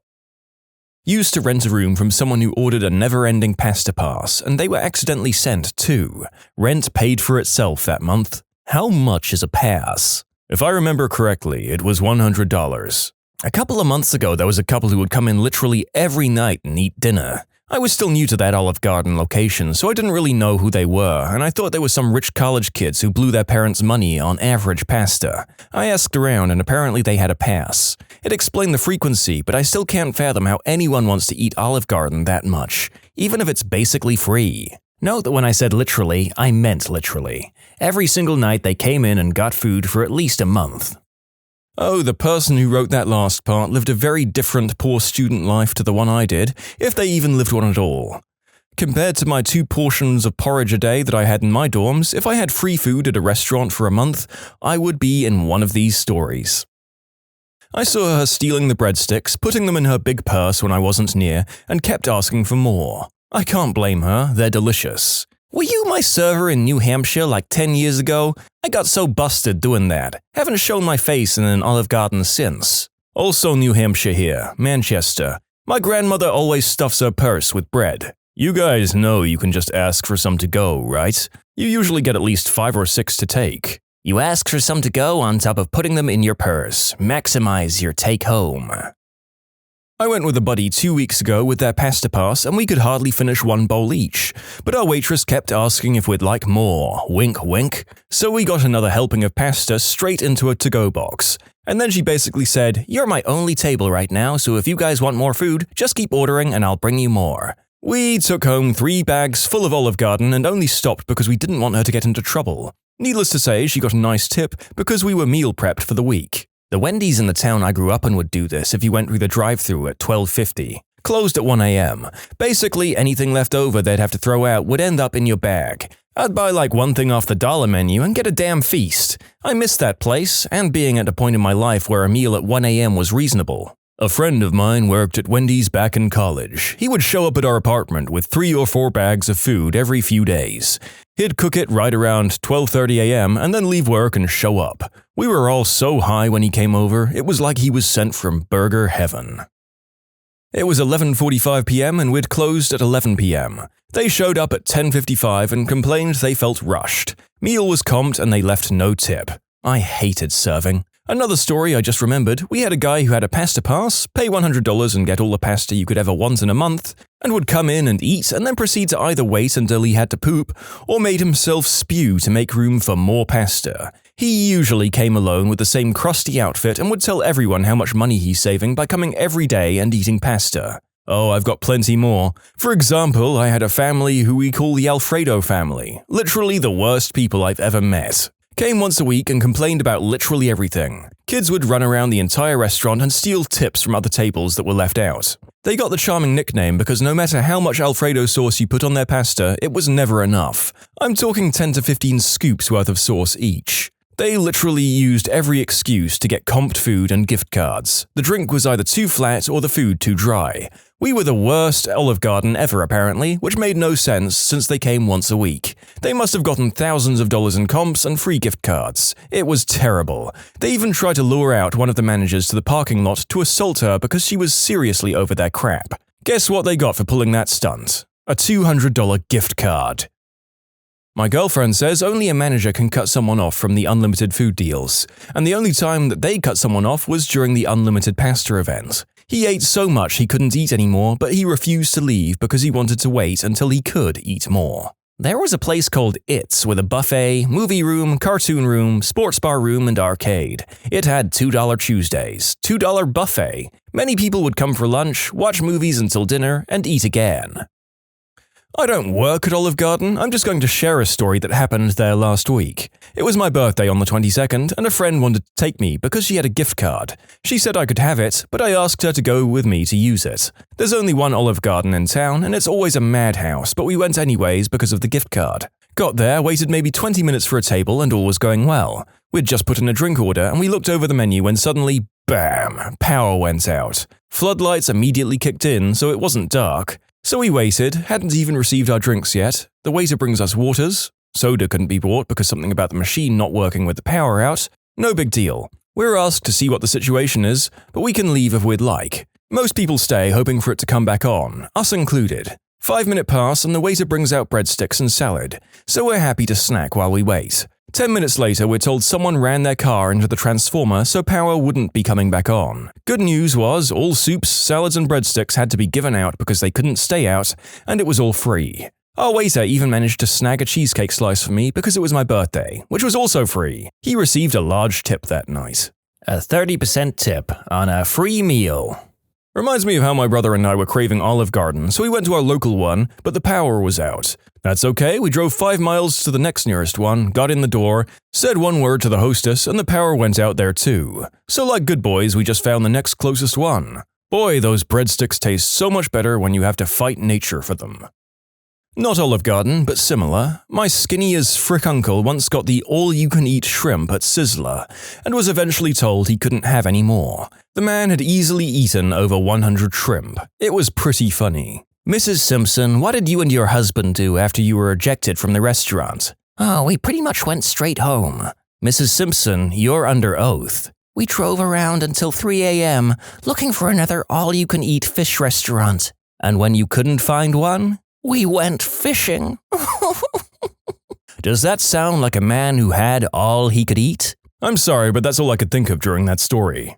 Used to rent a room from someone who ordered a never-ending pasta pass, and they were accidentally sent too. Rent paid for itself that month. How much is a pass? If I remember correctly, it was $100. A couple of months ago, there was a couple who would come in literally every night and eat dinner. I was still new to that Olive Garden location, so I didn't really know who they were, and I thought they were some rich college kids who blew their parents' money on average pasta. I asked around, and apparently they had a pass. It explained the frequency, but I still can't fathom how anyone wants to eat Olive Garden that much, even if it's basically free. Note that when I said literally, I meant literally. Every single night they came in and got food for at least a month. Oh, the person who wrote that last part lived a very different poor student life to the one I did, if they even lived one at all. Compared to my 2 portions of porridge a day that I had in my dorms, if I had free food at a restaurant for a month, I would be in one of these stories. I saw her stealing the breadsticks, putting them in her big purse when I wasn't near, and kept asking for more. I can't blame her, they're delicious. Were you my server in New Hampshire like 10 years ago? I got so busted doing that. Haven't shown my face in an Olive Garden since. Also New Hampshire here, Manchester. My grandmother always stuffs her purse with bread. You guys know you can just ask for some to go, right? You usually get at least 5 or 6 to take. You ask for some to go on top of putting them in your purse. Maximize your take home. I went with a buddy 2 weeks ago with their pasta pass and we could hardly finish 1 bowl each, but our waitress kept asking if we'd like more, wink wink, so we got another helping of pasta straight into a to-go box. And then she basically said, "You're my only table right now, so if you guys want more food, just keep ordering and I'll bring you more." We took home 3 bags full of Olive Garden and only stopped because we didn't want her to get into trouble. Needless to say, she got a nice tip because we were meal prepped for the week. The Wendy's in the town I grew up in would do this if you went through the drive-thru at 12:50. Closed at 1 a.m. Basically, anything left over they'd have to throw out would end up in your bag. I'd buy like 1 thing off the dollar menu and get a damn feast. I missed that place, and being at a point in my life where a meal at 1 a.m. was reasonable. A friend of mine worked at Wendy's back in college. He would show up at our apartment with 3 or 4 bags of food every few days. He'd cook it right around 12:30 a.m. and then leave work and show up. We were all so high when he came over, it was like he was sent from burger heaven. It was 11:45 p.m. and we'd closed at 11 p.m. They showed up at 10:55 and complained they felt rushed. Meal was comped and they left no tip. I hated serving. Another story I just remembered, we had a guy who had a pasta pass, pay $100 and get all the pasta you could ever want in a month, and would come in and eat and then proceed to either wait until he had to poop or made himself spew to make room for more pasta. He usually came alone with the same crusty outfit and would tell everyone how much money he's saving by coming every day and eating pasta. Oh, I've got plenty more. For example, I had a family who we call the Alfredo family. Literally the worst people I've ever met. Came once a week and complained about literally everything. Kids would run around the entire restaurant and steal tips from other tables that were left out. They got the charming nickname because no matter how much Alfredo sauce you put on their pasta, it was never enough. I'm talking 10 to 15 scoops worth of sauce each. They literally used every excuse to get comped food and gift cards. The drink was either too flat or the food too dry. We were the worst Olive Garden ever apparently, which made no sense since they came once a week. They must have gotten thousands of dollars in comps and free gift cards. It was terrible. They even tried to lure out one of the managers to the parking lot to assault her because she was seriously over their crap. Guess what they got for pulling that stunt? A $200 gift card. My girlfriend says only a manager can cut someone off from the unlimited food deals, and the only time that they cut someone off was during the unlimited pasta event. He ate so much he couldn't eat anymore, but he refused to leave because he wanted to wait until he could eat more. There was a place called It's with a buffet, movie room, cartoon room, sports bar room, and arcade. It had $2 Tuesdays, $2 buffet. Many people would come for lunch, watch movies until dinner, and eat again. I don't work at Olive Garden, I'm just going to share a story that happened there last week. It was my birthday on the 22nd, and a friend wanted to take me because she had a gift card. She said I could have it, but I asked her to go with me to use it. There's only one Olive Garden in town, and it's always a madhouse, but we went anyways because of the gift card. Got there, waited maybe 20 minutes for a table, and all was going well. We'd just put in a drink order, and we looked over the menu when suddenly, bam, power went out. Floodlights immediately kicked in, so it wasn't dark. So we waited, hadn't even received our drinks yet. The waiter brings us waters. Soda couldn't be bought because something about the machine not working with the power out. No big deal. We're asked to see what the situation is, but we can leave if we'd like. Most people stay hoping for it to come back on, us included. 5-minute pass and the waiter brings out breadsticks and salad, so we're happy to snack while we wait. 10 minutes later, we're told someone ran their car into the transformer so power wouldn't be coming back on. Good news was all soups, salads and breadsticks had to be given out because they couldn't stay out, and it was all free. Our waiter even managed to snag a cheesecake slice for me because it was my birthday, which was also free. He received a large tip that night. A 30% tip on a free meal. Reminds me of how my brother and I were craving Olive Garden, so we went to our local one, but the power was out. That's okay, we drove 5 miles to the next nearest one, got in the door, said one word to the hostess, and the power went out there too. So like good boys, we just found the next closest one. Boy, those breadsticks taste so much better when you have to fight nature for them. Not Olive Garden, but similar. My skinny as frick uncle once got the all-you-can-eat shrimp at Sizzler, and was eventually told he couldn't have any more. The man had easily eaten over 100 shrimp. It was pretty funny. Mrs. Simpson, what did you and your husband do after you were ejected from the restaurant? Oh, we pretty much went straight home. Mrs. Simpson, you're under oath. We drove around until 3 a.m. looking for another all-you-can-eat fish restaurant. And when you couldn't find one, we went fishing. Does that sound like a man who had all he could eat? I'm sorry, but that's all I could think of during that story.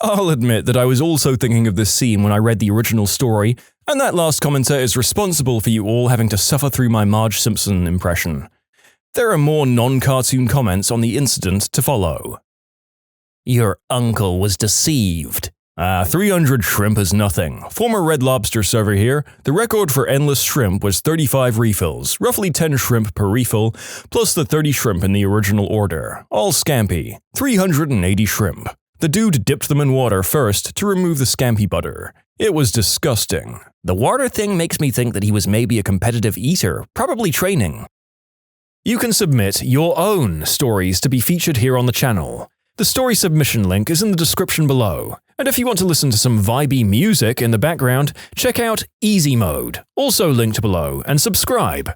I'll admit that I was also thinking of this scene when I read the original story, and that last commenter is responsible for you all having to suffer through my Marge Simpson impression. There are more non-cartoon comments on the incident to follow. Your uncle was deceived. 300 shrimp is nothing. Former Red Lobster server here, the record for endless shrimp was 35 refills, roughly 10 shrimp per refill, plus the 30 shrimp in the original order. All scampi. 380 shrimp. The dude dipped them in water first to remove the scampi butter. It was disgusting. The water thing makes me think that he was maybe a competitive eater, probably training. You can submit your own stories to be featured here on the channel. The story submission link is in the description below. And if you want to listen to some vibey music in the background, check out easymode, also linked below, and subscribe.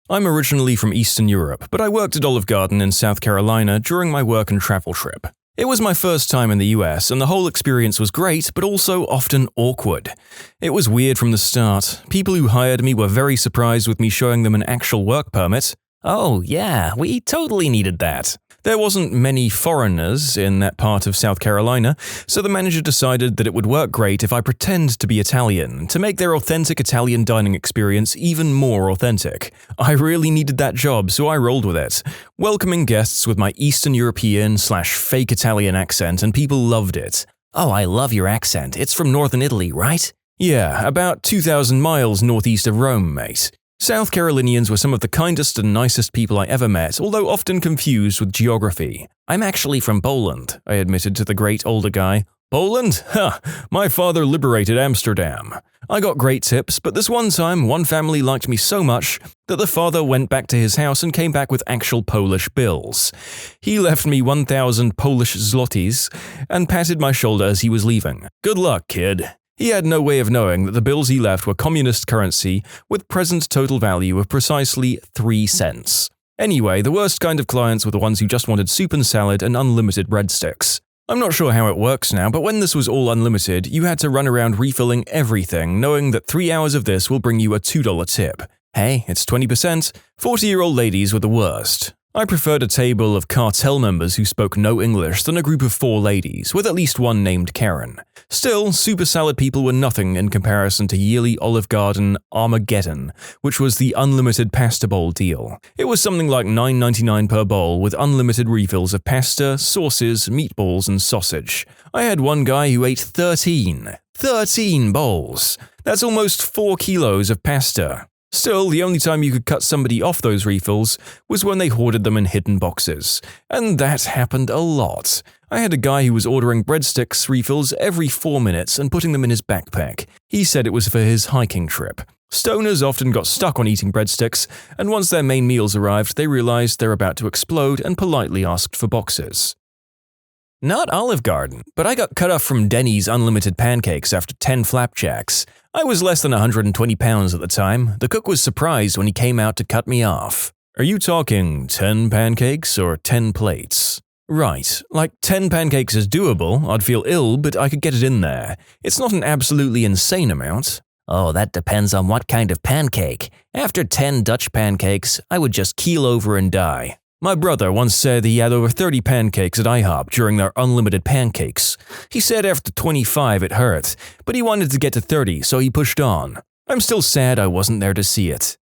I'm originally from Eastern Europe, but I worked at Olive Garden in South Carolina during my work and travel trip. It was my first time in the US, and the whole experience was great, but also often awkward. It was weird from the start. People who hired me were very surprised with me showing them an actual work permit. Oh yeah, we totally needed that. There wasn't many foreigners in that part of South Carolina, so the manager decided that it would work great if I pretend to be Italian, to make their authentic Italian dining experience even more authentic. I really needed that job, so I rolled with it, welcoming guests with my Eastern European/fake Italian accent, and people loved it. Oh, I love your accent. It's from northern Italy, right? Yeah, about 2,000 miles northeast of Rome, mate. South Carolinians were some of the kindest and nicest people I ever met, although often confused with geography. I'm actually from Poland, I admitted to the great older guy. Poland? Ha! My father liberated Amsterdam. I got great tips, but this one time, one family liked me so much that the father went back to his house and came back with actual Polish bills. He left me 1,000 Polish zlotys and patted my shoulder as he was leaving. Good luck, kid. He had no way of knowing that the bills he left were communist currency with present total value of precisely 3 cents. Anyway, the worst kind of clients were the ones who just wanted soup and salad and unlimited breadsticks. I'm not sure how it works now, but when this was all unlimited, you had to run around refilling everything, knowing that 3 hours of this will bring you a $2 tip. Hey, it's 20%. 40-year-old ladies were the worst. I preferred a table of cartel members who spoke no English than a group of 4 ladies, with at least one named Karen. Still, super salad people were nothing in comparison to yearly Olive Garden Armageddon, which was the unlimited pasta bowl deal. It was something like $9.99 per bowl with unlimited refills of pasta, sauces, meatballs, and sausage. I had one guy who ate 13 bowls. That's almost 4 kilos of pasta. Still, the only time you could cut somebody off those refills was when they hoarded them in hidden boxes. And that happened a lot. I had a guy who was ordering breadsticks refills every 4 minutes and putting them in his backpack. He said it was for his hiking trip. Stoners often got stuck on eating breadsticks, and once their main meals arrived, they realized they're about to explode and politely asked for boxes. Not Olive Garden, but I got cut off from Denny's unlimited pancakes after 10 flapjacks. I was less than 120 pounds at the time. The cook was surprised when he came out to cut me off. Are you talking 10 pancakes or 10 plates? Right, like 10 pancakes is doable, I'd feel ill, but I could get it in there. It's not an absolutely insane amount. Oh, that depends on what kind of pancake. After 10 Dutch pancakes, I would just keel over and die. My brother once said he had over 30 pancakes at IHOP during their unlimited pancakes. He said after 25 it hurt, but he wanted to get to 30, so he pushed on. I'm still sad I wasn't there to see it.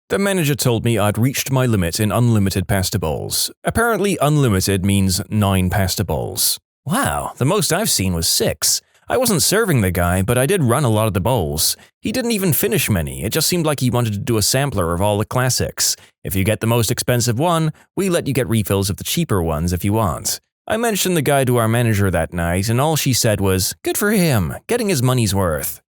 The manager told me I'd reached my limit in unlimited pasta bowls. Apparently unlimited means 9 pasta bowls. Wow, the most I've seen was 6. I wasn't serving the guy, but I did run a lot of the bowls. He didn't even finish many, it just seemed like he wanted to do a sampler of all the classics. If you get the most expensive one, we let you get refills of the cheaper ones if you want. I mentioned the guy to our manager that night, and all she said was, "Good for him, getting his money's worth."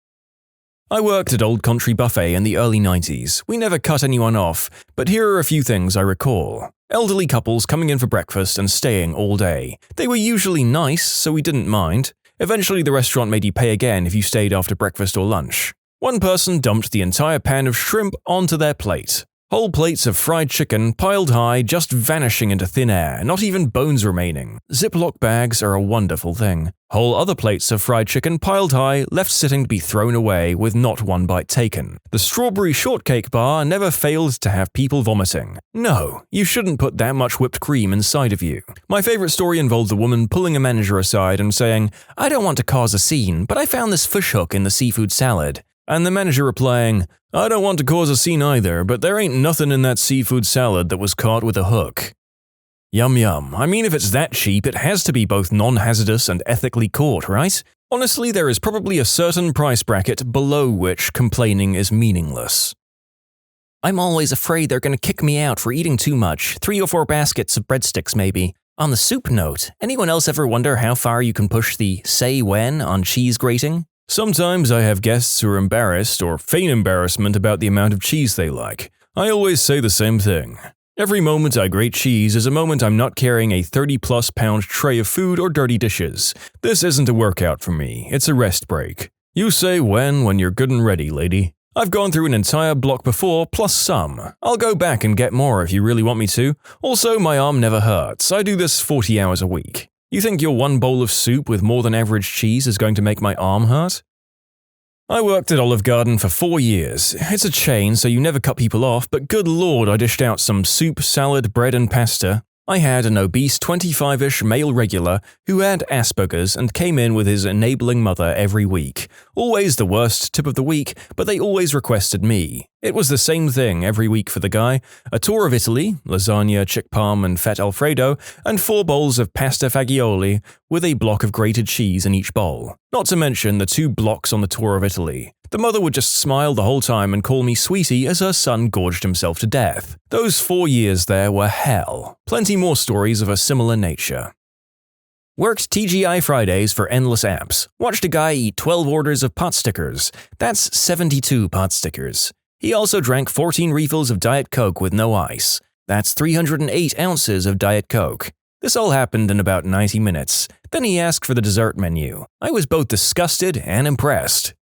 I worked at Old Country Buffet in the early 90s. We never cut anyone off, but here are a few things I recall. Elderly couples coming in for breakfast and staying all day. They were usually nice, so we didn't mind. Eventually the restaurant made you pay again if you stayed after breakfast or lunch. One person dumped the entire pan of shrimp onto their plate. Whole plates of fried chicken piled high, just vanishing into thin air, not even bones remaining. Ziploc bags are a wonderful thing. Whole other plates of fried chicken piled high, left sitting to be thrown away with not one bite taken. The strawberry shortcake bar never failed to have people vomiting. No, you shouldn't put that much whipped cream inside of you. My favorite story involved a woman pulling a manager aside and saying, "I don't want to cause a scene, but I found this fishhook in the seafood salad." And the manager replying, "I don't want to cause a scene either, but there ain't nothing in that seafood salad that was caught with a hook." Yum yum. I mean, if it's that cheap, it has to be both non-hazardous and ethically caught, right? Honestly, there is probably a certain price bracket below which complaining is meaningless. I'm always afraid they're going to kick me out for eating too much, 3 or 4 baskets of breadsticks maybe. On the soup note, anyone else ever wonder how far you can push the "say when" on cheese grating? Sometimes I have guests who are embarrassed or feign embarrassment about the amount of cheese they like. I always say the same thing. Every moment I grate cheese is a moment I'm not carrying a 30-plus pound tray of food or dirty dishes. This isn't a workout for me, it's a rest break. You say when you're good and ready, lady. I've gone through an entire block before, plus some. I'll go back and get more if you really want me to. Also, my arm never hurts. I do this 40 hours a week. You think your one bowl of soup with more than average cheese is going to make my arm hurt? I worked at Olive Garden for 4 years. It's a chain, so you never cut people off, but good lord, I dished out some soup, salad, bread, and pasta. I had an obese 25-ish male regular who had Asperger's and came in with his enabling mother every week. Always the worst tip of the week, but they always requested me. It was the same thing every week for the guy. A tour of Italy, lasagna, chick parm, and fat alfredo, and 4 bowls of pasta fagioli with a block of grated cheese in each bowl. Not to mention the 2 blocks on the tour of Italy. The mother would just smile the whole time and call me sweetie as her son gorged himself to death. Those 4 years there were hell. Plenty more stories of a similar nature. Worked TGI Fridays for endless apps. Watched a guy eat 12 orders of pot stickers. That's 72 pot stickers. He also drank 14 refills of Diet Coke with no ice. That's 308 ounces of Diet Coke. This all happened in about 90 minutes. Then he asked for the dessert menu. I was both disgusted and impressed.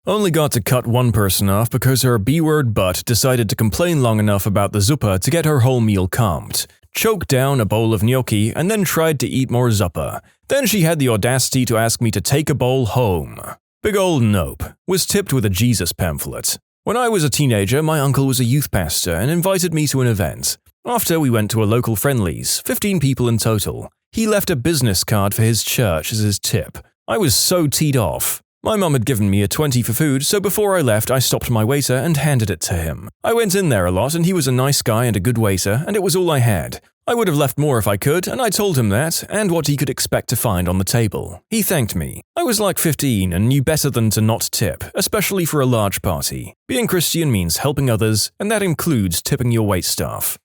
Only got to cut one person off because her B-word butt decided to complain long enough about the zuppa to get her whole meal comped. Choked down a bowl of gnocchi and then tried to eat more zuppa. Then she had the audacity to ask me to take a bowl home. Big ol' nope. Was tipped with a Jesus pamphlet. When I was a teenager, my uncle was a youth pastor and invited me to an event. After, we went to a local Friendlies, 15 people in total. He left a business card for his church as his tip. I was so teed off. My mum had given me a 20 for food, so before I left I stopped my waiter and handed it to him. I went in there a lot and he was a nice guy and a good waiter, and it was all I had. I would have left more if I could, and I told him that, and what he could expect to find on the table. He thanked me. I was like 15 and knew better than to not tip, especially for a large party. Being Christian means helping others, and that includes tipping your waitstaff.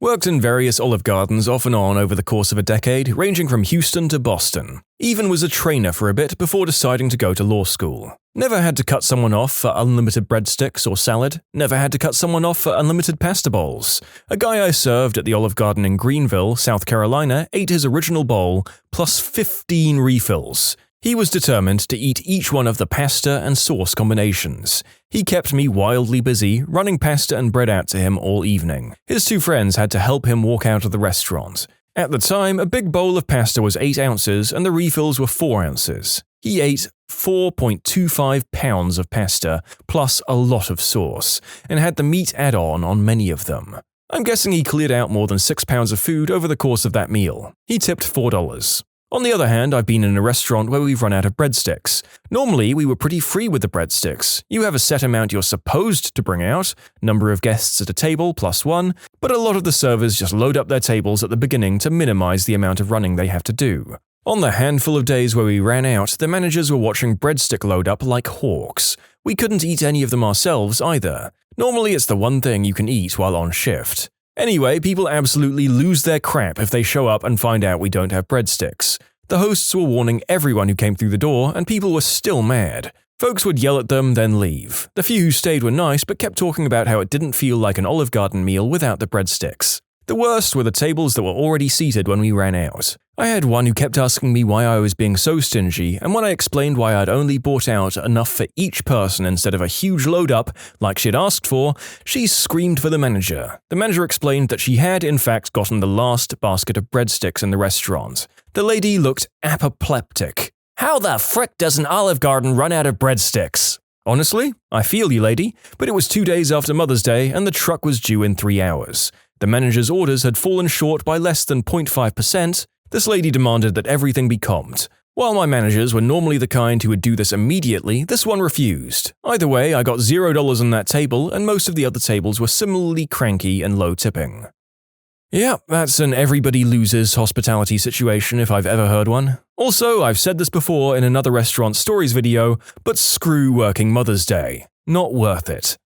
Worked in various Olive Gardens off and on over the course of a decade, ranging from Houston to Boston. Even was a trainer for a bit before deciding to go to law school. Never had to cut someone off for unlimited breadsticks or salad. Never had to cut someone off for unlimited pasta bowls. A guy I served at the Olive Garden in Greenville, South Carolina, ate his original bowl plus 15 refills. He was determined to eat each one of the pasta and sauce combinations. He kept me wildly busy, running pasta and bread out to him all evening. His 2 friends had to help him walk out of the restaurant. At the time, a big bowl of pasta was 8 ounces and the refills were 4 ounces. He ate 4.25 pounds of pasta, plus a lot of sauce, and had the meat add-on many of them. I'm guessing he cleared out more than 6 pounds of food over the course of that meal. He tipped $4. On the other hand, I've been in a restaurant where we've run out of breadsticks. Normally, we were pretty free with the breadsticks. You have a set amount you're supposed to bring out, number of guests at a table plus 1, but a lot of the servers just load up their tables at the beginning to minimize the amount of running they have to do. On the handful of days where we ran out, the managers were watching breadstick load up like hawks. We couldn't eat any of them ourselves either. Normally, it's the one thing you can eat while on shift. Anyway, people absolutely lose their crap if they show up and find out we don't have breadsticks. The hosts were warning everyone who came through the door, and people were still mad. Folks would yell at them, then leave. The few who stayed were nice, but kept talking about how it didn't feel like an Olive Garden meal without the breadsticks. The worst were the tables that were already seated when we ran out. I had one who kept asking me why I was being so stingy, and when I explained why I'd only bought out enough for each person instead of a huge load up, like she'd asked for, she screamed for the manager. The manager explained that she had, in fact, gotten the last basket of breadsticks in the restaurant. The lady looked apoplectic. How the frick does an Olive Garden run out of breadsticks? Honestly, I feel you, lady, but it was 2 days after Mother's Day and the truck was due in 3 hours. The manager's orders had fallen short by less than 0.5%. This lady demanded that everything be comped. While my managers were normally the kind who would do this immediately, this one refused. Either way, I got $0 on that table, and most of the other tables were similarly cranky and low tipping. Yeah, that's an everybody loses hospitality situation if I've ever heard one. Also, I've said this before in another restaurant stories video, but screw working Mother's Day. Not worth it.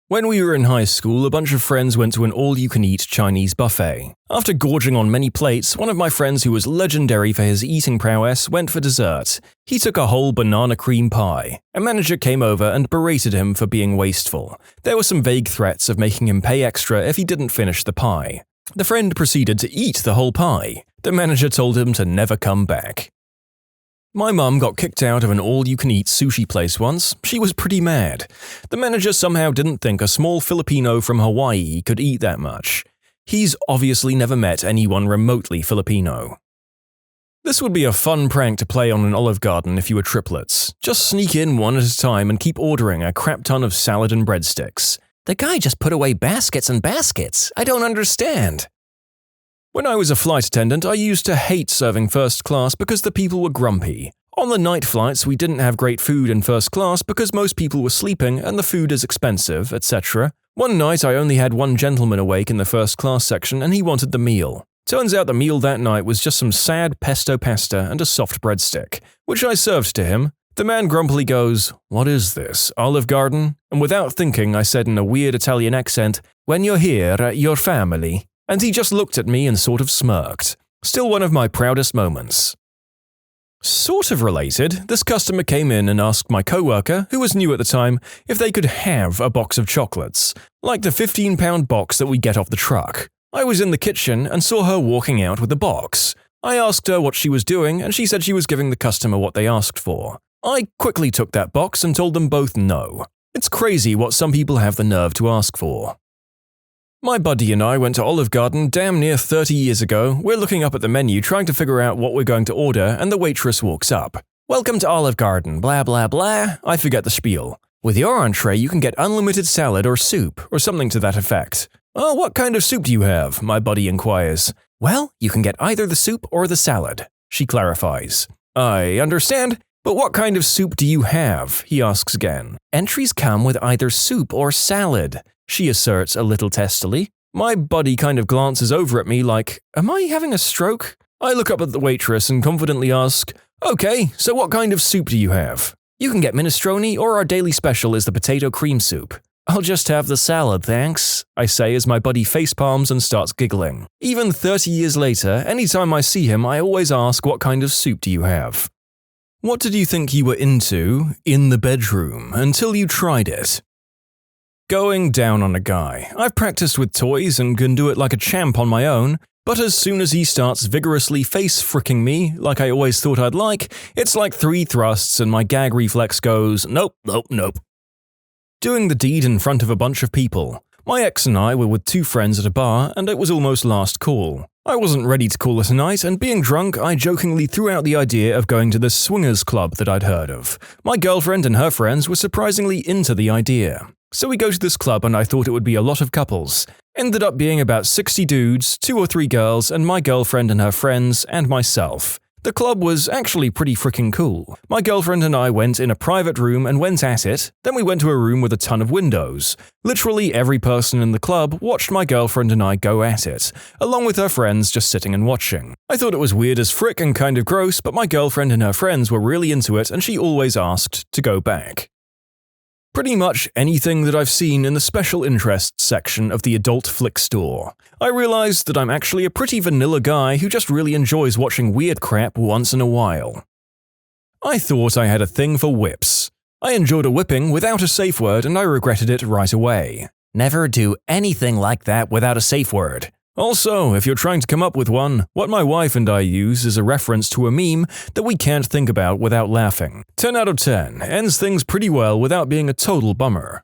When we were in high school, a bunch of friends went to an all-you-can-eat Chinese buffet. After gorging on many plates, one of my friends who was legendary for his eating prowess went for dessert. He took a whole banana cream pie. A manager came over and berated him for being wasteful. There were some vague threats of making him pay extra if he didn't finish the pie. The friend proceeded to eat the whole pie. The manager told him to never come back. My mum got kicked out of an all-you-can-eat sushi place once. She was pretty mad. The manager somehow didn't think a small Filipino from Hawaii could eat that much. He's obviously never met anyone remotely Filipino. This would be a fun prank to play on an Olive Garden if you were triplets. Just sneak in one at a time and keep ordering a crap ton of salad and breadsticks. The guy just put away baskets and baskets. I don't understand. When I was a flight attendant, I used to hate serving first class because the people were grumpy. On the night flights, we didn't have great food in first class because most people were sleeping and the food is expensive, etc. One night, I only had one gentleman awake in the first class section and he wanted the meal. Turns out the meal that night was just some sad pesto pasta and a soft breadstick, which I served to him. The man grumpily goes, "What is this, Olive Garden?" And without thinking, I said in a weird Italian accent, "When you're here, your family." And he just looked at me and sort of smirked. Still one of my proudest moments. Sort of related, this customer came in and asked my coworker, who was new at the time, if they could have a box of chocolates, like the 15-pound box that we get off the truck. I was in the kitchen and saw her walking out with the box. I asked her what she was doing and she said she was giving the customer what they asked for. I quickly took that box and told them both no. It's crazy what some people have the nerve to ask for. My buddy and I went to Olive Garden damn near 30 years ago. We're looking up at the menu trying to figure out what we're going to order and the waitress walks up. "Welcome to Olive Garden, blah blah blah." I forget the spiel. "With your entree you can get unlimited salad or soup," or something to that effect. "Oh, what kind of soup do you have?" my buddy inquires. "Well, you can get either the soup or the salad," she clarifies. "I understand, but what kind of soup do you have?" he asks again. "Entries come with either soup or salad," she asserts a little testily. My buddy kind of glances over at me like, "Am I having a stroke?" I look up at the waitress and confidently ask, "Okay, so what kind of soup do you have?" "You can get minestrone or our daily special is the potato cream soup." "I'll just have the salad, thanks," I say as my buddy facepalms and starts giggling. Even 30 years later, anytime I see him, I always ask, "What kind of soup do you have?" What did you think you were into in the bedroom until you tried it? Going down on a guy. I've practiced with toys and can do it like a champ on my own, But as soon as he starts vigorously face-fricking me, like I always thought I'd like, it's like 3 thrusts and my gag reflex goes, nope, nope, nope. Doing the deed in front of a bunch of people. My ex and I were with 2 friends at a bar, and it was almost last call. I wasn't ready to call it a night, and being drunk, I jokingly threw out the idea of going to this swingers club that I'd heard of. My girlfriend and her friends were surprisingly into the idea. So we go to this club and I thought it would be a lot of couples. Ended up being about 60 dudes, 2 or 3 girls, and my girlfriend and her friends, and myself. The club was actually pretty freaking cool. My girlfriend and I went in a private room and went at it, then we went to a room with a ton of windows. Literally every person in the club watched my girlfriend and I go at it, along with her friends just sitting and watching. I thought it was weird as frick and kind of gross, but my girlfriend and her friends were really into it and she always asked to go back. Pretty much anything that I've seen in the special interests section of the adult flick store. I realized that I'm actually a pretty vanilla guy who just really enjoys watching weird crap once in a while. I thought I had a thing for whips. I enjoyed a whipping without a safe word and I regretted it right away. Never do anything like that without a safe word. Also, if you're trying to come up with one, what my wife and I use is a reference to a meme that we can't think about without laughing. 10 out of 10, ends things pretty well without being a total bummer.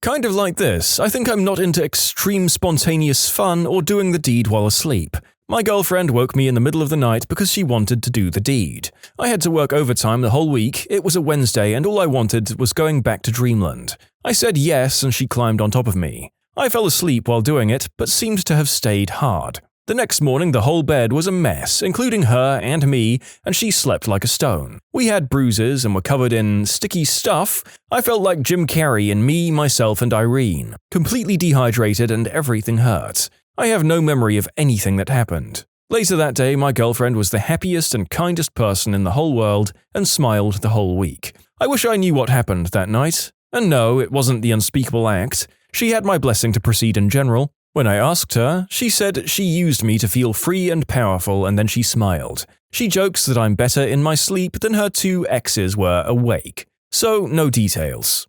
Kind of like this, I think I'm not into extreme spontaneous fun or doing the deed while asleep. My girlfriend woke me in the middle of the night because she wanted to do the deed. I had to work overtime the whole week, it was a Wednesday and all I wanted was going back to dreamland. I said yes and she climbed on top of me. I fell asleep while doing it, but seemed to have stayed hard. The next morning the whole bed was a mess, including her and me, and she slept like a stone. We had bruises and were covered in sticky stuff. I felt like Jim Carrey in Me, Myself and Irene. Completely dehydrated and everything hurt. I have no memory of anything that happened. Later that day, my girlfriend was the happiest and kindest person in the whole world and smiled the whole week. I wish I knew what happened that night. And no, it wasn't the unspeakable act. She had my blessing to proceed in general. When I asked her, she said she used me to feel free and powerful and then she smiled. She jokes that I'm better in my sleep than her 2 exes were awake. So, no details.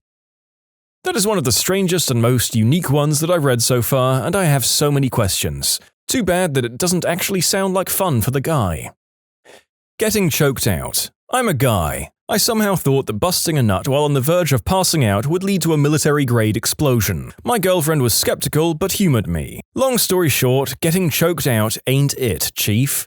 That is one of the strangest and most unique ones that I've read so far, and I have so many questions. Too bad that it doesn't actually sound like fun for the guy. Getting choked out. I'm a guy. I somehow thought that busting a nut while on the verge of passing out would lead to a military-grade explosion. My girlfriend was skeptical but humored me. Long story short, getting choked out ain't it, chief.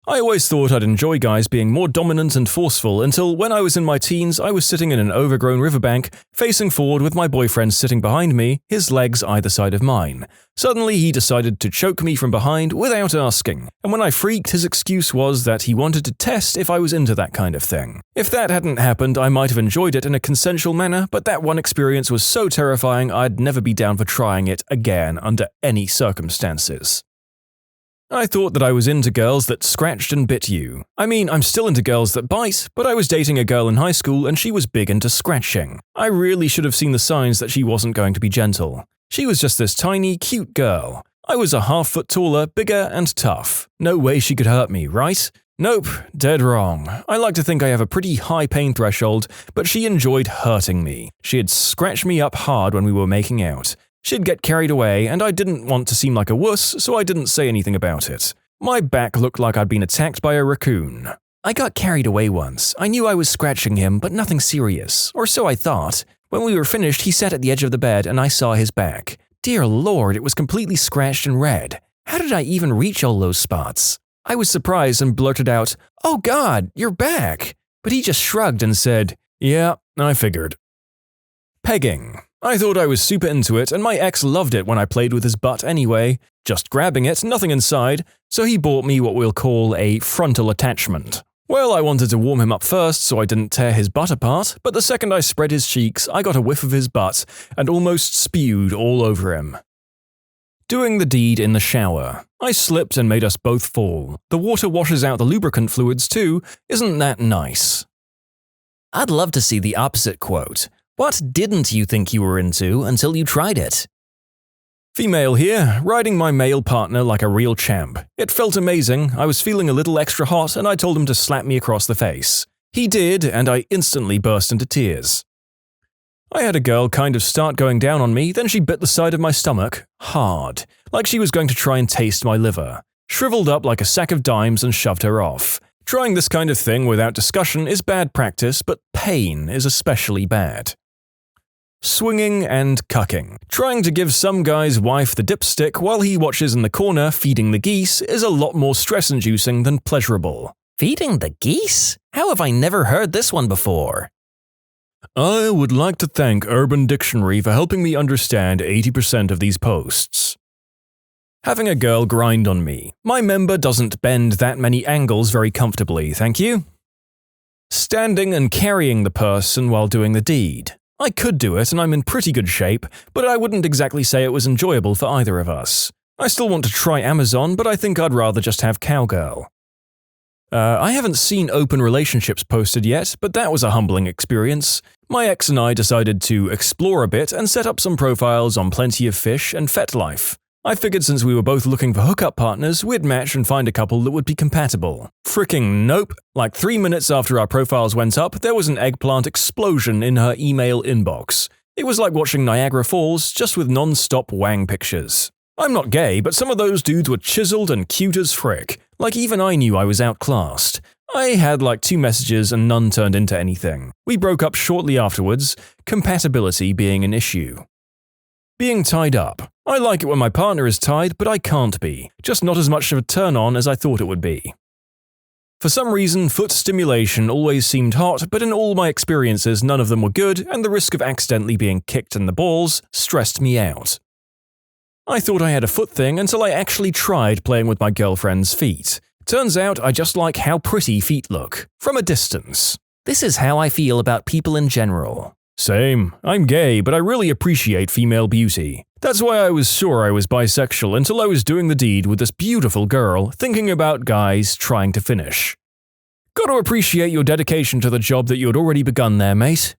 I always thought I'd enjoy guys being more dominant and forceful until when I was in my teens I was sitting in an overgrown riverbank, facing forward with my boyfriend sitting behind me, his legs either side of mine. Suddenly he decided to choke me from behind without asking, and when I freaked his excuse was that he wanted to test if I was into that kind of thing. If that hadn't happened I might have enjoyed it in a consensual manner, but that one experience was so terrifying I'd never be down for trying it again under any circumstances. I thought that I was into girls that scratched and bit you. I mean, I'm still into girls that bite, but I was dating a girl in high school and she was big into scratching. I really should have seen the signs that she wasn't going to be gentle. She was just this tiny, cute girl. I was a half foot taller, bigger, and tough. No way she could hurt me, right? Nope, dead wrong. I like to think I have a pretty high pain threshold, but she enjoyed hurting me. She'd scratch me up hard when we were making out. She'd get carried away, and I didn't want to seem like a wuss, so I didn't say anything about it. My back looked like I'd been attacked by a raccoon. I got carried away once. I knew I was scratching him, but nothing serious. Or so I thought. When we were finished, he sat at the edge of the bed, and I saw his back. Dear Lord, it was completely scratched and red. How did I even reach all those spots? I was surprised and blurted out, "Oh God, you're back!" But he just shrugged and said, "Yeah, I figured." Pegging. I thought I was super into it, and my ex loved it when I played with his butt anyway. Just grabbing it, nothing inside, so he bought me what we'll call a frontal attachment. Well, I wanted to warm him up first so I didn't tear his butt apart, but the second I spread his cheeks, I got a whiff of his butt and almost spewed all over him. Doing the deed in the shower. I slipped and made us both fall. The water washes out the lubricant fluids too. Isn't that nice? I'd love to see the opposite quote. What didn't you think you were into until you tried it? Female here, riding my male partner like a real champ. It felt amazing, I was feeling a little extra hot and I told him to slap me across the face. He did, and I instantly burst into tears. I had a girl kind of start going down on me, then she bit the side of my stomach, hard, like she was going to try and taste my liver, shriveled up like a sack of dimes and shoved her off. Trying this kind of thing without discussion is bad practice, but pain is especially bad. Swinging and cucking. Trying to give some guy's wife the dipstick while he watches in the corner feeding the geese is a lot more stress-inducing than pleasurable. Feeding the geese? How have I never heard this one before? I would like to thank Urban Dictionary for helping me understand 80% of these posts. Having a girl grind on me. My member doesn't bend that many angles very comfortably, thank you. Standing and carrying the person while doing the deed. I could do it and I'm in pretty good shape, but I wouldn't exactly say it was enjoyable for either of us. I still want to try Amazon, but I think I'd rather just have cowgirl. I haven't seen open relationships posted yet, but that was a humbling experience. My ex and I decided to explore a bit and set up some profiles on Plenty of Fish and FetLife. I figured since we were both looking for hookup partners, we'd match and find a couple that would be compatible. Fricking nope. Like 3 minutes after our profiles went up, there was an eggplant explosion in her email inbox. It was like watching Niagara Falls, just with non-stop wang pictures. I'm not gay, but some of those dudes were chiseled and cute as frick. Like even I knew I was outclassed. I had like 2 messages and none turned into anything. We broke up shortly afterwards, compatibility being an issue. Being tied up. I like it when my partner is tied, but I can't be. Just not as much of a turn-on as I thought it would be. For some reason, foot stimulation always seemed hot, but in all my experiences none of them were good, and the risk of accidentally being kicked in the balls stressed me out. I thought I had a foot thing until I actually tried playing with my girlfriend's feet. Turns out I just like how pretty feet look, from a distance. This is how I feel about people in general. Same. I'm gay, but I really appreciate female beauty. That's why I was sure I was bisexual until I was doing the deed with this beautiful girl, thinking about guys trying to finish. Gotta appreciate your dedication to the job that you had already begun there, mate.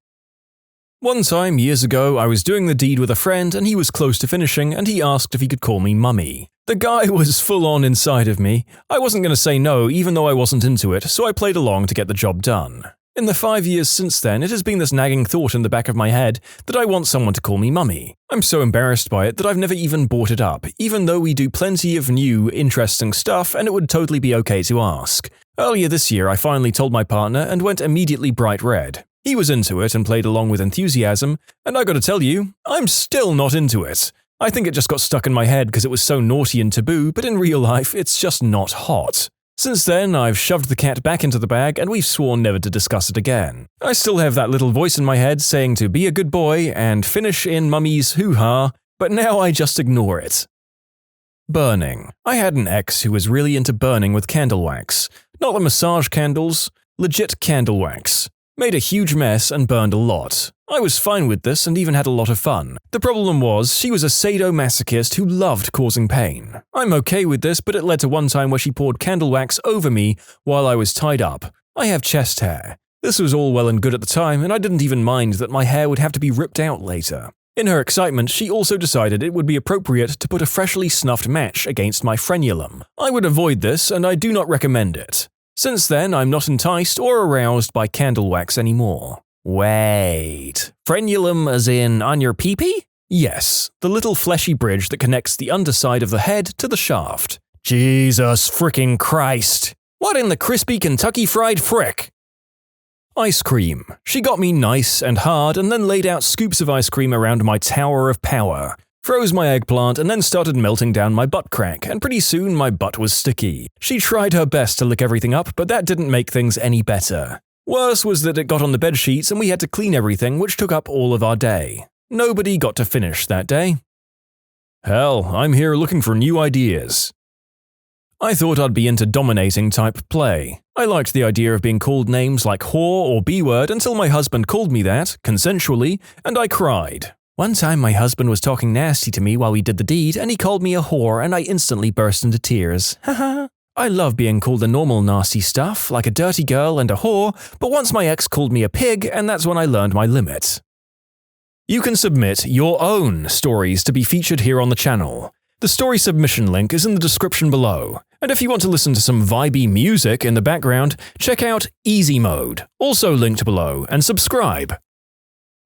One time, years ago, I was doing the deed with a friend and he was close to finishing and he asked if he could call me mummy. The guy was full on inside of me. I wasn't going to say no even though I wasn't into it, so I played along to get the job done. In the 5 years since then, it has been this nagging thought in the back of my head that I want someone to call me mummy. I'm so embarrassed by it that I've never even brought it up, even though we do plenty of new, interesting stuff and it would totally be okay to ask. Earlier this year, I finally told my partner and went immediately bright red. He was into it and played along with enthusiasm, and I gotta tell you, I'm still not into it. I think it just got stuck in my head because it was so naughty and taboo, but in real life, it's just not hot. Since then, I've shoved the cat back into the bag and we've sworn never to discuss it again. I still have that little voice in my head saying to be a good boy and finish in mummy's hoo-ha, but now I just ignore it. Burning. I had an ex who was really into burning with candle wax. Not the massage candles, legit candle wax. Made a huge mess and burned a lot. I was fine with this and even had a lot of fun. The problem was, she was a sadomasochist who loved causing pain. I'm okay with this, but it led to one time where she poured candle wax over me while I was tied up. I have chest hair. This was all well and good at the time, and I didn't even mind that my hair would have to be ripped out later. In her excitement, she also decided it would be appropriate to put a freshly snuffed match against my frenulum. I would avoid this, and I do not recommend it. Since then, I'm not enticed or aroused by candle wax anymore. Wait, frenulum as in on your pee-pee? Yes, the little fleshy bridge that connects the underside of the head to the shaft. Jesus fricking Christ! What in the crispy Kentucky Fried Frick? Ice cream. She got me nice and hard and then laid out scoops of ice cream around my tower of power. Froze my eggplant and then started melting down my butt crack, and pretty soon my butt was sticky. She tried her best to lick everything up, but that didn't make things any better. Worse was that it got on the bed sheets and we had to clean everything, which took up all of our day. Nobody got to finish that day. Hell, I'm here looking for new ideas. I thought I'd be into dominating type play. I liked the idea of being called names like whore or B-word until my husband called me that, consensually, and I cried. One time my husband was talking nasty to me while we did the deed and he called me a whore and I instantly burst into tears. Haha. I love being called the normal nasty stuff, like a dirty girl and a whore, but once my ex called me a pig and that's when I learned my limit. You can submit your own stories to be featured here on the channel. The story submission link is in the description below. And if you want to listen to some vibey music in the background, check out easymode, also linked below, and subscribe.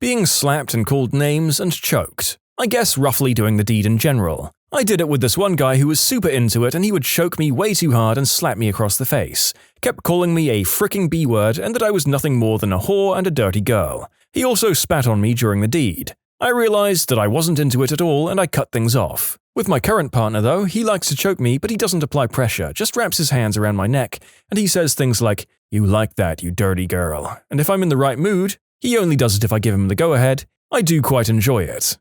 Being slapped and called names and choked. I guess roughly doing the deed in general. I did it with this one guy who was super into it and he would choke me way too hard and slap me across the face. Kept calling me a fricking B-word and that I was nothing more than a whore and a dirty girl. He also spat on me during the deed. I realized that I wasn't into it at all and I cut things off. With my current partner though, he likes to choke me but he doesn't apply pressure, just wraps his hands around my neck and he says things like, "You like that, you dirty girl." And if I'm in the right mood, he only does it if I give him the go-ahead. I do quite enjoy it.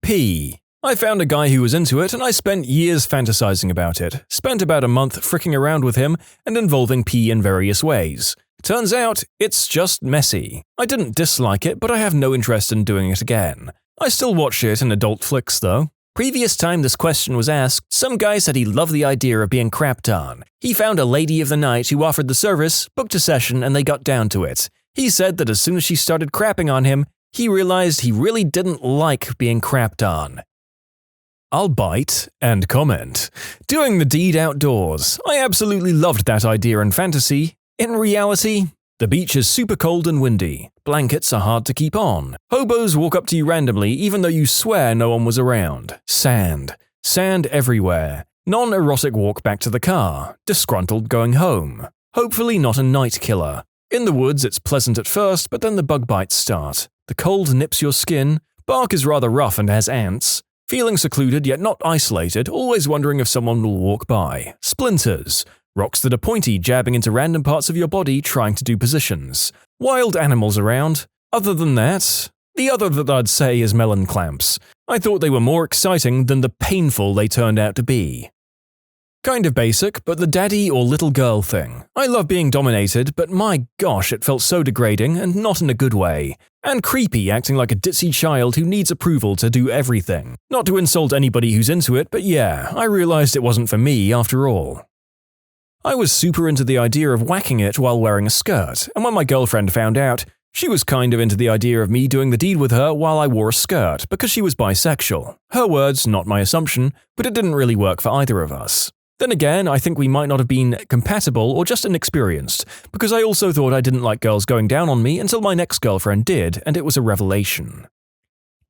P. I found a guy who was into it and I spent years fantasizing about it. Spent about a month fricking around with him and involving P in various ways. Turns out, it's just messy. I didn't dislike it, but I have no interest in doing it again. I still watch it in adult flicks though. Previous time this question was asked, some guy said he loved the idea of being crapped on. He found a lady of the night who offered the service, booked a session, and they got down to it. He said that as soon as she started crapping on him, he realized he really didn't like being crapped on. I'll bite and comment. Doing the deed outdoors. I absolutely loved that idea in fantasy. In reality, the beach is super cold and windy. Blankets are hard to keep on. Hobos walk up to you randomly even though you swear no one was around. Sand. Sand everywhere. Non-erotic walk back to the car. Disgruntled going home. Hopefully not a night killer. In the woods it's pleasant at first, but then the bug bites start. The cold nips your skin. Bark is rather rough and has ants. Feeling secluded yet not isolated, always wondering if someone will walk by. Splinters. Rocks that are pointy jabbing into random parts of your body trying to do positions. Wild animals around. Other than that, the other that I'd say is melon clamps. I thought they were more exciting than the painful they turned out to be. Kind of basic, but the daddy or little girl thing. I love being dominated, but my gosh, it felt so degrading and not in a good way. And creepy acting like a ditzy child who needs approval to do everything. Not to insult anybody who's into it, but yeah, I realized it wasn't for me after all. I was super into the idea of whacking it while wearing a skirt, and when my girlfriend found out, she was kind of into the idea of me doing the deed with her while I wore a skirt because she was bisexual. Her words, not my assumption, but it didn't really work for either of us. Then again, I think we might not have been compatible or just inexperienced, because I also thought I didn't like girls going down on me until my next girlfriend did, and it was a revelation.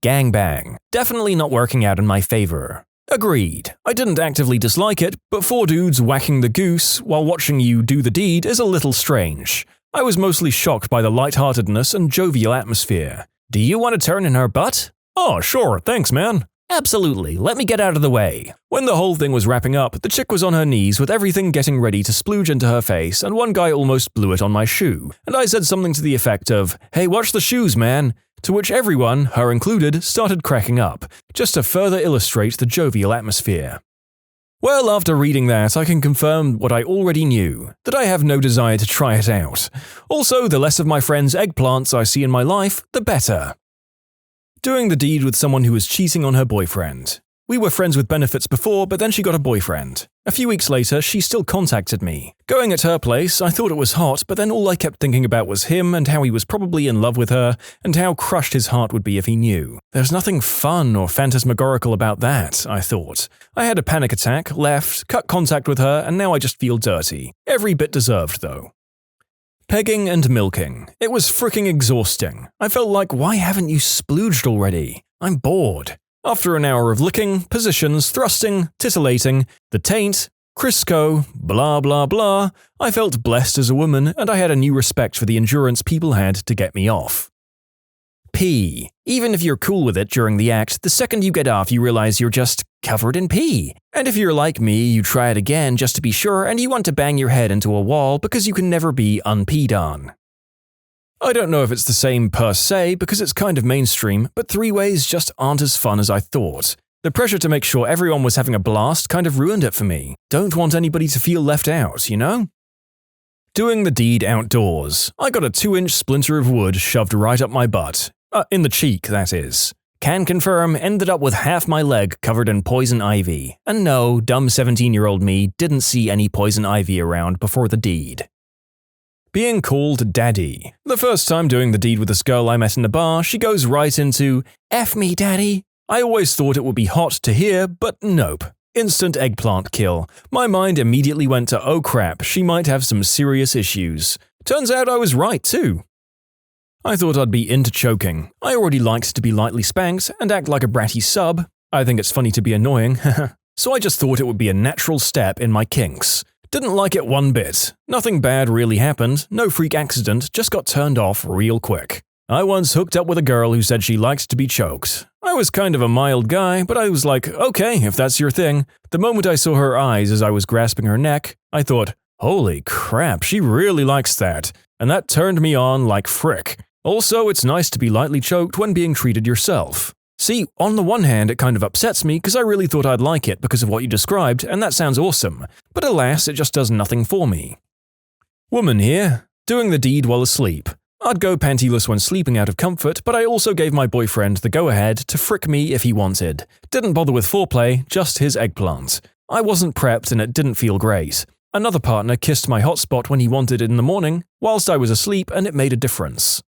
Gangbang. Definitely not working out in my favor. Agreed. I didn't actively dislike it, but 4 dudes whacking the goose while watching you do the deed is a little strange. I was mostly shocked by the lightheartedness and jovial atmosphere. Do you want to turn in her butt? Oh, sure, thanks, man. Absolutely, let me get out of the way. When the whole thing was wrapping up, the chick was on her knees with everything getting ready to splooge into her face, and one guy almost blew it on my shoe, and I said something to the effect of, "Hey, watch the shoes, man," to which everyone, her included, started cracking up, just to further illustrate the jovial atmosphere. Well, after reading that, I can confirm what I already knew, that I have no desire to try it out. Also, the less of my friends' eggplants I see in my life, the better. Doing the deed with someone who was cheating on her boyfriend. We were friends with benefits before, but then she got a boyfriend. A few weeks later, she still contacted me. Going at her place, I thought it was hot, but then all I kept thinking about was him and how he was probably in love with her, and how crushed his heart would be if he knew. There's nothing fun or phantasmagorical about that, I thought. I had a panic attack, left, cut contact with her, and now I just feel dirty. Every bit deserved, though. Pegging and milking. It was fricking exhausting. I felt like, why haven't you splooged already? I'm bored. After an hour of licking, positions, thrusting, titillating, the taint, Crisco, blah blah blah, I felt blessed as a woman and I had a new respect for the endurance people had to get me off. Pee. Even if you're cool with it during the act, the second you get off you realize you're just covered in pee. And if you're like me, you try it again just to be sure and you want to bang your head into a wall because you can never be unpeed on. I don't know if it's the same per se because it's kind of mainstream, but 3-ways just aren't as fun as I thought. The pressure to make sure everyone was having a blast kind of ruined it for me. Don't want anybody to feel left out, you know? Doing the deed outdoors. I got a 2-inch splinter of wood shoved right up my butt. In the cheek, that is. Can confirm, ended up with half my leg covered in poison ivy. And no, dumb 17-year-old me didn't see any poison ivy around before the deed. Being called daddy. The first time doing the deed with this girl I met in a bar, she goes right into, "F me, daddy." I always thought it would be hot to hear, but nope. Instant eggplant kill. My mind immediately went to, oh crap, she might have some serious issues. Turns out I was right too. I thought I'd be into choking. I already liked to be lightly spanked and act like a bratty sub. I think it's funny to be annoying, so I just thought it would be a natural step in my kinks. Didn't like it one bit. Nothing bad really happened, no freak accident, just got turned off real quick. I once hooked up with a girl who said she liked to be choked. I was kind of a mild guy, but I was like, okay, if that's your thing. The moment I saw her eyes as I was grasping her neck, I thought, holy crap, she really likes that. And that turned me on like frick. Also, it's nice to be lightly choked when being treated yourself. See, on the one hand, it kind of upsets me because I really thought I'd like it because of what you described, and that sounds awesome. But alas, it just does nothing for me. Woman here, doing the deed while asleep. I'd go pantyless when sleeping out of comfort, but I also gave my boyfriend the go-ahead to frick me if he wanted. Didn't bother with foreplay, just his eggplant. I wasn't prepped and it didn't feel great. Another partner kissed my hot spot when he wanted it in the morning, whilst I was asleep, and it made a difference.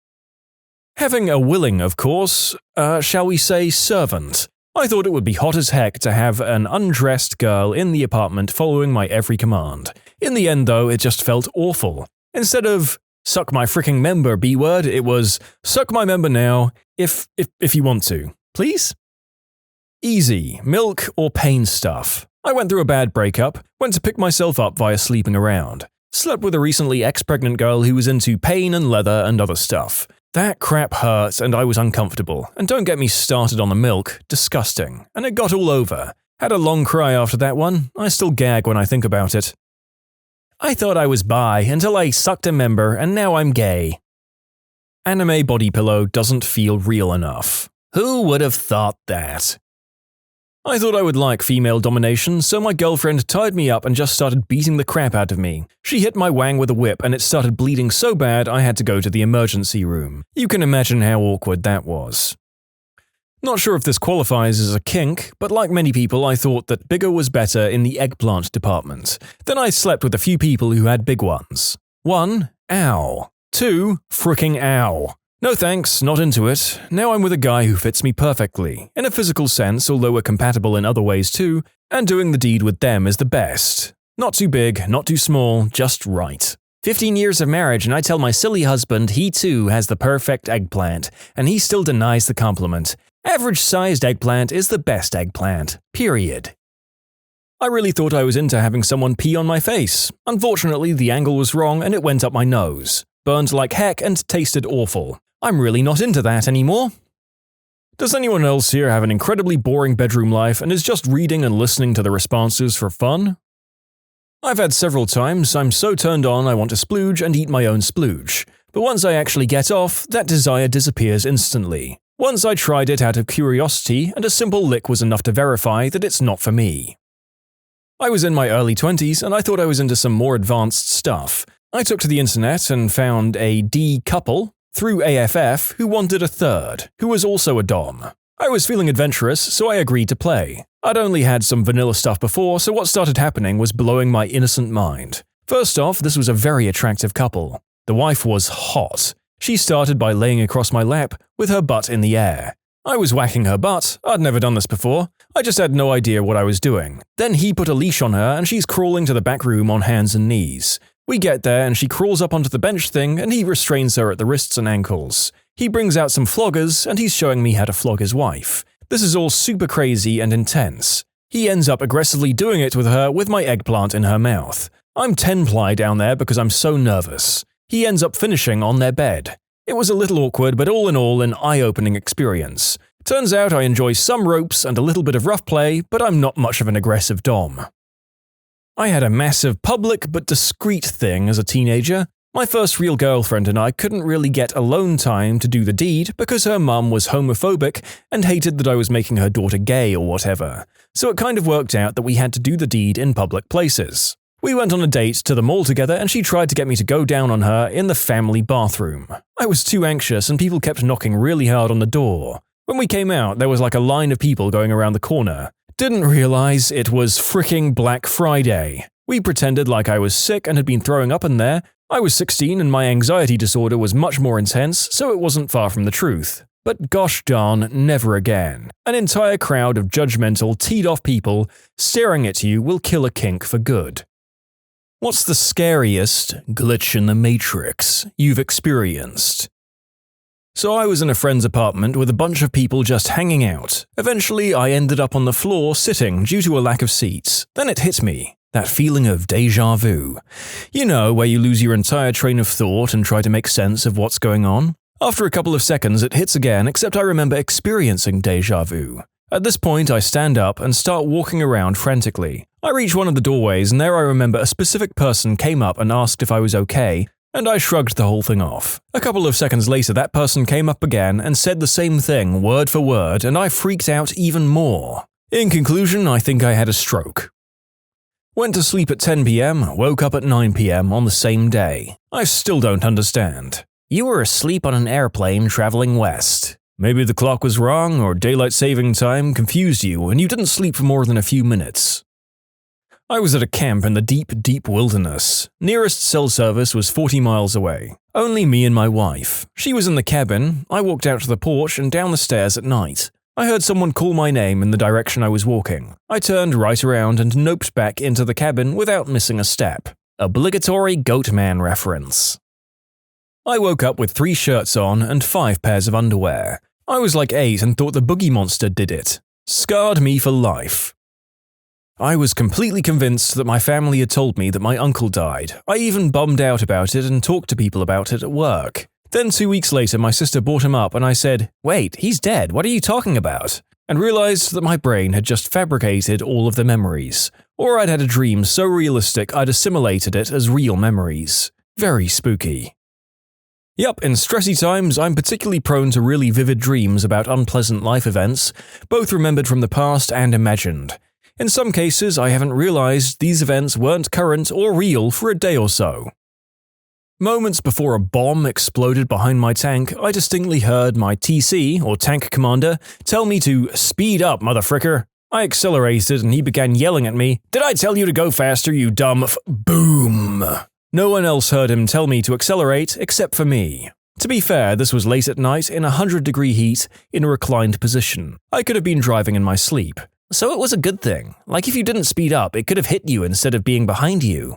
Having a willing, of course, shall we say servant. I thought it would be hot as heck to have an undressed girl in the apartment following my every command. In the end though, it just felt awful. Instead of, suck my fricking member, B-word, it was, suck my member now, if you want to. Please? Easy, milk or pain stuff. I went through a bad breakup, went to pick myself up via sleeping around. Slept with a recently ex-pregnant girl who was into pain and leather and other stuff. That crap hurt and I was uncomfortable, and don't get me started on the milk, disgusting, and it got all over. Had a long cry after that one, I still gag when I think about it. I thought I was bi until I sucked a member and now I'm gay. Anime body pillow doesn't feel real enough. Who would have thought that? I thought I would like female domination, so my girlfriend tied me up and just started beating the crap out of me. She hit my wang with a whip and it started bleeding so bad I had to go to the emergency room. You can imagine how awkward that was. Not sure if this qualifies as a kink, but like many people I thought that bigger was better in the eggplant department. Then I slept with a few people who had big ones. 1. Ow. 2. Fricking ow. No thanks, not into it. Now I'm with a guy who fits me perfectly, in a physical sense, although we're compatible in other ways too, and doing the deed with them is the best. Not too big, not too small, just right. 15 years of marriage and I tell my silly husband he too has the perfect eggplant, and he still denies the compliment. Average-sized eggplant is the best eggplant, period. I really thought I was into having someone pee on my face. Unfortunately, the angle was wrong and it went up my nose. Burned like heck and tasted awful. I'm really not into that anymore. Does anyone else here have an incredibly boring bedroom life and is just reading and listening to the responses for fun? I've had several times I'm so turned on I want to splooge and eat my own splooge, but once I actually get off, that desire disappears instantly. Once I tried it out of curiosity and a simple lick was enough to verify that it's not for me. I was in my early 20s and I thought I was into some more advanced stuff. I took to the internet and found a D couple through AFF who wanted a third, who was also a dom. I was feeling adventurous, so I agreed to play. I'd only had some vanilla stuff before, so what started happening was blowing my innocent mind. First off, this was a very attractive couple. The wife was hot. She started by laying across my lap with her butt in the air. I was whacking her butt. I'd never done this before. I just had no idea what I was doing. Then he put a leash on her and she's crawling to the back room on hands and knees. We get there and she crawls up onto the bench thing and he restrains her at the wrists and ankles. He brings out some floggers and he's showing me how to flog his wife. This is all super crazy and intense. He ends up aggressively doing it with her with my eggplant in her mouth. I'm 10-ply down there because I'm so nervous. He ends up finishing on their bed. It was a little awkward, but all in all an eye-opening experience. Turns out I enjoy some ropes and a little bit of rough play, but I'm not much of an aggressive dom. I had a massive public but discreet thing as a teenager. My first real girlfriend and I couldn't really get alone time to do the deed because her mum was homophobic and hated that I was making her daughter gay or whatever. So it kind of worked out that we had to do the deed in public places. We went on a date to the mall together and she tried to get me to go down on her in the family bathroom. I was too anxious and people kept knocking really hard on the door. When we came out, there was like a line of people going around the corner. Didn't realize it was fricking Black Friday. We pretended like I was sick and had been throwing up in there. I was 16 and my anxiety disorder was much more intense, so it wasn't far from the truth. But gosh darn, never again. An entire crowd of judgmental, teed-off people staring at you will kill a kink for good. What's the scariest glitch in the Matrix you've experienced? So I was in a friend's apartment with a bunch of people just hanging out. Eventually, I ended up on the floor sitting due to a lack of seats. Then it hit me. That feeling of déjà vu. You know, where you lose your entire train of thought and try to make sense of what's going on? After a couple of seconds, it hits again, except I remember experiencing déjà vu. At this point, I stand up and start walking around frantically. I reach one of the doorways, and there I remember a specific person came up and asked if I was okay, and I shrugged the whole thing off. A couple of seconds later, that person came up again and said the same thing, word for word, and I freaked out even more. In conclusion, I think I had a stroke. Went to sleep at 10 p.m., woke up at 9 p.m. on the same day. I still don't understand. You were asleep on an airplane traveling west. Maybe the clock was wrong, or daylight saving time confused you and you didn't sleep for more than a few minutes. I was at a camp in the deep, deep wilderness. Nearest cell service was 40 miles away. Only me and my wife. She was in the cabin. I walked out to the porch and down the stairs at night. I heard someone call my name in the direction I was walking. I turned right around and noped back into the cabin without missing a step. Obligatory Goatman reference. I woke up with 3 shirts on and 5 pairs of underwear. I was like 8 and thought the boogie monster did it. Scarred me for life. I was completely convinced that my family had told me that my uncle died. I even bummed out about it and talked to people about it at work. Then 2 weeks later, my sister brought him up and I said, "Wait, he's dead, what are you talking about?" And realized that my brain had just fabricated all of the memories. Or I'd had a dream so realistic I'd assimilated it as real memories. Very spooky. Yup, in stressy times, I'm particularly prone to really vivid dreams about unpleasant life events, both remembered from the past and imagined. In some cases, I haven't realized these events weren't current or real for a day or so. Moments before a bomb exploded behind my tank, I distinctly heard my TC, or tank commander, tell me to speed up, motherfricker. I accelerated and he began yelling at me, "Did I tell you to go faster, you dumb Boom! No one else heard him tell me to accelerate except for me. To be fair, this was late at night in 100-degree heat in a reclined position. I could have been driving in my sleep. So it was a good thing. Like if you didn't speed up, it could have hit you instead of being behind you.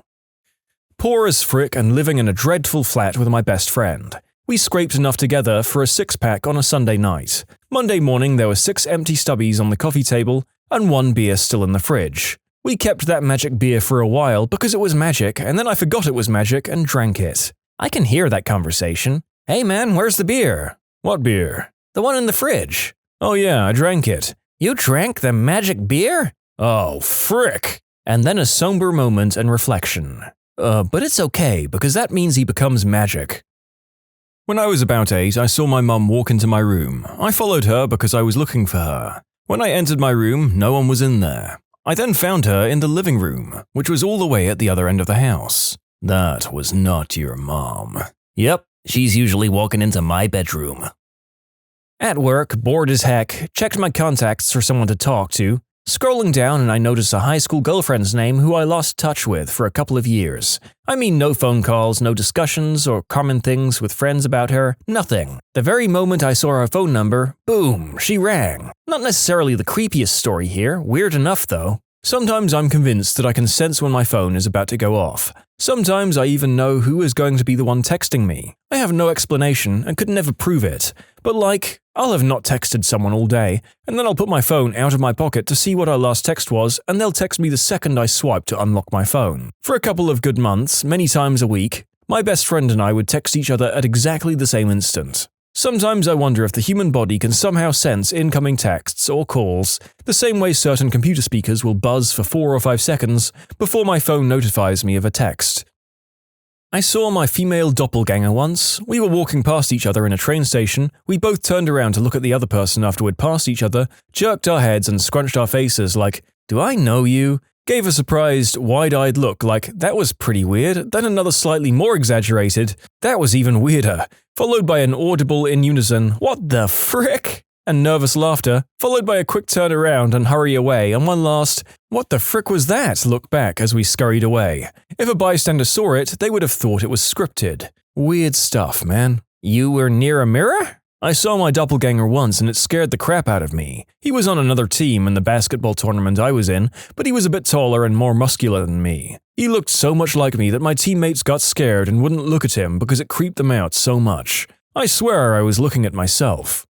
Poor as frick and living in a dreadful flat with my best friend. We scraped enough together for a 6-pack on a Sunday night. Monday morning there were 6 empty stubbies on the coffee table and 1 beer still in the fridge. We kept that magic beer for a while because it was magic, and then I forgot it was magic and drank it. I can hear that conversation. "Hey man, where's the beer?" "What beer?" "The one in the fridge." "Oh yeah, I drank it." "You drank the magic beer?" "Oh, frick." And then a somber moment and reflection. But it's okay, because that means he becomes magic. When I was about 8, I saw my mum walk into my room. I followed her because I was looking for her. When I entered my room, no one was in there. I then found her in the living room, which was all the way at the other end of the house. That was not your mom. Yep, she's usually walking into my bedroom. At work, bored as heck, checked my contacts for someone to talk to. Scrolling down and I noticed a high school girlfriend's name who I lost touch with for a couple of years. I mean, no phone calls, no discussions or common things with friends about her, nothing. The very moment I saw her phone number, boom, she rang. Not necessarily the creepiest story here, weird enough though. Sometimes I'm convinced that I can sense when my phone is about to go off. Sometimes I even know who is going to be the one texting me. I have no explanation and could never prove it. But like, I'll have not texted someone all day, and then I'll put my phone out of my pocket to see what our last text was, and they'll text me the second I swipe to unlock my phone. For a couple of good months, many times a week, my best friend and I would text each other at exactly the same instant. Sometimes I wonder if the human body can somehow sense incoming texts or calls, the same way certain computer speakers will buzz for 4 or 5 seconds before my phone notifies me of a text. I saw my female doppelganger once. We were walking past each other in a train station. We both turned around to look at the other person after we'd passed each other, jerked our heads and scrunched our faces like, "Do I know you?" Gave a surprised, wide-eyed look like, "That was pretty weird," then another slightly more exaggerated, "That was even weirder," followed by an audible in unison, "What the frick?" and nervous laughter, followed by a quick turn around and hurry away, and one last, "What the frick was that?" look back as we scurried away. If a bystander saw it, they would have thought it was scripted. Weird stuff, man. You were near a mirror? I saw my doppelganger once and it scared the crap out of me. He was on another team in the basketball tournament I was in, but he was a bit taller and more muscular than me. He looked so much like me that my teammates got scared and wouldn't look at him because it creeped them out so much. I swear I was looking at myself.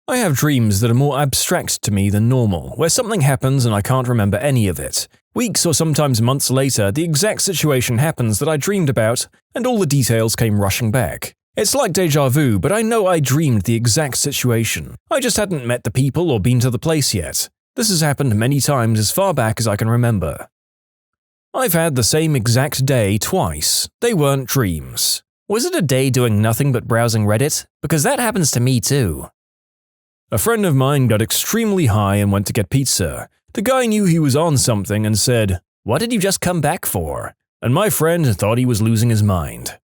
I have dreams that are more abstract to me than normal, where something happens and I can't remember any of it. Weeks or sometimes months later, the exact situation happens that I dreamed about, and all the details came rushing back. It's like déjà vu, but I know I dreamed the exact situation. I just hadn't met the people or been to the place yet. This has happened many times as far back as I can remember. I've had the same exact day twice. They weren't dreams. Was it a day doing nothing but browsing Reddit? Because that happens to me too. A friend of mine got extremely high and went to get pizza. The guy knew he was on something and said, "What did you just come back for?" And my friend thought he was losing his mind.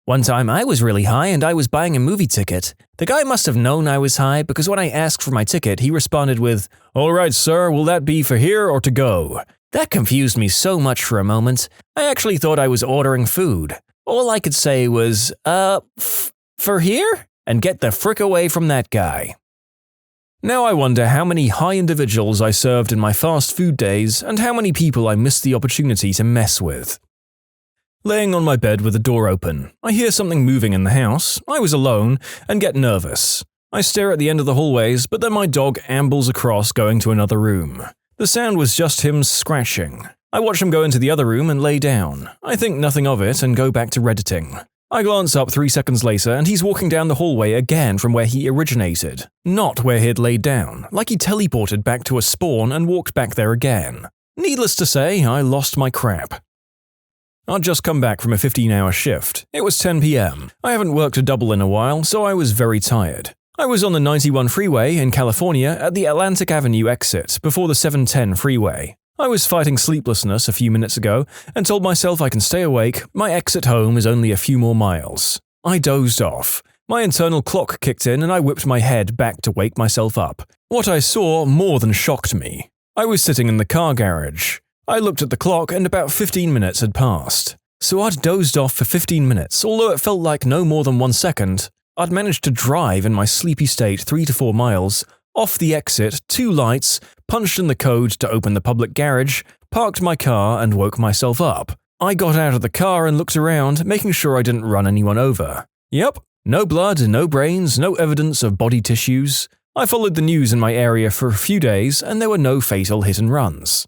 One time I was really high and I was buying a movie ticket. The guy must have known I was high because when I asked for my ticket, he responded with, "All right, sir, will that be for here or to go?" That confused me so much for a moment. I actually thought I was ordering food. All I could say was, for here? And get the frick away from that guy. Now I wonder how many high individuals I served in my fast food days and how many people I missed the opportunity to mess with. Laying on my bed with the door open, I hear something moving in the house, I was alone, and get nervous. I stare at the end of the hallways, but then my dog ambles across going to another room. The sound was just him scratching. I watch him go into the other room and lay down. I think nothing of it and go back to Redditing. I glance up 3 seconds later and he's walking down the hallway again from where he originated, not where he'd laid down, like he teleported back to a spawn and walked back there again. Needless to say, I lost my crap. I'd just come back from a 15-hour shift. It was 10 p.m. I haven't worked a double in a while, so I was very tired. I was on the 91 freeway in California at the Atlantic Avenue exit before the 710 freeway. I was fighting sleeplessness a few minutes ago and told myself I can stay awake, my exit home is only a few more miles. I dozed off. My internal clock kicked in and I whipped my head back to wake myself up. What I saw more than shocked me. I was sitting in the car garage. I looked at the clock and about 15 minutes had passed. So I'd dozed off for 15 minutes, although it felt like no more than 1 second. I'd managed to drive in my sleepy state 3 to 4 miles, off the exit, 2 lights, punched in the code to open the public garage, parked my car and woke myself up. I got out of the car and looked around, making sure I didn't run anyone over. Yep, no blood, no brains, no evidence of body tissues. I followed the news in my area for a few days and there were no fatal hit and runs.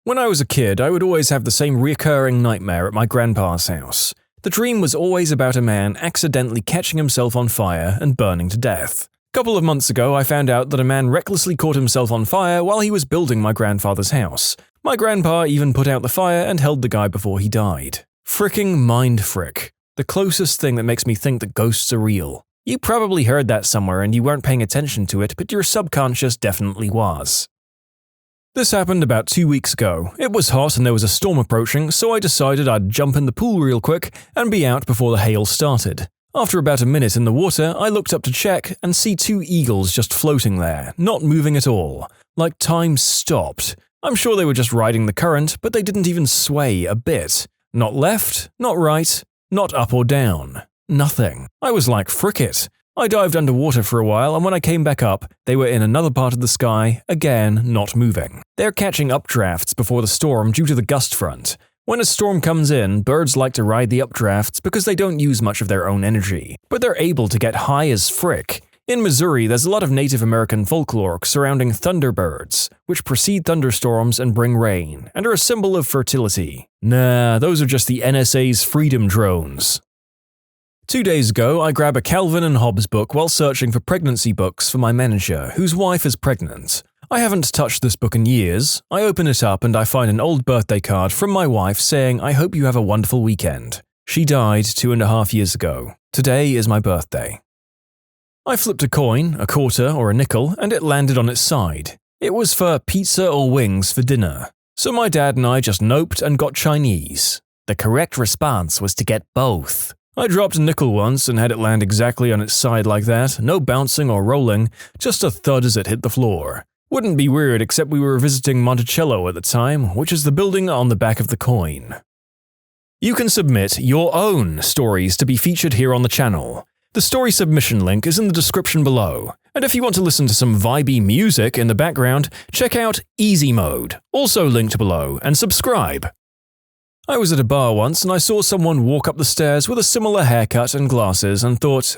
When I was a kid, I would always have the same recurring nightmare at my grandpa's house. The dream was always about a man accidentally catching himself on fire and burning to death. A couple of months ago, I found out that a man recklessly caught himself on fire while he was building my grandfather's house. My grandpa even put out the fire and held the guy before he died. Fricking mind frick. The closest thing that makes me think that ghosts are real. You probably heard that somewhere and you weren't paying attention to it, but your subconscious definitely was. This happened about 2 weeks ago. It was hot and there was a storm approaching, so I decided I'd jump in the pool real quick and be out before the hail started. After about a minute in the water, I looked up to check and see 2 eagles just floating there, not moving at all. Like time stopped. I'm sure they were just riding the current, but they didn't even sway a bit. Not left, not right, not up or down. Nothing. I was like, frick it. I dived underwater for a while, and when I came back up, they were in another part of the sky, again not moving. They're catching updrafts before the storm due to the gust front. When a storm comes in, birds like to ride the updrafts because they don't use much of their own energy, but they're able to get high as frick. In Missouri, there's a lot of Native American folklore surrounding thunderbirds, which precede thunderstorms and bring rain, and are a symbol of fertility. Nah, those are just the NSA's freedom drones. 2 days ago, I grabbed a Calvin and Hobbes book while searching for pregnancy books for my manager, whose wife is pregnant. I haven't touched this book in years. I open it up and I find an old birthday card from my wife saying, "I hope you have a wonderful weekend." She died 2.5 years ago. Today is my birthday. I flipped a coin, a quarter or a nickel, and it landed on its side. It was for pizza or wings for dinner. So my dad and I just noped and got Chinese. The correct response was to get both. I dropped a nickel once and had it land exactly on its side like that, no bouncing or rolling, just a thud as it hit the floor. Wouldn't be weird except we were visiting Monticello at the time, which is the building on the back of the coin. You can submit your own stories to be featured here on the channel. The story submission link is in the description below. And if you want to listen to some vibey music in the background, check out easymode, also linked below, and subscribe. I was at a bar once and I saw someone walk up the stairs with a similar haircut and glasses and thought,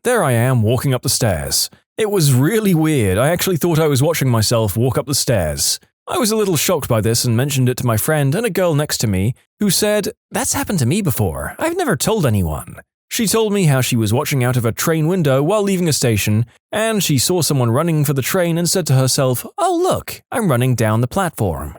there I am walking up the stairs. It was really weird. I actually thought I was watching myself walk up the stairs. I was a little shocked by this and mentioned it to my friend and a girl next to me, who said, "That's happened to me before. I've never told anyone." She told me how she was watching out of a train window while leaving a station, and she saw someone running for the train and said to herself, "Oh look, I'm running down the platform."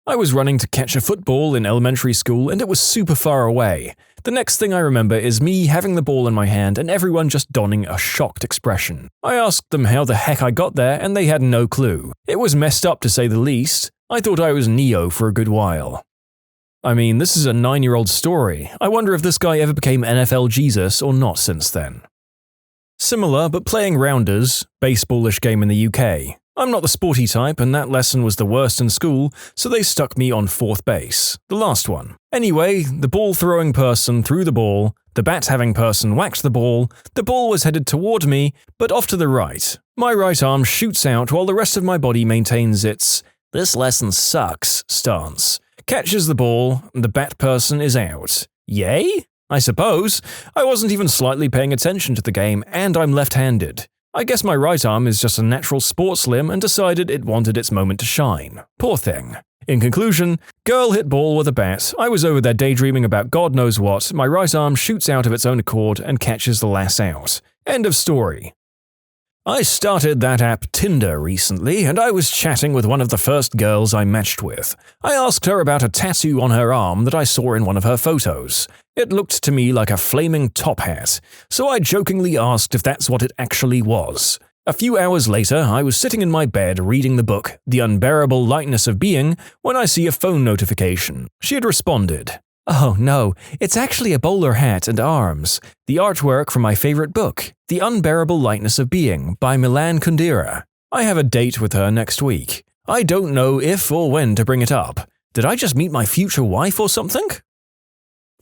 I was running to catch a football in elementary school and it was super far away. The next thing I remember is me having the ball in my hand and everyone just donning a shocked expression. I asked them how the heck I got there and they had no clue. It was messed up to say the least. I thought I was Neo for a good while. I mean, this is a 9-year-old story. I wonder if this guy ever became NFL Jesus or not since then. Similar but playing rounders, baseballish game in the UK. I'm not the sporty type and that lesson was the worst in school, so they stuck me on 4th base, the last one. Anyway, the ball-throwing person threw the ball, the bat-having person whacked the ball was headed toward me, but off to the right. My right arm shoots out while the rest of my body maintains its "this lesson sucks" stance. Catches the ball, the bat person is out. Yay? I suppose. I wasn't even slightly paying attention to the game and I'm left-handed. I guess my right arm is just a natural sports limb and decided it wanted its moment to shine. Poor thing. In conclusion, girl hit ball with a bat, I was over there daydreaming about God knows what, my right arm shoots out of its own accord and catches the lass out. End of story. I started that app Tinder recently and I was chatting with one of the first girls I matched with. I asked her about a tattoo on her arm that I saw in one of her photos. It looked to me like a flaming top hat, so I jokingly asked if that's what it actually was. A few hours later, I was sitting in my bed reading the book The Unbearable Lightness of Being when I see a phone notification. She had responded, "Oh no, it's actually a bowler hat and arms. The artwork from my favorite book, The Unbearable Lightness of Being by Milan Kundera. I have a date with her next week. I don't know if or when to bring it up. Did I just meet my future wife or something?"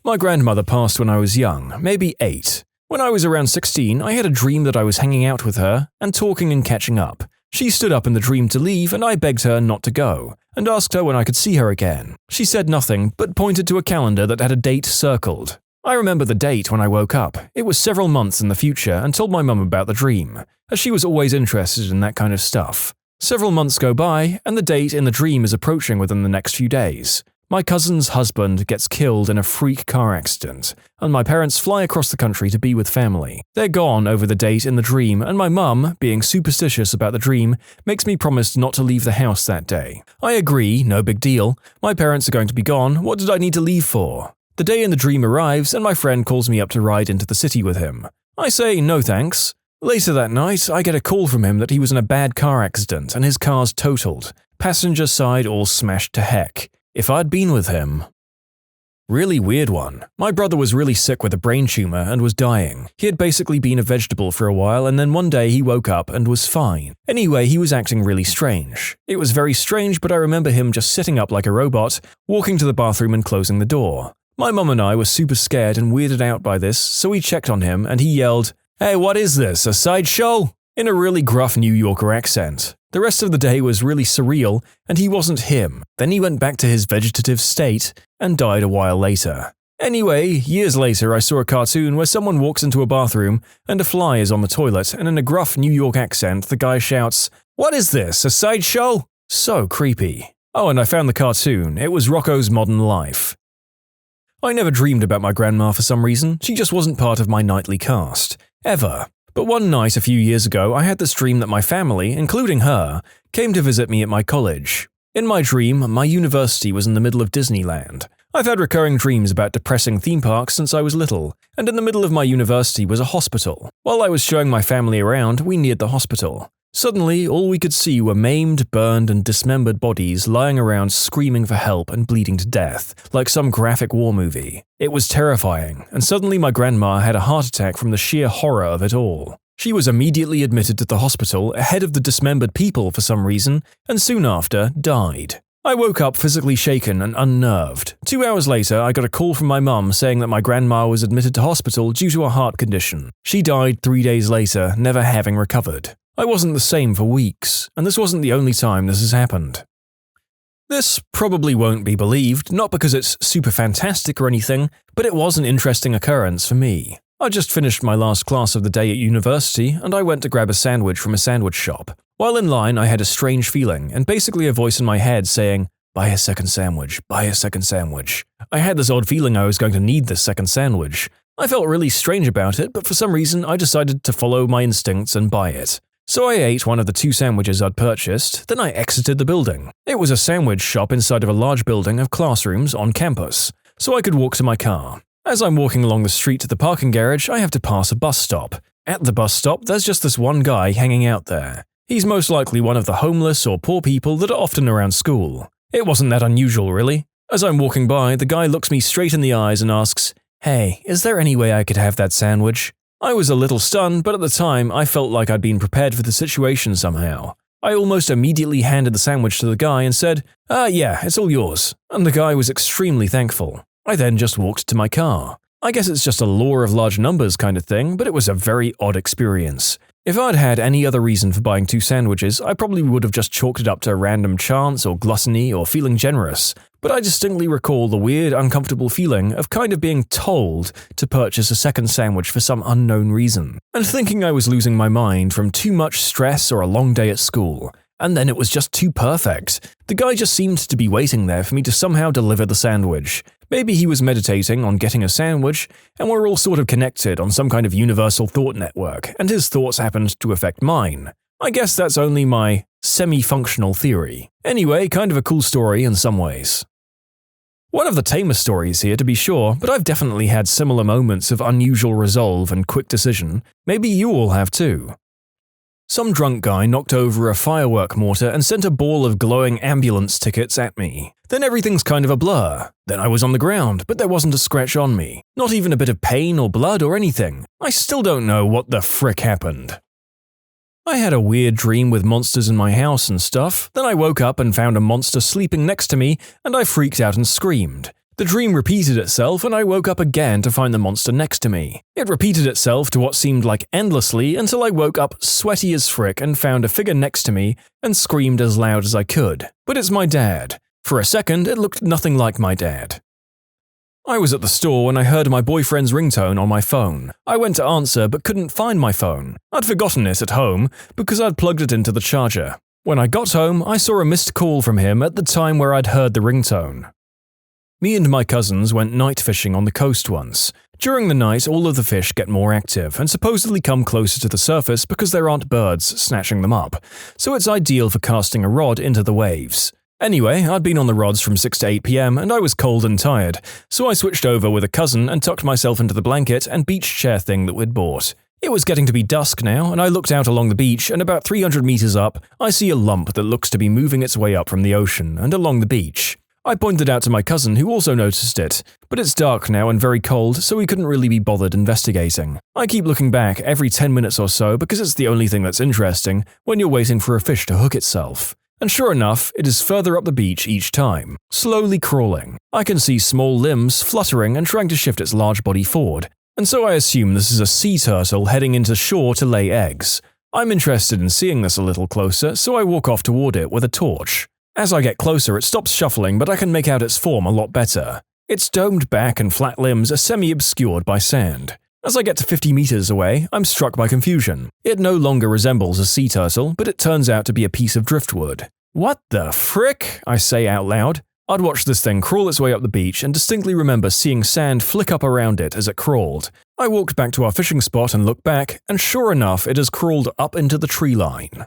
My grandmother passed when I was young, maybe 8. When I was around 16, I had a dream that I was hanging out with her and talking and catching up. She stood up in the dream to leave and I begged her not to go, and asked her when I could see her again. She said nothing, but pointed to a calendar that had a date circled. I remember the date when I woke up. It was several months in the future and told my mum about the dream, as she was always interested in that kind of stuff. Several months go by, and the date in the dream is approaching within the next few days. My cousin's husband gets killed in a freak car accident, and my parents fly across the country to be with family. They're gone over the date in the dream, and my mum, being superstitious about the dream, makes me promise not to leave the house that day. I agree, no big deal. My parents are going to be gone, what did I need to leave for? The day in the dream arrives, and my friend calls me up to ride into the city with him. I say no thanks. Later that night, I get a call from him that he was in a bad car accident and his car's totaled. Passenger side all smashed to heck. If I'd been with him. Really weird one. My brother was really sick with a brain tumor and was dying. He had basically been a vegetable for a while and then one day he woke up and was fine. Anyway, he was acting really strange. It was very strange, but I remember him just sitting up like a robot, walking to the bathroom and closing the door. My mum and I were super scared and weirded out by this, so we checked on him and he yelled, "Hey, what is this, a sideshow?" in a really gruff New Yorker accent. The rest of the day was really surreal, and he wasn't him. Then he went back to his vegetative state and died a while later. Anyway, years later I saw a cartoon where someone walks into a bathroom and a fly is on the toilet, and in a gruff New York accent the guy shouts, "What is this, a sideshow?" So creepy. Oh, and I found the cartoon. It was Rocco's Modern Life. I never dreamed about my grandma for some reason. She just wasn't part of my nightly cast. Ever. But one night a few years ago, I had this dream that my family, including her, came to visit me at my college. In my dream, my university was in the middle of Disneyland. I've had recurring dreams about depressing theme parks since I was little, and in the middle of my university was a hospital. While I was showing my family around, we neared the hospital. Suddenly, all we could see were maimed, burned, and dismembered bodies lying around screaming for help and bleeding to death, like some graphic war movie. It was terrifying, and suddenly my grandma had a heart attack from the sheer horror of it all. She was immediately admitted to the hospital ahead of the dismembered people for some reason, and soon after, died. I woke up physically shaken and unnerved. 2 hours later, I got a call from my mum saying that my grandma was admitted to hospital due to a heart condition. She died 3 days later, never having recovered. I wasn't the same for weeks, and this wasn't the only time this has happened. This probably won't be believed, not because it's super fantastic or anything, but it was an interesting occurrence for me. I just finished my last class of the day at university, and I went to grab a sandwich from a sandwich shop. While in line, I had a strange feeling, and basically a voice in my head saying, "Buy a second sandwich, buy a second sandwich." I had this odd feeling I was going to need this second sandwich. I felt really strange about it, but for some reason I decided to follow my instincts and buy it. So I ate one of the 2 sandwiches I'd purchased, then I exited the building. It was a sandwich shop inside of a large building of classrooms on campus, so I could walk to my car. As I'm walking along the street to the parking garage, I have to pass a bus stop. At the bus stop, there's just this one guy hanging out there. He's most likely one of the homeless or poor people that are often around school. It wasn't that unusual, really. As I'm walking by, the guy looks me straight in the eyes and asks, "Hey, is there any way I could have that sandwich?" I was a little stunned, but at the time, I felt like I'd been prepared for the situation somehow. I almost immediately handed the sandwich to the guy and said, yeah, it's all yours," and the guy was extremely thankful. I then just walked to my car. I guess it's just a law of large numbers kind of thing, but it was a very odd experience. If I'd had any other reason for buying 2 sandwiches, I probably would have just chalked it up to random chance or gluttony or feeling generous. But I distinctly recall the weird, uncomfortable feeling of kind of being told to purchase a second sandwich for some unknown reason, and thinking I was losing my mind from too much stress or a long day at school. And then it was just too perfect. The guy just seemed to be waiting there for me to somehow deliver the sandwich. Maybe he was meditating on getting a sandwich, and we're all sort of connected on some kind of universal thought network, and his thoughts happened to affect mine. I guess that's only my semi-functional theory. Anyway, kind of a cool story in some ways. One of the tamest stories here, to be sure, but I've definitely had similar moments of unusual resolve and quick decision. Maybe you all have too. Some drunk guy knocked over a firework mortar and sent a ball of glowing ambulance tickets at me. Then everything's kind of a blur. Then I was on the ground, but there wasn't a scratch on me. Not even a bit of pain or blood or anything. I still don't know what the frick happened. I had a weird dream with monsters in my house and stuff. Then I woke up and found a monster sleeping next to me, and I freaked out and screamed. The dream repeated itself, and I woke up again to find the monster next to me. It repeated itself to what seemed like endlessly until I woke up sweaty as frick and found a figure next to me and screamed as loud as I could. But it's my dad. For a second, it looked nothing like my dad. I was at the store when I heard my boyfriend's ringtone on my phone. I went to answer but couldn't find my phone. I'd forgotten it at home because I'd plugged it into the charger. When I got home, I saw a missed call from him at the time where I'd heard the ringtone. Me and my cousins went night fishing on the coast once. During the night, all of the fish get more active and supposedly come closer to the surface because there aren't birds snatching them up, so it's ideal for casting a rod into the waves. Anyway, I'd been on the rods from 6 to 8 p.m. and I was cold and tired, so I switched over with a cousin and tucked myself into the blanket and beach chair thing that we'd bought. It was getting to be dusk now, and I looked out along the beach, and about 300 meters up, I see a lump that looks to be moving its way up from the ocean and along the beach. I pointed out to my cousin, who also noticed it, but it's dark now and very cold, so we couldn't really be bothered investigating. I keep looking back every 10 minutes or so because it's the only thing that's interesting when you're waiting for a fish to hook itself. And sure enough, it is further up the beach each time, slowly crawling. I can see small limbs fluttering and trying to shift its large body forward, and so I assume this is a sea turtle heading into shore to lay eggs. I'm interested in seeing this a little closer, so I walk off toward it with a torch. As I get closer, it stops shuffling, but I can make out its form a lot better. Its domed back and flat limbs are semi-obscured by sand. As I get to 50 meters away, I'm struck by confusion. It no longer resembles a sea turtle, but it turns out to be a piece of driftwood. What the frick? I say out loud. I'd watched this thing crawl its way up the beach and distinctly remember seeing sand flick up around it as it crawled. I walked back to our fishing spot and looked back, and sure enough, it has crawled up into the tree line.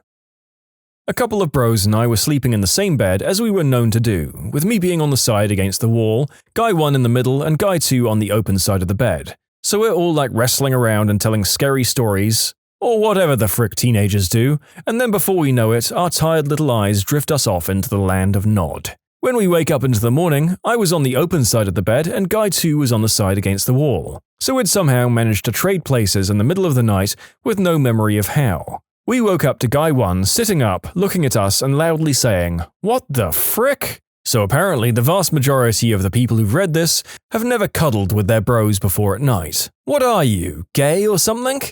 A couple of bros and I were sleeping in the same bed as we were known to do, with me being on the side against the wall, guy 1 in the middle and guy 2 on the open side of the bed. So we're all like wrestling around and telling scary stories, or whatever the frick teenagers do, and then before we know it, our tired little eyes drift us off into the land of Nod. When we wake up into the morning, I was on the open side of the bed and guy 2 was on the side against the wall. So we'd somehow managed to trade places in the middle of the night with no memory of how. We woke up to guy 1 sitting up, looking at us and loudly saying, "What the frick?" So apparently the vast majority of the people who've read this have never cuddled with their bros before at night. What are you, gay or something?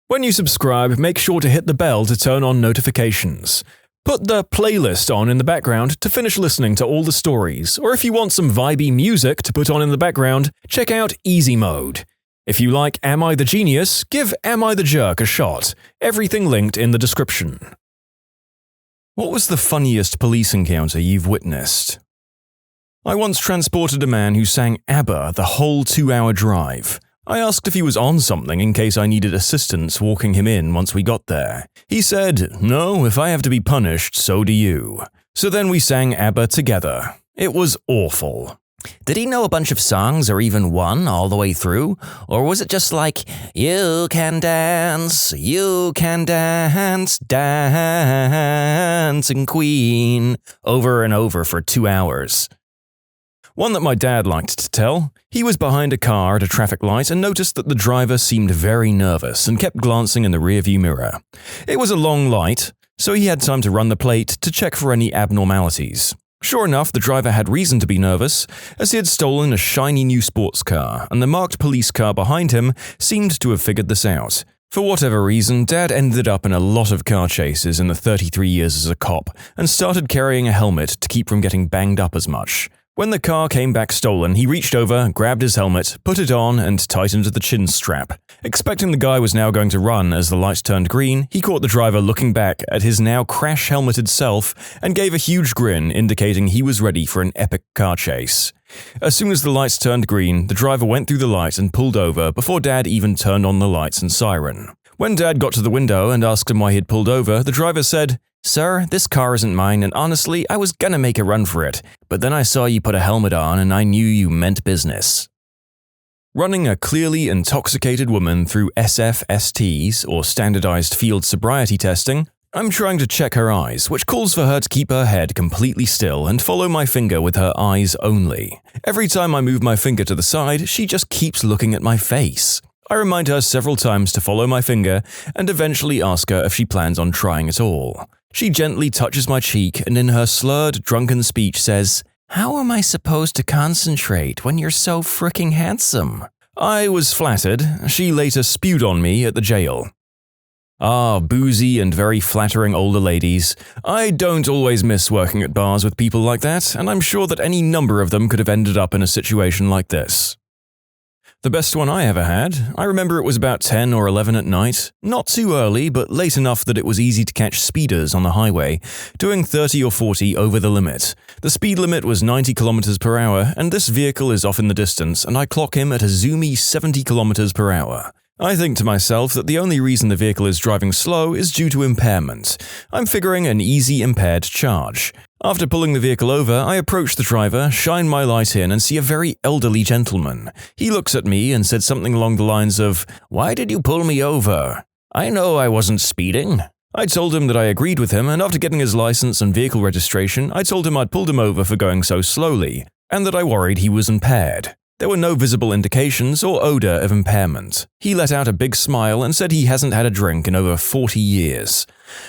When you subscribe, make sure to hit the bell to turn on notifications. Put the playlist on in the background to finish listening to all the stories, or if you want some vibey music to put on in the background, check out easymode. If you like Am I the Genius, give Am I the Jerk a shot. Everything linked in the description. What was the funniest police encounter you've witnessed? I once transported a man who sang ABBA the whole 2-hour drive. I asked if he was on something in case I needed assistance walking him in once we got there. He said, "No, if I have to be punished, so do you." So then we sang ABBA together. It was awful. Did he know a bunch of songs or even one all the way through? Or was it just like, you can dance, dancing queen, over and over for 2 hours? One that my dad liked to tell. He was behind a car at a traffic light and noticed that the driver seemed very nervous and kept glancing in the rearview mirror. It was a long light, so he had time to run the plate to check for any abnormalities. Sure enough, the driver had reason to be nervous, as he had stolen a shiny new sports car, and the marked police car behind him seemed to have figured this out. For whatever reason, Dad ended up in a lot of car chases in the 33 years as a cop, and started carrying a helmet to keep from getting banged up as much. When the car came back stolen, he reached over, grabbed his helmet, put it on, and tightened the chin strap. Expecting the guy was now going to run as the lights turned green, he caught the driver looking back at his now crash-helmeted self and gave a huge grin indicating he was ready for an epic car chase. As soon as the lights turned green, the driver went through the light and pulled over before Dad even turned on the lights and siren. When Dad got to the window and asked him why he'd pulled over, the driver said, "Sir, this car isn't mine, and honestly, I was gonna make a run for it, but then I saw you put a helmet on and I knew you meant business." Running a clearly intoxicated woman through SFSTs, or standardized field sobriety testing, I'm trying to check her eyes, which calls for her to keep her head completely still and follow my finger with her eyes only. Every time I move my finger to the side, she just keeps looking at my face. I remind her several times to follow my finger and eventually ask her if she plans on trying at all. She gently touches my cheek and in her slurred, drunken speech says, "How am I supposed to concentrate when you're so fricking handsome?" I was flattered. She later spewed on me at the jail. Ah, boozy and very flattering older ladies. I don't always miss working at bars with people like that, and I'm sure that any number of them could have ended up in a situation like this. The best one I ever had, I remember it was about 10 or 11 at night, not too early, but late enough that it was easy to catch speeders on the highway, doing 30 or 40 over the limit. The speed limit was 90 km per hour, and this vehicle is off in the distance, and I clock him at a zoomy 70 km per hour. I think to myself that the only reason the vehicle is driving slow is due to impairment. I'm figuring an easy impaired charge. After pulling the vehicle over, I approach the driver, shine my light in, and see a very elderly gentleman. He looks at me and said something along the lines of, "Why did you pull me over? I know I wasn't speeding." I told him that I agreed with him, and after getting his license and vehicle registration, I told him I'd pulled him over for going so slowly, and that I worried he was impaired. There were no visible indications or odor of impairment. He let out a big smile and said he hasn't had a drink in over 40 years.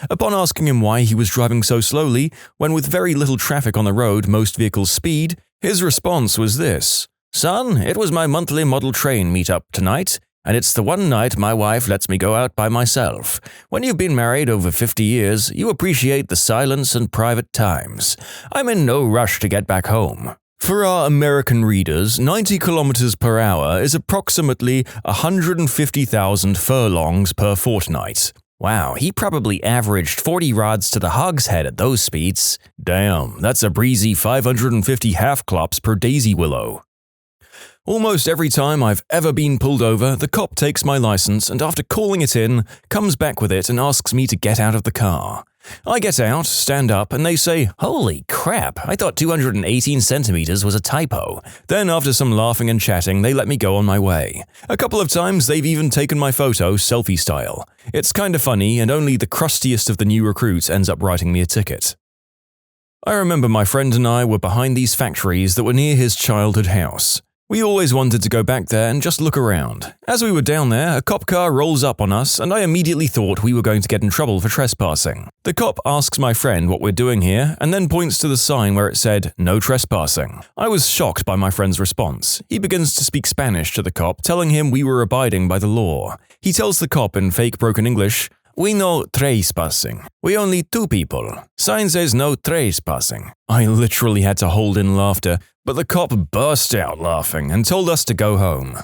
Upon asking him why he was driving so slowly, when with very little traffic on the road most vehicles speed, his response was this: "Son, it was my monthly model train meet-up tonight, and it's the one night my wife lets me go out by myself. When you've been married over 50 years, you appreciate the silence and private times. I'm in no rush to get back home." For our American readers, 90 km per hour is approximately 150,000 furlongs per fortnight. Wow, he probably averaged 40 rods to the hogshead at those speeds. Damn, that's a breezy 550 half-clops per daisy willow. Almost every time I've ever been pulled over, the cop takes my license and after calling it in, comes back with it and asks me to get out of the car. I get out, stand up, and they say, "Holy crap, I thought 218 centimeters was a typo." Then after some laughing and chatting, they let me go on my way. A couple of times they've even taken my photo selfie style. It's kinda funny and only the crustiest of the new recruits ends up writing me a ticket. I remember my friend and I were behind these factories that were near his childhood house. We always wanted to go back there and just look around. As we were down there, a cop car rolls up on us and I immediately thought we were going to get in trouble for trespassing. The cop asks my friend what we're doing here and then points to the sign where it said, "No trespassing." I was shocked by my friend's response. He begins to speak Spanish to the cop, telling him we were abiding by the law. He tells the cop in fake broken English, we no trespassing. We only 2 people. Sign says no trespassing. I literally had to hold in laughter, but the cop burst out laughing and told us to go home.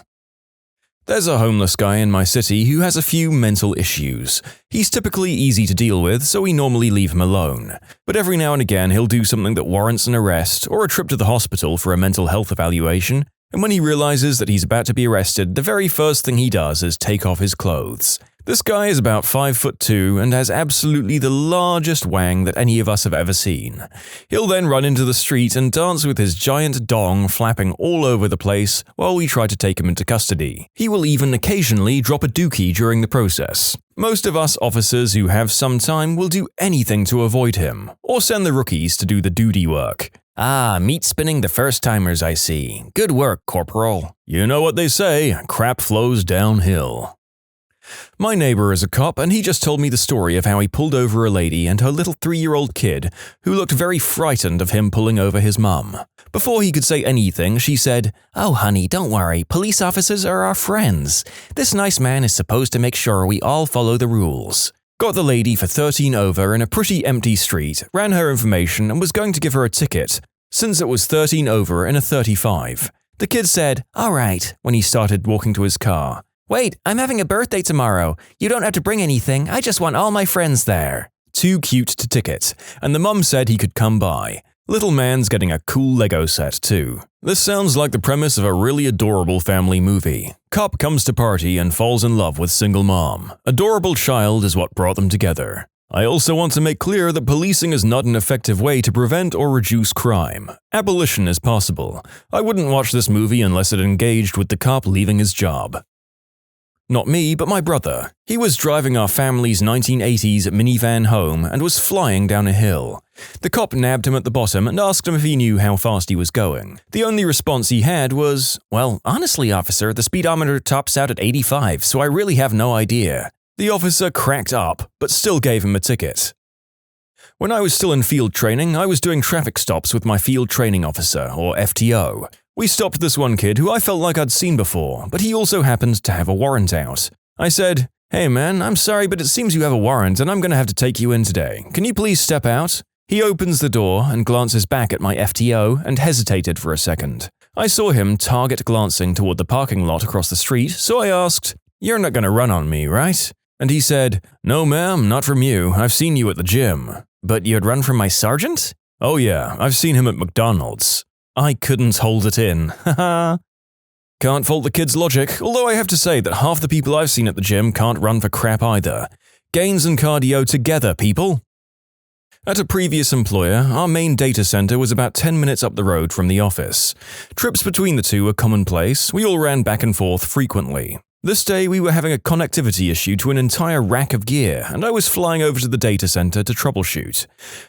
There's a homeless guy in my city who has a few mental issues. He's typically easy to deal with, so we normally leave him alone. But every now and again he'll do something that warrants an arrest or a trip to the hospital for a mental health evaluation, and when he realizes that he's about to be arrested, the very first thing he does is take off his clothes. This guy is about 5'2" and has absolutely the largest wang that any of us have ever seen. He'll then run into the street and dance with his giant dong flapping all over the place while we try to take him into custody. He will even occasionally drop a dookie during the process. Most of us officers who have some time will do anything to avoid him, or send the rookies to do the duty work. Ah, meat spinning the first-timers I see. Good work, Corporal. You know what they say, crap flows downhill. My neighbor is a cop, and he just told me the story of how he pulled over a lady and her little 3-year-old kid who looked very frightened of him pulling over his mum. Before he could say anything, she said, "Oh, honey, don't worry. Police officers are our friends. This nice man is supposed to make sure we all follow the rules." Got the lady for 13 over in a pretty empty street, ran her information and was going to give her a ticket, since it was 13 over in a 35. The kid said, "All right," when he started walking to his car. "Wait, I'm having a birthday tomorrow. You don't have to bring anything. I just want all my friends there." Too cute to ticket, and the mum said he could come by. Little man's getting a cool Lego set too. This sounds like the premise of a really adorable family movie. Cop comes to party and falls in love with single mom. Adorable child is what brought them together. I also want to make clear that policing is not an effective way to prevent or reduce crime. Abolition is possible. I wouldn't watch this movie unless it engaged with the cop leaving his job. Not me, but my brother. He was driving our family's 1980s minivan home and was flying down a hill. The cop nabbed him at the bottom and asked him if he knew how fast he was going. The only response he had was, "Well, honestly, officer, the speedometer tops out at 85, so I really have no idea." The officer cracked up, but still gave him a ticket. When I was still in field training, I was doing traffic stops with my field training officer, or FTO. We stopped this one kid who I felt like I'd seen before, but he also happened to have a warrant out. I said, "Hey man, I'm sorry, but it seems you have a warrant and I'm going to have to take you in today. Can you please step out?" He opens the door and glances back at my FTO and hesitated for a second. I saw him target glancing toward the parking lot across the street, so I asked, "You're not going to run on me, right?" And he said, "No ma'am, not from you. I've seen you at the gym." "But you'd run from my sergeant?" "Oh yeah, I've seen him at McDonald's." I couldn't hold it in. Haha. Can't fault the kid's logic, although I have to say that half the people I've seen at the gym can't run for crap either. Gains and cardio together, people. At a previous employer, our main data center was about 10 minutes up the road from the office. Trips between the two were commonplace, we all ran back and forth frequently. This day we were having a connectivity issue to an entire rack of gear, and I was flying over to the data center to troubleshoot.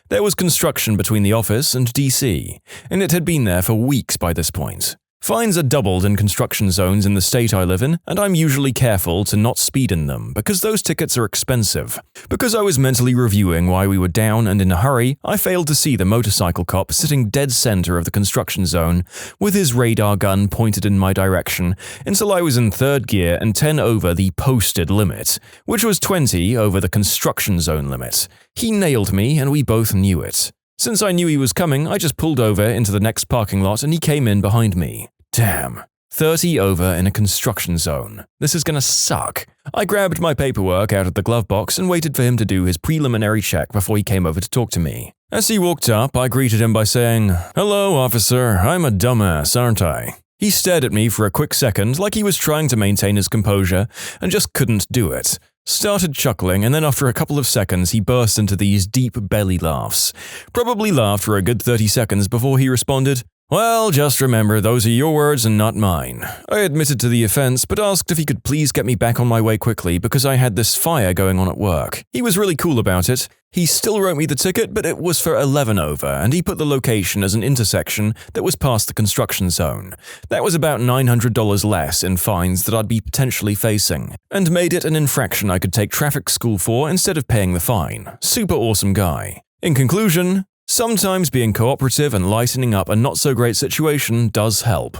There was construction between the office and DC, and it had been there for weeks by this point. Fines are doubled in construction zones in the state I live in, and I'm usually careful to not speed in them because those tickets are expensive. Because I was mentally reviewing why we were down and in a hurry, I failed to see the motorcycle cop sitting dead center of the construction zone with his radar gun pointed in my direction until I was in third gear and 10 over the posted limit, which was 20 over the construction zone limit. He nailed me and we both knew it. Since I knew he was coming, I just pulled over into the next parking lot and he came in behind me. Damn. 30 over in a construction zone. This is gonna suck. I grabbed my paperwork out of the glove box and waited for him to do his preliminary check before he came over to talk to me. As he walked up, I greeted him by saying, "Hello, officer. I'm a dumbass, aren't I?" He stared at me for a quick second like he was trying to maintain his composure and just couldn't do it. Started chuckling, and then after a couple of seconds he burst into these deep belly laughs. Probably laughed for a good 30 seconds before he responded, "Well, just remember, those are your words and not mine." I admitted to the offense, but asked if he could please get me back on my way quickly because I had this fire going on at work. He was really cool about it. He still wrote me the ticket, but it was for 11 over, and he put the location as an intersection that was past the construction zone. That was about $900 less in fines that I'd be potentially facing, and made it an infraction I could take traffic school for instead of paying the fine. Super awesome guy. In conclusion, sometimes being cooperative and lightening up a not-so-great situation does help.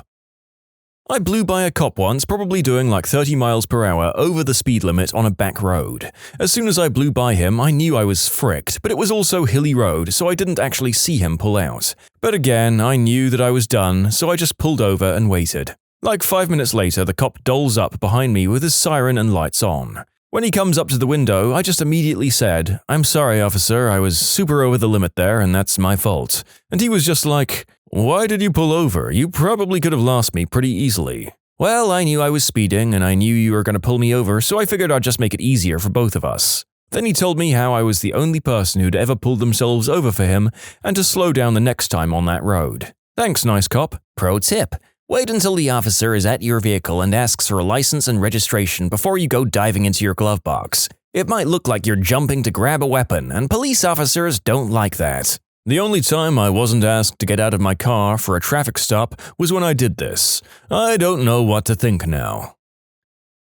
I blew by a cop once, probably doing like 30 miles per hour over the speed limit on a back road. As soon as I blew by him, I knew I was fricked, but it was also hilly road, so I didn't actually see him pull out. But again, I knew that I was done, so I just pulled over and waited. Like 5 minutes later, the cop doles up behind me with his siren and lights on. When he comes up to the window, I just immediately said, "I'm sorry, officer, I was super over the limit there, and that's my fault." And he was just like, "Why did you pull over? You probably could have lost me pretty easily." "Well, I knew I was speeding, and I knew you were going to pull me over, so I figured I'd just make it easier for both of us." Then he told me how I was the only person who'd ever pulled themselves over for him, and to slow down the next time on that road. Thanks, nice cop. Pro tip: wait until the officer is at your vehicle and asks for a license and registration before you go diving into your glove box. It might look like you're jumping to grab a weapon, and police officers don't like that. The only time I wasn't asked to get out of my car for a traffic stop was when I did this. I don't know what to think now.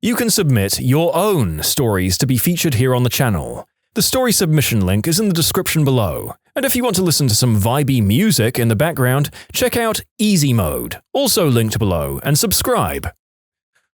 You can submit your own stories to be featured here on the channel. The story submission link is in the description below. And if you want to listen to some vibey music in the background, check out easymode, also linked below, and subscribe.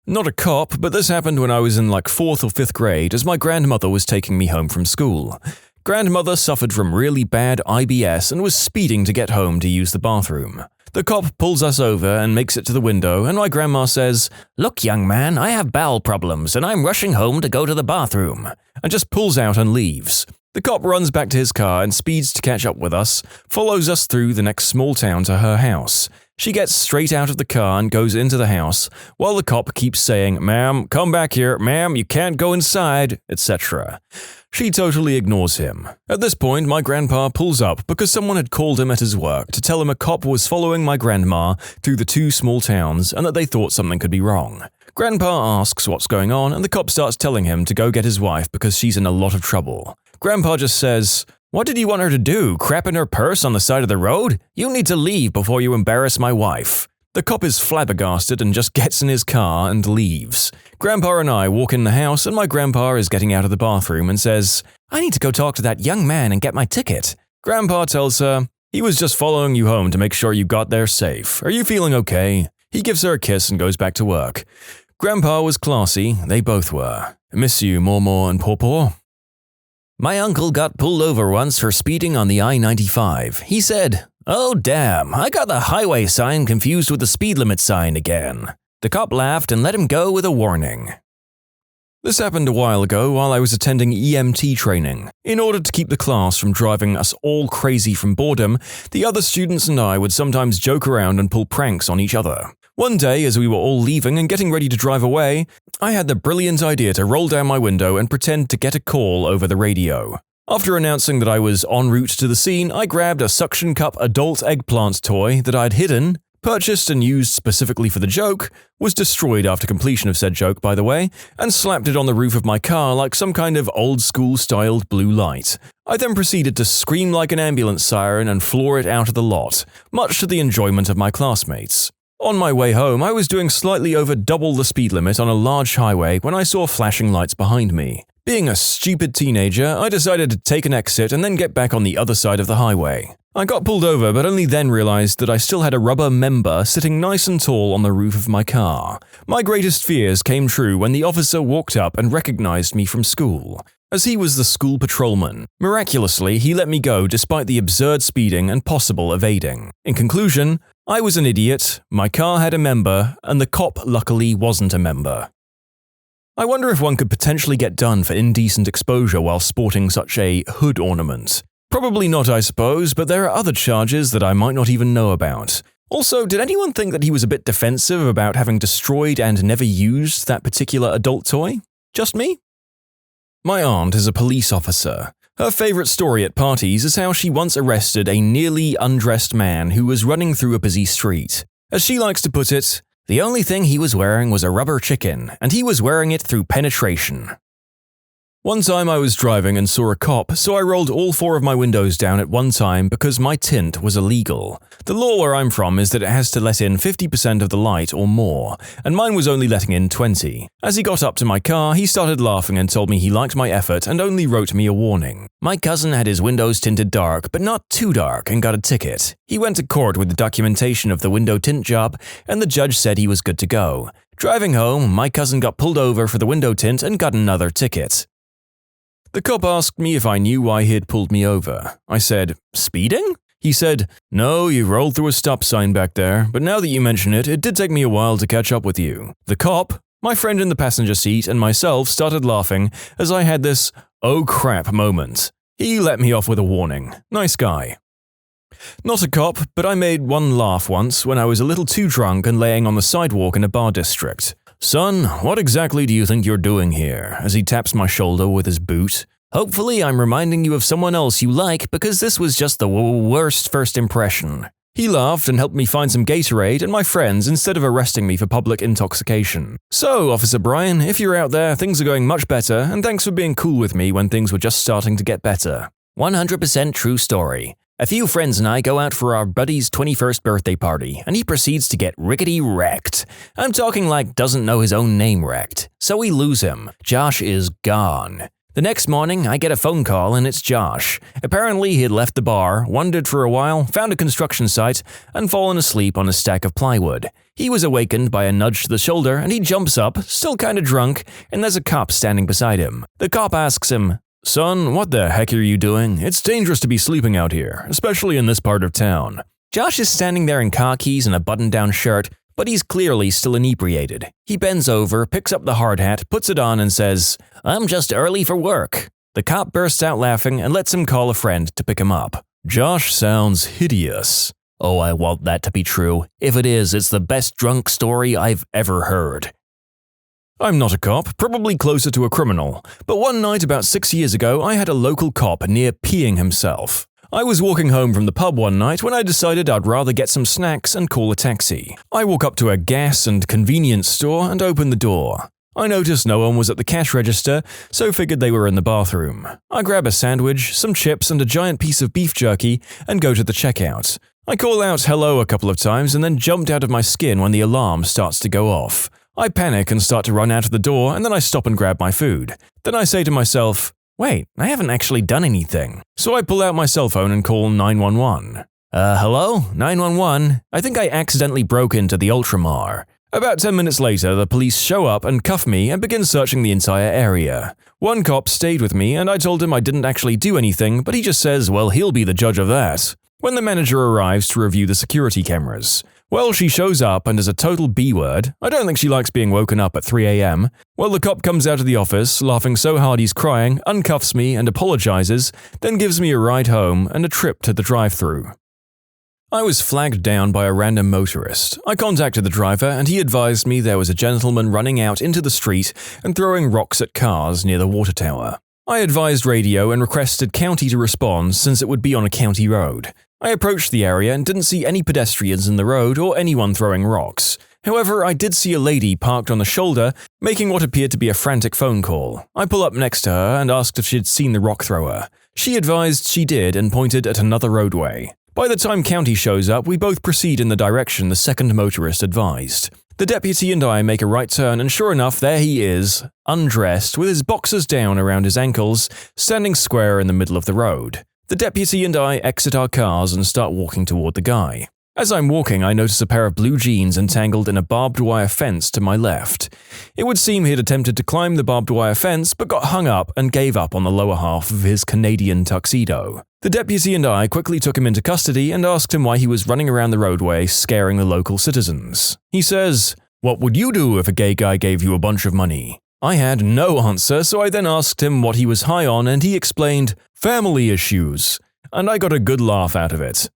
Not a cop, but this happened when I was in like 4th or 5th grade as my grandmother was taking me home from school. Grandmother suffered from really bad IBS and was speeding to get home to use the bathroom. The cop pulls us over and makes it to the window, and my grandma says, "Look, young man, I have bowel problems and I'm rushing home to go to the bathroom," and just pulls out and leaves. The cop runs back to his car and speeds to catch up with us, follows us through the next small town to her house. She gets straight out of the car and goes into the house, while the cop keeps saying, "Ma'am, come back here, ma'am, you can't go inside," etc. She totally ignores him. At this point, my grandpa pulls up because someone had called him at his work to tell him a cop was following my grandma through the 2 small towns and that they thought something could be wrong. Grandpa asks what's going on, and the cop starts telling him to go get his wife because she's in a lot of trouble. Grandpa just says, "What did you want her to do, crap in her purse on the side of the road? You need to leave before you embarrass my wife." The cop is flabbergasted and just gets in his car and leaves. Grandpa and I walk in the house, and my grandpa is getting out of the bathroom and says, "I need to go talk to that young man and get my ticket." Grandpa tells her, "He was just following you home to make sure you got there safe. Are you feeling okay?" He gives her a kiss and goes back to work. Grandpa was classy, they both were. Miss you, Mormor and Pawpaw. My uncle got pulled over once for speeding on the I-95. He said, "Oh damn, I got the highway sign confused with the speed limit sign again." The cop laughed and let him go with a warning. This happened a while ago while I was attending EMT training. In order to keep the class from driving us all crazy from boredom, the other students and I would sometimes joke around and pull pranks on each other. One day, as we were all leaving and getting ready to drive away, I had the brilliant idea to roll down my window and pretend to get a call over the radio. After announcing that I was en route to the scene, I grabbed a suction cup adult eggplant toy that I'd hidden, purchased and used specifically for the joke, was destroyed after completion of said joke by the way, and slapped it on the roof of my car like some kind of old-school styled blue light. I then proceeded to scream like an ambulance siren and floor it out of the lot, much to the enjoyment of my classmates. On my way home, I was doing slightly over double the speed limit on a large highway when I saw flashing lights behind me. Being a stupid teenager, I decided to take an exit and then get back on the other side of the highway. I got pulled over, but only then realized that I still had a rubber member sitting nice and tall on the roof of my car. My greatest fears came true when the officer walked up and recognized me from school, as he was the school patrolman. Miraculously, he let me go despite the absurd speeding and possible evading. In conclusion, I was an idiot, my car had a member, and the cop luckily wasn't a member. I wonder if one could potentially get done for indecent exposure while sporting such a hood ornament. Probably not, I suppose, but there are other charges that I might not even know about. Also, did anyone think that he was a bit defensive about having destroyed and never used that particular adult toy? Just me? My aunt is a police officer. Her favorite story at parties is how she once arrested a nearly undressed man who was running through a busy street. As she likes to put it, the only thing he was wearing was a rubber chicken, and he was wearing it through penetration. One time I was driving and saw a cop, so I rolled all 4 of my windows down at one time because my tint was illegal. The law where I'm from is that it has to let in 50% of the light or more, and mine was only letting in 20. As he got up to my car, he started laughing and told me he liked my effort and only wrote me a warning. My cousin had his windows tinted dark, but not too dark, and got a ticket. He went to court with the documentation of the window tint job, and the judge said he was good to go. Driving home, my cousin got pulled over for the window tint and got another ticket. The cop asked me if I knew why he had pulled me over. I said, "Speeding?" He said, "No, you rolled through a stop sign back there, but now that you mention it, it did take me a while to catch up with you." The cop, my friend in the passenger seat, and myself started laughing as I had this "oh crap" moment. He let me off with a warning. Nice guy. Not a cop, but I made one laugh once when I was a little too drunk and laying on the sidewalk in a bar district. "Son, what exactly do you think you're doing here?" as he taps my shoulder with his boot. "Hopefully I'm reminding you of someone else you like because this was just the worst first impression." He laughed and helped me find some Gatorade and my friends instead of arresting me for public intoxication. So, Officer Brian, if you're out there, things are going much better, and thanks for being cool with me when things were just starting to get better. 100% true story. A few friends and I go out for our buddy's 21st birthday party, and he proceeds to get rickety wrecked. I'm talking like doesn't know his own name wrecked. So we lose him. Josh is gone. The next morning, I get a phone call and it's Josh. Apparently, he had left the bar, wandered for a while, found a construction site, and fallen asleep on a stack of plywood. He was awakened by a nudge to the shoulder, and he jumps up, still kinda drunk, and there's a cop standing beside him. The cop asks him, "Son, what the heck are you doing? It's dangerous to be sleeping out here, especially in this part of town." Josh is standing there in khakis and a button-down shirt, but he's clearly still inebriated. He bends over, picks up the hard hat, puts it on, and says, "I'm just early for work." The cop bursts out laughing and lets him call a friend to pick him up. Josh sounds hideous. Oh, I want that to be true. If it is, it's the best drunk story I've ever heard. I'm not a cop, probably closer to a criminal, but one night about 6 years ago I had a local cop near peeing himself. I was walking home from the pub one night when I decided I'd rather get some snacks and call a taxi. I walk up to a gas and convenience store and open the door. I noticed no one was at the cash register, so figured they were in the bathroom. I grab a sandwich, some chips and a giant piece of beef jerky and go to the checkout. I call out hello a couple of times and then jumped out of my skin when the alarm starts to go off. I panic and start to run out of the door, and then I stop and grab my food. Then I say to myself, "Wait, I haven't actually done anything." So I pull out my cell phone and call 911. Hello? 911? I think I accidentally broke into the Ultramar. About 10 minutes later, the police show up and cuff me and begin searching the entire area. One cop stayed with me, and I told him I didn't actually do anything, but he just says, well, he'll be the judge of that. When the manager arrives to review the security cameras, well, she shows up and is a total B-word. I don't think she likes being woken up at 3 a.m. Well, the cop comes out of the office, laughing so hard he's crying, uncuffs me and apologizes, then gives me a ride home and a trip to the drive-thru. I was flagged down by a random motorist. I contacted the driver and he advised me there was a gentleman running out into the street and throwing rocks at cars near the water tower. I advised radio and requested county to respond since it would be on a county road. I approached the area and didn't see any pedestrians in the road or anyone throwing rocks. However, I did see a lady parked on the shoulder, making what appeared to be a frantic phone call. I pull up next to her and asked if she'd seen the rock thrower. She advised she did and pointed at another roadway. By the time county shows up, we both proceed in the direction the second motorist advised. The deputy and I make a right turn, and sure enough, there he is, undressed, with his boxers down around his ankles, standing square in the middle of the road. The deputy and I exit our cars and start walking toward the guy. As I'm walking, I notice a pair of blue jeans entangled in a barbed wire fence to my left. It would seem he had attempted to climb the barbed wire fence but got hung up and gave up on the lower half of his Canadian tuxedo. The deputy and I quickly took him into custody and asked him why he was running around the roadway scaring the local citizens. He says, "What would you do if a gay guy gave you a bunch of money?" I had no answer, so I then asked him what he was high on, and he explained, "Family issues," and I got a good laugh out of it.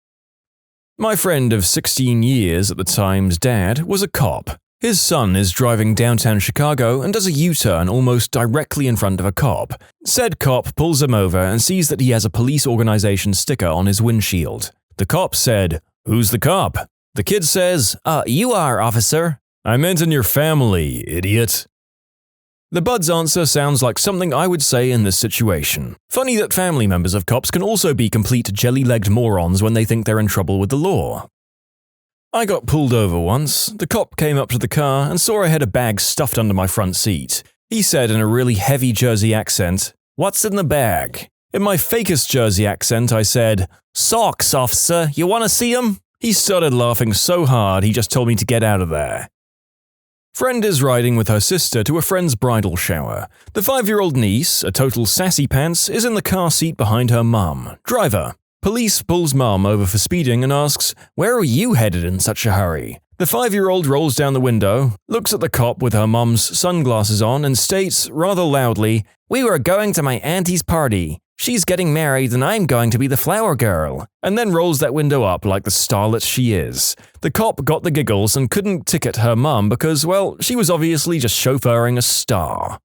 My friend of 16 years at the time's dad was a cop. His son is driving downtown Chicago and does a U-turn almost directly in front of a cop. Said cop pulls him over and sees that he has a police organization sticker on his windshield. The cop said, "Who's the cop?" The kid says, You are, officer." "I meant in your family, idiot." The Bud's answer sounds like something I would say in this situation. Funny that family members of cops can also be complete jelly-legged morons when they think they're in trouble with the law. I got pulled over once. The cop came up to the car and saw I had a bag stuffed under my front seat. He said in a really heavy Jersey accent, "What's in the bag?" In my fakest Jersey accent, I said, "Socks, officer, you want to see 'em?" He started laughing so hard he just told me to get out of there. Friend is riding with her sister to a friend's bridal shower. The 5-year-old niece, a total sassy pants, is in the car seat behind her mum. Driver. Police pulls mum over for speeding and asks, "Where are you headed in such a hurry?" The 5-year-old rolls down the window, looks at the cop with her mum's sunglasses on and states, rather loudly, "We were going to my auntie's party. She's getting married and I'm going to be the flower girl," and then rolls that window up like the starlet she is. The cop got the giggles and couldn't ticket her mum because, well, she was obviously just chauffeuring a star.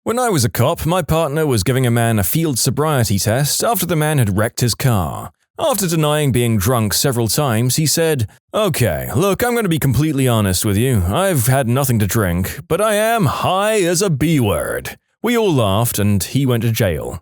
When I was a cop, my partner was giving a man a field sobriety test after the man had wrecked his car. After denying being drunk several times, he said, "Okay, look, I'm going to be completely honest with you. I've had nothing to drink, but I am high as a B-word." We all laughed and he went to jail.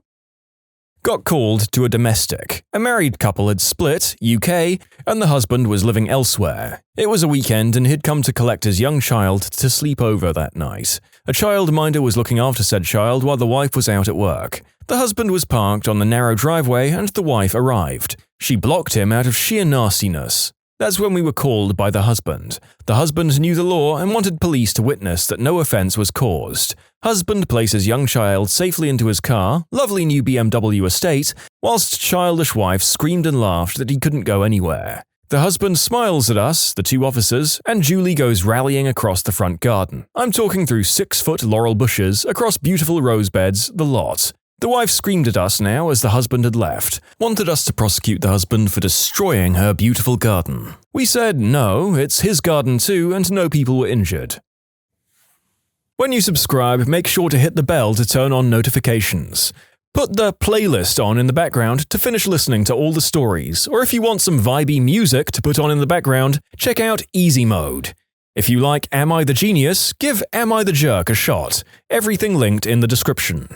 Got called to a domestic. A married couple had split, UK, and the husband was living elsewhere. It was a weekend and he'd come to collect his young child to sleep over that night. A childminder was looking after said child while the wife was out at work. The husband was parked on the narrow driveway and the wife arrived. She blocked him out of sheer nastiness. That's when we were called by the husband. The husband knew the law and wanted police to witness that no offense was caused. Husband places young child safely into his car, lovely new BMW estate, whilst childish wife screamed and laughed that he couldn't go anywhere. The husband smiles at us, the 2 officers, and Julie goes rallying across the front garden. I'm talking through 6-foot laurel bushes, across beautiful rose beds, the lot. The wife screamed at us now as the husband had left, wanted us to prosecute the husband for destroying her beautiful garden. We said no, it's his garden too, and no people were injured. When you subscribe, make sure to hit the bell to turn on notifications. Put the playlist on in the background to finish listening to all the stories, or if you want some vibey music to put on in the background, check out easymode. If you like Am I the Genius, give Am I the Jerk a shot. Everything linked in the description.